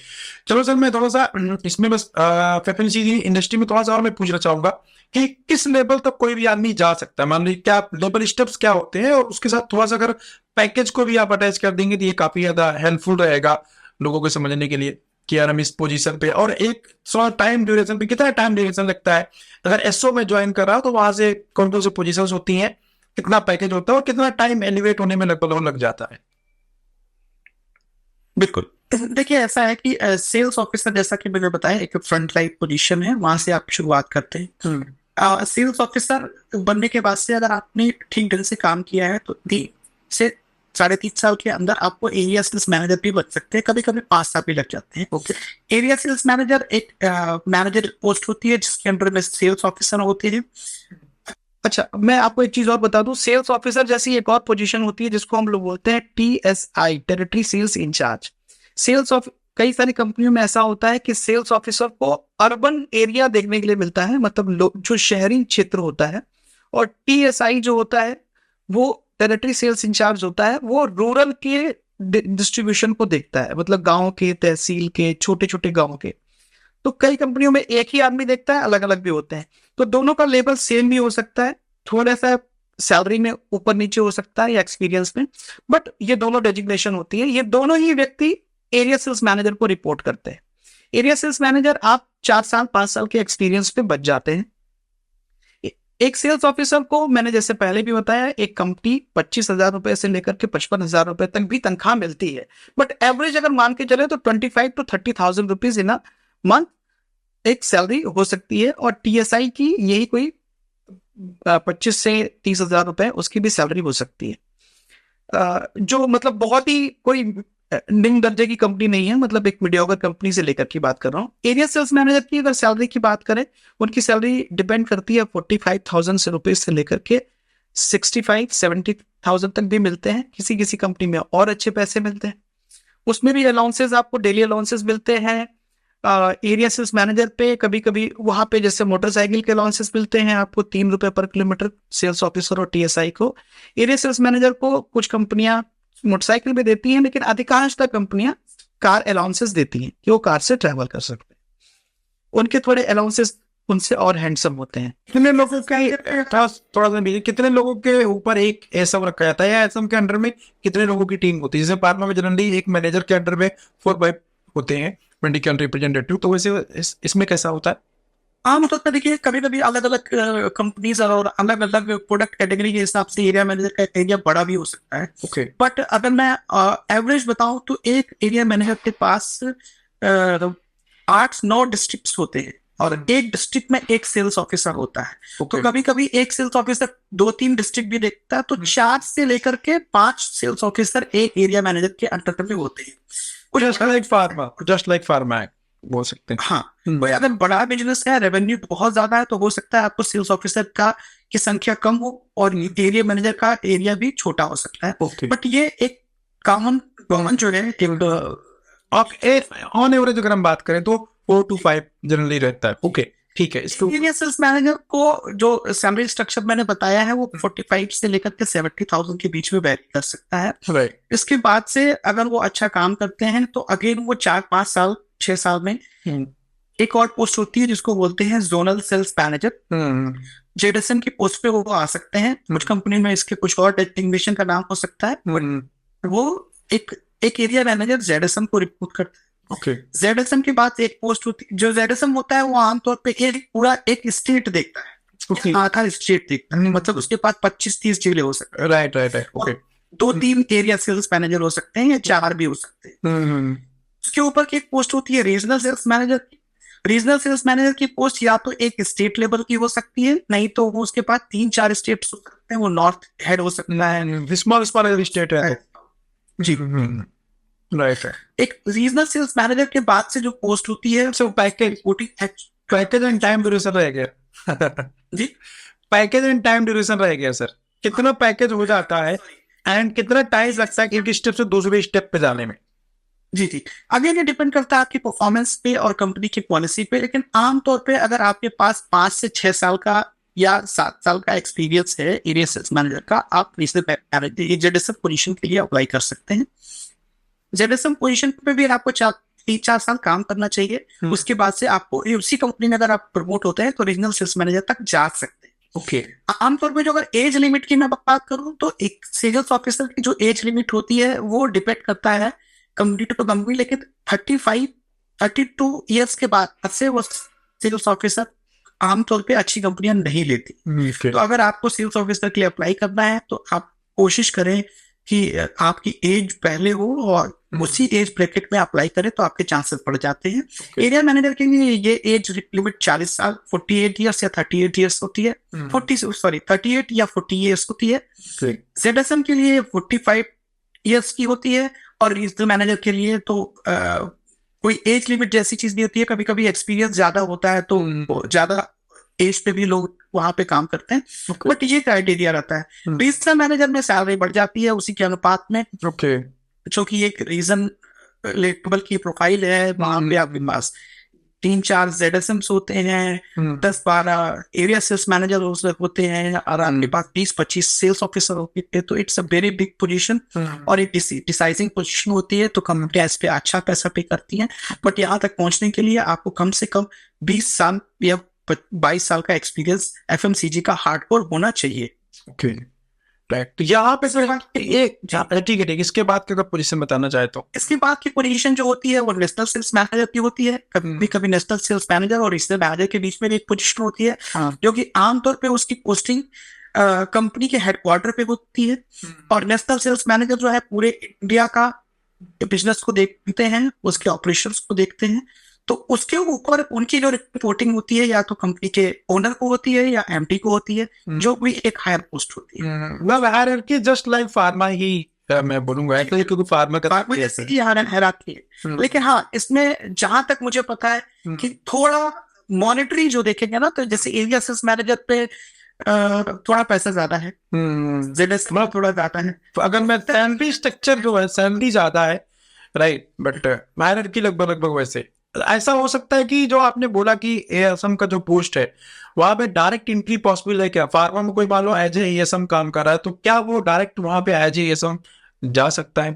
चलो सर, मैं थोड़ा सा इसमें बस एफएमसीजी इंडस्ट्री में थोड़ा सा और मैं पूछना चाहूंगा कि किस लेवल तक कोई भी आदमी जा सकता है, मान लीजिए क्या लेवल स्टेप्स क्या होते हैं, और उसके साथ थोड़ा सा अगर पैकेज को भी आप अटैच कर देंगे तो ये काफी ज्यादा हेल्पफुल रहेगा लोगों को समझने के लिए कि यार हम इस पोजीशन पे, और एक टाइम ड्यूरेशन पे कितना टाइम ड्यूरेशन लगता है अगर एसओ में ज्वाइन कर रहा हो, तो वहां से कौन कौन सी पोजीशंस होती हैं, कितना पैकेज होता है और कितना टाइम एलिवेट होने में लगभग लग जाता है। बिल्कुल, देखिए ऐसा है कि सेल्स ऑफिसर, जैसा कि मैंने बताया, एक फ्रंट लाइन पोजीशन है, वहां से आप शुरुआत करते हैं। सेल्स ऑफिसर बनने के बाद से अगर आपने ठीक ढंग से काम किया है तो से 3.5 साल के अंदर आपको एरिया सेल्स मैनेजर भी बन सकते हैं, कभी कभी 5 साल भी लग जाते हैं। ओके। एरिया सेल्स मैनेजर एक मैनेजर पोस्ट होती है जिसके अंडर में सेल्स ऑफिसर होते हैं। अच्छा, मैं आपको एक चीज और बता दूं, सेल्स ऑफिसर जैसी एक और पोजीशन होती है जिसको हम लोग बोलते हैं TSI, territory sales incharge. Sales of कई सारी कंपनियों में ऐसा होता है कि सेल्स ऑफिसर को अर्बन एरिया देखने के लिए मिलता है, मतलब जो शहरी क्षेत्र होता है, और TSI जो होता है वो टेरिटरी सेल्स इंचार्ज होता है, वो रूरल के डिस्ट्रीब्यूशन को देखता है, मतलब गांव के, तहसील के, छोटे छोटे गांव के। तो कई कंपनियों में एक ही आदमी देखता है, अलग अलग भी होते हैं, तो दोनों का लेवल सेम भी हो सकता है, थोड़ा सा सैलरी में ऊपर नीचे हो सकता है या एक्सपीरियंस में, बट ये दोनों डेजिग्नेशन होती है। ये दोनों ही व्यक्ति एरिया सेल्स मैनेजर को रिपोर्ट करते हैं। एरिया सेल्स मैनेजर आप 4 साल 5 साल के एक्सपीरियंस पे बच जाते हैं। एक सेल्स ऑफिसर को मैंने जैसे पहले भी बताया, एक कंपनी 25,000 रुपए से लेकर के 55,000 रुपए तक भी तनख्वाह मिलती है, बट एवरेज अगर मान के चले तो 25 to 30,000 rupees in a month एक सैलरी हो सकती है। और TSI की यही कोई 25 से 30,000 रुपए उसकी भी सैलरी हो सकती है, जो मतलब बहुत ही कोई निम्न दर्जे की कंपनी नहीं है, मतलब एक मीडियोकर कंपनी से लेकर की बात कर रहा हूँ। एरिया सेल्स मैनेजर की अगर सैलरी की बात करें, उनकी सैलरी डिपेंड करती है 45,000 से रुपए से लेकर के 65-70,000 तक भी मिलते हैं। किसी किसी कंपनी में और अच्छे पैसे मिलते हैं। उसमें भी अलाउंसेस, आपको डेली अलाउंसेस मिलते हैं। एरिया सेल्स मैनेजर पे कभी कभी वहां पे जैसे मोटरसाइकिल के अलाउंसेस मिलते हैं आपको 3 रुपए पर किलोमीटर, सेल्स ऑफिसर और TSI को। एरिया सेल्स मैनेजर को कुछ कंपनियां मोटरसाइकिल भी देती हैं, लेकिन अधिकांशतः कंपनियां कार अलाउंसेस देती हैं कि वो कार से ट्रैवल कर सकते हैं। उनके थोड़े अलाउंसेस उनसे और हैंडसम होते हैं। कितने लोगों का थोड़ा सा भी, कितने लोगों के ऊपर एक एसएम रखा जाता है, या एसएम के अंडर में कितने लोगों की टीम होती है? जैसे फार्मा में जनरली एक मैनेजर के अंडर में 4-5 होते हैं मेडिकल रिप्रेजेंटेटिव, तो वैसे इसमें कैसा होता है? आमतौर पर देखिए कभी कभी अलग अलग कंपनीज और अलग अलग प्रोडक्ट कैटेगरी के हिसाब से एरिया मैनेजर का एरिया बड़ा भी हो सकता है। ओके। बट अगर मैं एवरेज बताऊं तो एक एरिया मैनेजर के पास 8-9 डिस्ट्रिक्ट्स होते हैं और एक डिस्ट्रिक्ट में एक सेल्स ऑफिसर होता है। तो कभी कभी एक सेल्स ऑफिसर 2-3 डिस्ट्रिक्ट भी देखता है, तो 4 से लेकर के 5 सेल्स ऑफिसर एक एरिया मैनेजर के अंडर में होते हैं। जस्ट लाइक फार्मा बोल सकते हैं। हाँ, कोई अगर बड़ा बिजनेस है, रेवेन्यू बहुत ज्यादा है, तो हो सकता है आपको सेल्स ऑफिसर का की संख्या कम हो और एरिया मैनेजर का एरिया भी छोटा हो सकता है। बट ये एक कॉमन जो है ऑन एवरेज अगर हम बात करें तो 4 to 5 जनरली रहता है। ओके, ठीक है। एरिया सेल्स मैनेजर को जो सैलरी स्ट्रक्चर मैंने बताया है वो 45 से लेकर के 70,000 के बीच में वेरी कर सकता है। राइट। इसके बाद से अगर वो अच्छा काम करते हैं तो अगेन वो 4-5 साल 6 साल में एक और पोस्ट होती है जिसको बोलते हैं जोनल सेल्स मैनेजर। जेडसन की पोस्ट पे वो आ सकते हैं। कुछ कंपनी में इसके कुछ और डेजिग्नेशन का नाम हो सकता है। वो एक एरिया मैनेजर जेडसन को रिपोर्ट करता है। ओके। जेडसन के बाद एक पोस्ट होती है, जो जेडसन होता है वो आमतौर पे पूरा एक स्टेट देखता है। आधा स्टेट देखता है, मतलब उसके पास 25-30 जिले हो सकते हैं। Right. Okay. 2-3 area sales manager हो सकते हैं या 4 भी हो सकते हैं। उसके ऊपर की एक पोस्ट होती है रीजनल सेल्स मैनेजर की। रीजनल सेल्स मैनेजर की पोस्ट या तो एक स्टेट लेवल की हो सकती है, नहीं तो वो उसके पास 3-4 स्टेट हो सकते हैं। वो नॉर्थ हेड हो सकता है, स्मॉल स्टेट है जी। राइट है। एक रीजनल सेल्स मैनेजर के बाद से जो पोस्ट होती है सो पैकेज एंड टाइम ड्यूरेशन रह गया जी। पैकेज एंड टाइम ड्यूरेशन रह गया सर, कितना पैकेज हो जाता है एंड कितना टाइम लगता है एक स्टेप से दूसरे स्टेप पे जाने में? जी। अगेन ये डिपेंड करता है आपकी परफॉर्मेंस पे और कंपनी की पॉलिसी पे, लेकिन आमतौर पे अगर आपके पास 5 से 6 साल का या 7 साल का एक्सपीरियंस है एरिया सेल्स मैनेजर का, आप जेडएसएम पोजीशन के लिए अप्लाई कर सकते हैं। जेडएसएम पोजीशन पे भी आपको 3-4 साल काम करना चाहिए। उसके बाद से आपको उसी कंपनी में अगर आप प्रमोट होते हैं तो रीजनल सेल्स मैनेजर तक जा सकते हैं। ओके। आमतौर पे जो अगर एज लिमिट की मैं बात करूं तो एक सेल्स ऑफिसर की जो एज लिमिट होती है वो डिपेंड करता है कंपनी टू कंपनी, लेकिन 32 ईयर्स के बाद से वो सेल्स ऑफिसर आमतौर पे अच्छी कंपनियां नहीं लेती। तो अगर आपको सेल्स ऑफिसर के लिए अप्लाई करना है तो आप कोशिश करें कि आपकी एज पहले हो और उसी एज ब्रैकेट में अप्लाई करें तो आपके चांसेस बढ़ जाते हैं। एरिया मैनेजर के लिए ये एज लिमिट 40 साल 48 ईयर्स या 38 ईयर्स होती है, 38 या 40 ईयर्स होती है। ZSM के लिए 45 ईयर्स की होती है, और रीजनल मैनेजर के लिए तो कोई एज लिमिट जैसी चीज नहीं होती है। कभी कभी एक्सपीरियंस ज्यादा होता है तो ज्यादा एज पे भी लोग वहां पे काम करते हैं, बट ये क्राइटेरिया रहता है। रीजनल मैनेजर में सैलरी बढ़ जाती है उसी के अनुपात में, जो कि एक रीजन लेवल की प्रोफाइल है। वहां पे आपके पास 3-4 ZSMs होते हैं, 10-12 एरिया सेल्स मैनेजर होते हैं, और आपके पास 20-25 सेल्स ऑफिसर होते हैं। तो it's a very big position, और एक डिसाइजिंग पोजीशन होती है। तो कंपनियां इस पे अच्छा पैसा पे करती हैं, बट यहाँ तक पहुंचने के लिए आपको कम से कम 20 साल या 22 साल का एक्सपीरियंस FMCG का हार्डकोर होना चाहिए। राइट, तो यहाँ पे सर एक ठीक है, इसके बाद का पोजीशन बताना चाहे तो इसके बाद की पोजीशन जो होती है वो नेशनल सेल्स मैनेजर की होती है। कभी कभी नेशनल सेल्स मैनेजर और रीजनल मैनेजर के बीच में एक पोजीशन होती है, जो कि आमतौर पे उसकी पोस्टिंग कंपनी के हेडक्वार्टर पे होती है। और नेशनल सेल्स मैनेजर जो है पूरे इंडिया का बिजनेस को देखते हैं, उसके ऑपरेशंस को देखते हैं। तो उसके ऊपर उनकी जो रिपोर्टिंग होती है या तो कंपनी के ओनर को होती है या MD को होती है, जो भी एक हायर पोस्ट होती है। मतलब हायरार्की जस्ट लाइक फार्मा ही मैं बोलूंगा, क्योंकि फार्मा का हायरार्की है। लेकिन हाँ, इसमें जहां तक मुझे पता है कि थोड़ा मॉनिटरी जो देखेंगे ना, तो जैसे एरिया सेल्स मैनेजर पे थोड़ा पैसा ज्यादा है, ZSM थोड़ा ज्यादा है। अगर मैं सैलरी स्ट्रक्चर जो है सैलरी ज्यादा है, राइट, बट हायरार्की लगभग वैसे। ऐसा हो सकता है कि जो आपने बोला कि ASM का जो पोस्ट है वहां पे डायरेक्ट एंट्री पॉसिबल है क्या? फार्मा में कोई मान लो एज ASM काम कर रहा है, तो क्या वो डायरेक्ट वहां पे एज ASM जा सकता है?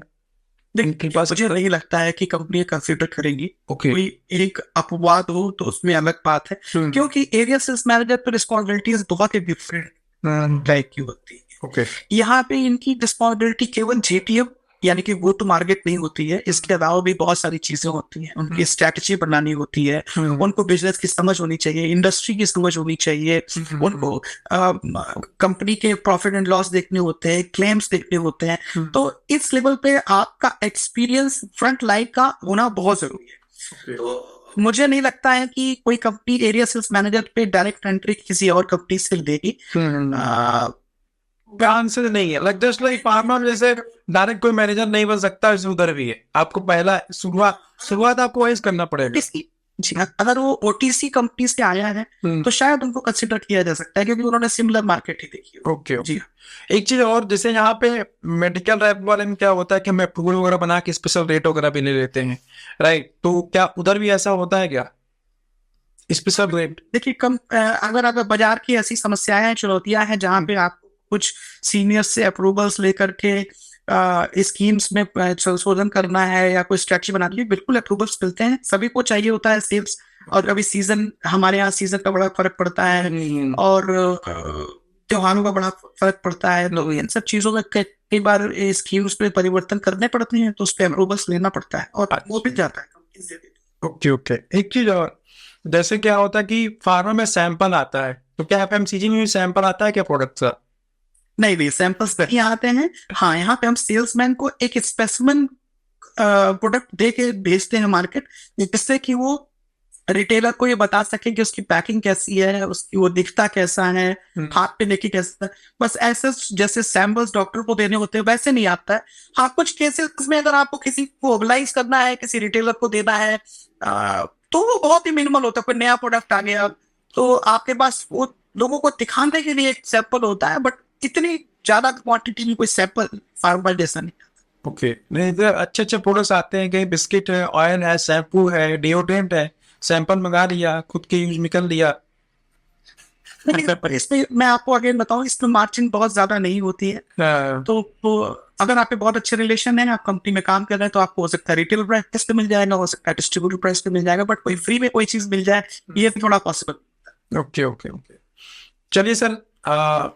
मुझे नहीं लगता है कि कंपनी कंसिडर करेगी। कोई एक अपवाद हो तो उसमें अलग बात है, क्योंकि एरिया सेल्स मैनेजर पर रिस्पॉन्सिबिलिटीज बहुत ही डिफरेंट टाइप की होती है। यहाँ पे इनकी रिस्पॉन्सिबिलिटी केवल GTM यानी कि गो टू मार्केट नहीं होती है, इसके अलावा भी बहुत सारी चीजें होती हैं। उनकी स्ट्रैटेजी बनानी होती है, उनको बिजनेस की समझ होनी चाहिए, इंडस्ट्री की समझ होनी चाहिए, उनको कंपनी के प्रॉफिट एंड लॉस देखने होते हैं, क्लेम्स देखने होते हैं। तो इस लेवल पे आपका एक्सपीरियंस फ्रंट लाइन का होना बहुत जरूरी है। तो मुझे नहीं लगता है कि कोई कंपनी एरिया सेल्स मैनेजर पे डायरेक्ट एंट्री किसी और कंपनी से देगी। आंसर नहीं है, लाइक जस्ट लाइक फार्मा में जैसे डायरेक्ट कोई मैनेजर नहीं बन सकता, इसे उधर भी है। आपको पहला शुरुआत आपको वही करना पड़ेगा। जी, अगर वो OTC कंपनी से आया है तो शायद उनको कंसिडर किया जा सकता है, क्योंकि उन्होंने सिमिलर मार्केट ही देखी है। ओके जी। एक चीज और, जैसे यहाँ पे मेडिकल रैप वाले में क्या होता है कि हम अप्रूवल वगैरह बना के स्पेशल रेट वगैरह भी ले लेते हैं, राइट? तो क्या उधर भी ऐसा होता है क्या, स्पेशल रेट? देखिए, अगर बाजार की ऐसी समस्याएं चुनौतियां हैं जहाँ पे आप कुछ सीनियर से अप्रूवल्स लेकर के स्कीम्स में संशोधन करना है या कोई स्ट्रेटजी बनानी है, बिल्कुल अप्रूवल्स मिलते हैं, सभी को चाहिए होता है सेल्स। और अभी सीजन, हमारे यहाँ सीजन का बड़ा फर्क पड़ता है, और त्योहारों का बड़ा फर्क पड़ता है। तो इन सब चीजों में कई बार स्कीम्स पे परिवर्तन करने पड़ते हैं, तो उस पर अप्रूवल्स लेना पड़ता है, और वो मिल जाता है। ओके। एक चीज और, जैसे क्या होता है कि फार्मा में सैंपल आता है, तो क्या FMCG में भी सैंपल आता है क्या प्रोडक्ट का? नहीं, सैंपल्स नहीं आते हैं। हाँ, यहाँ पे हम सेल्समैन को एक स्पेसिमेन प्रोडक्ट दे के भेजते हैं मार्केट, जिससे कि वो रिटेलर को ये बता सके कि उसकी पैकिंग कैसी है, उसकी वो दिखता कैसा है, हाथ पे लेके कैसा है। बस ऐसे जैसे सैंपल्स डॉक्टर को देने होते हैं वैसे नहीं आता है। हाँ, कुछ केसेस में अगर आपको किसी को मोबिलाइज करना है, किसी रिटेलर को देना है, तो वो बहुत ही मिनिमल होता है। कोई नया प्रोडक्ट आ गया तो आपके पास वो लोगों को दिखाने के लिए एक सैंपल होता है, बट इतनी ज्यादा क्वांटिटी में कोई सैंपल फार्मा जैसा नहीं। ओके, नहीं तो अच्छे प्रोडक्ट्स आते हैं, कहीं बिस्किट है, ऑयल है, शैम्पू है, डिओड्रेंट है, सैंपल मंगा लिया, खुद के यूज निकल लिया। इसमें मैं आपको अगेन बताऊं, इसमें मार्जिन बहुत ज्यादा नहीं होती है। तो अगर आपके बहुत अच्छे रिलेशन है, आप कंपनी में काम कर रहे हैं, तो आपको हो सकता है रिटेल प्राइस पे मिल जाएगा, हो सकता है डिस्ट्रीब्यूटर प्राइस पे मिल जाएगा, बट कोई फ्री में कोई चीज मिल जाए, ये थोड़ा पॉसिबल। ओके। चलिए सर,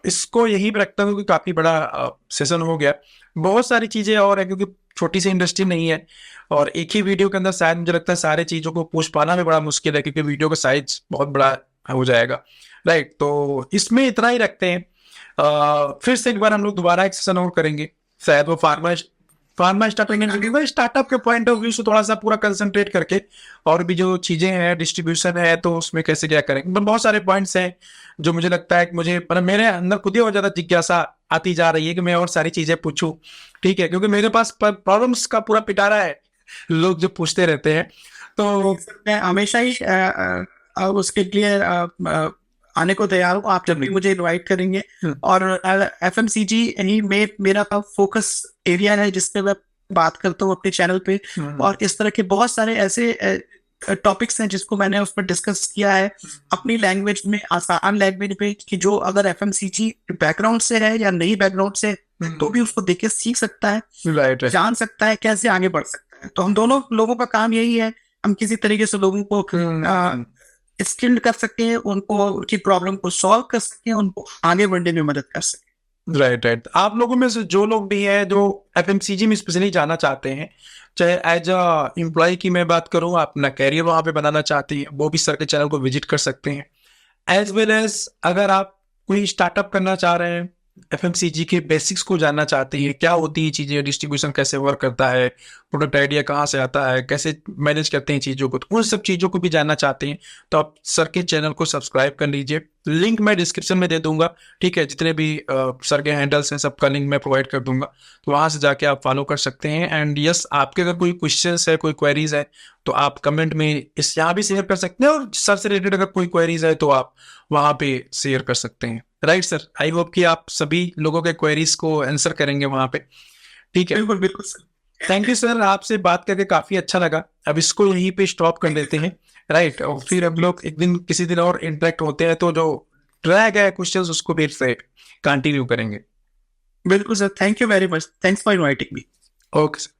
इसको यही रखता हूँ कि काफी बड़ा सेशन हो गया। बहुत सारी चीजें और है, क्योंकि छोटी सी इंडस्ट्री नहीं है, और एक ही वीडियो के अंदर शायद मुझे लगता है सारी चीजों को पोस्ट पाना भी बड़ा मुश्किल है, क्योंकि वीडियो का साइज बहुत बड़ा हो जाएगा, राइट? तो इसमें इतना ही रखते हैं। फिर से एक बार हम लोग दोबारा एक सेशन और करेंगे, शायद वो फार्मा स्टार्टअप स्टार्टअप के पॉइंट ऑफ व्यू से थोड़ा सा पूरा कंसंट्रेट करके और भी जो चीजें हैं डिस्ट्रीब्यूशन है तो उसमें कैसे क्या करेंगे, मतलब बहुत सारे पॉइंट्स हैं जो मुझे लगता है कि मुझे मतलब मेरे अंदर खुद ही और ज्यादा जिज्ञासा आती जा रही है कि मैं और सारी चीजें पूछूं, ठीक है, क्योंकि मेरे पास प्रॉब्लम्स का पूरा पिटारा है, लोग जो पूछते रहते हैं। तो मैं हमेशा ही उसके लिए आने को तैयार हूँ, आप जब भी मुझे इनवाइट करेंगे। और एफएमसीजी ही में मेरा फोकस एरिया है जिसपे मैं बात करता हूँ अपने चैनल पे। और इस तरह के बहुत सारे ऐसे टॉपिक्स हैं जिसको मैंने उस पर डिस्कस किया है अपनी लैंग्वेज में, आसान लैंग्वेज में, कि जो अगर एफएमसीजी बैकग्राउंड से है या नई बैकग्राउंड से तो भी उसको देख के सीख सकता है, राइट जान सकता है कैसे आगे बढ़ सकता है। तो हम दोनों लोगों का काम यही है, हम किसी तरीके से लोगों को स्किल्ड कर सके, उनको उनकी प्रॉब्लम को सॉल्व कर सके, उनको आगे बढ़ने में मदद कर सके। राइट। आप लोगों में से जो लोग भी हैं जो एफएमसीजी में स्पेशली जाना चाहते हैं, चाहे एज अ एम्प्लॉय की मैं बात करूं, अपना कैरियर वहां पे बनाना चाहते हैं, वो भी सर के चैनल को विजिट कर सकते हैं। एज वेल एज अगर आप कोई स्टार्टअप करना चाह रहे हैं, एफएमसीजी के बेसिक्स को जानना चाहते हैं, क्या होती है चीज़ें, डिस्ट्रीब्यूशन कैसे वर्क करता है, प्रोडक्ट आइडिया कहाँ से आता है, कैसे मैनेज करते हैं चीज़ों को, तो उन सब चीज़ों को भी जानना चाहते हैं तो आप सर के चैनल को सब्सक्राइब कर लीजिए। लिंक मैं डिस्क्रिप्शन में दे दूंगा, ठीक है, जितने भी सर के हैंडल्स हैं सबका लिंक मैं प्रोवाइड कर दूंगा, तो वहाँ से जाके आप फॉलो कर सकते हैं। एंड यस, आपके अगर कोई क्वेश्चंस है, कोई क्वेरीज है तो आप कमेंट में इस यहाँ भी शेयर कर सकते हैं, और सर से रिलेटेड अगर कोई क्वेरीज है तो आप वहाँ पे शेयर कर सकते हैं। राइट सर, आई होप कि आप सभी लोगों के क्वेरीज को आंसर करेंगे वहाँ पे, ठीक है। बिल्कुल बिल्कुल सर। थैंक यू सर, आपसे बात करके काफी अच्छा लगा। अब इसको यहीं पे स्टॉप कर देते हैं, राइट, और फिर हम लोग एक दिन किसी दिन और इंटरेक्ट होते हैं तो जो रह गए क्वेश्चंस उसको फिर से कंटिन्यू करेंगे। बिल्कुल sir, thank you very much, thanks for inviting me. Okay sir.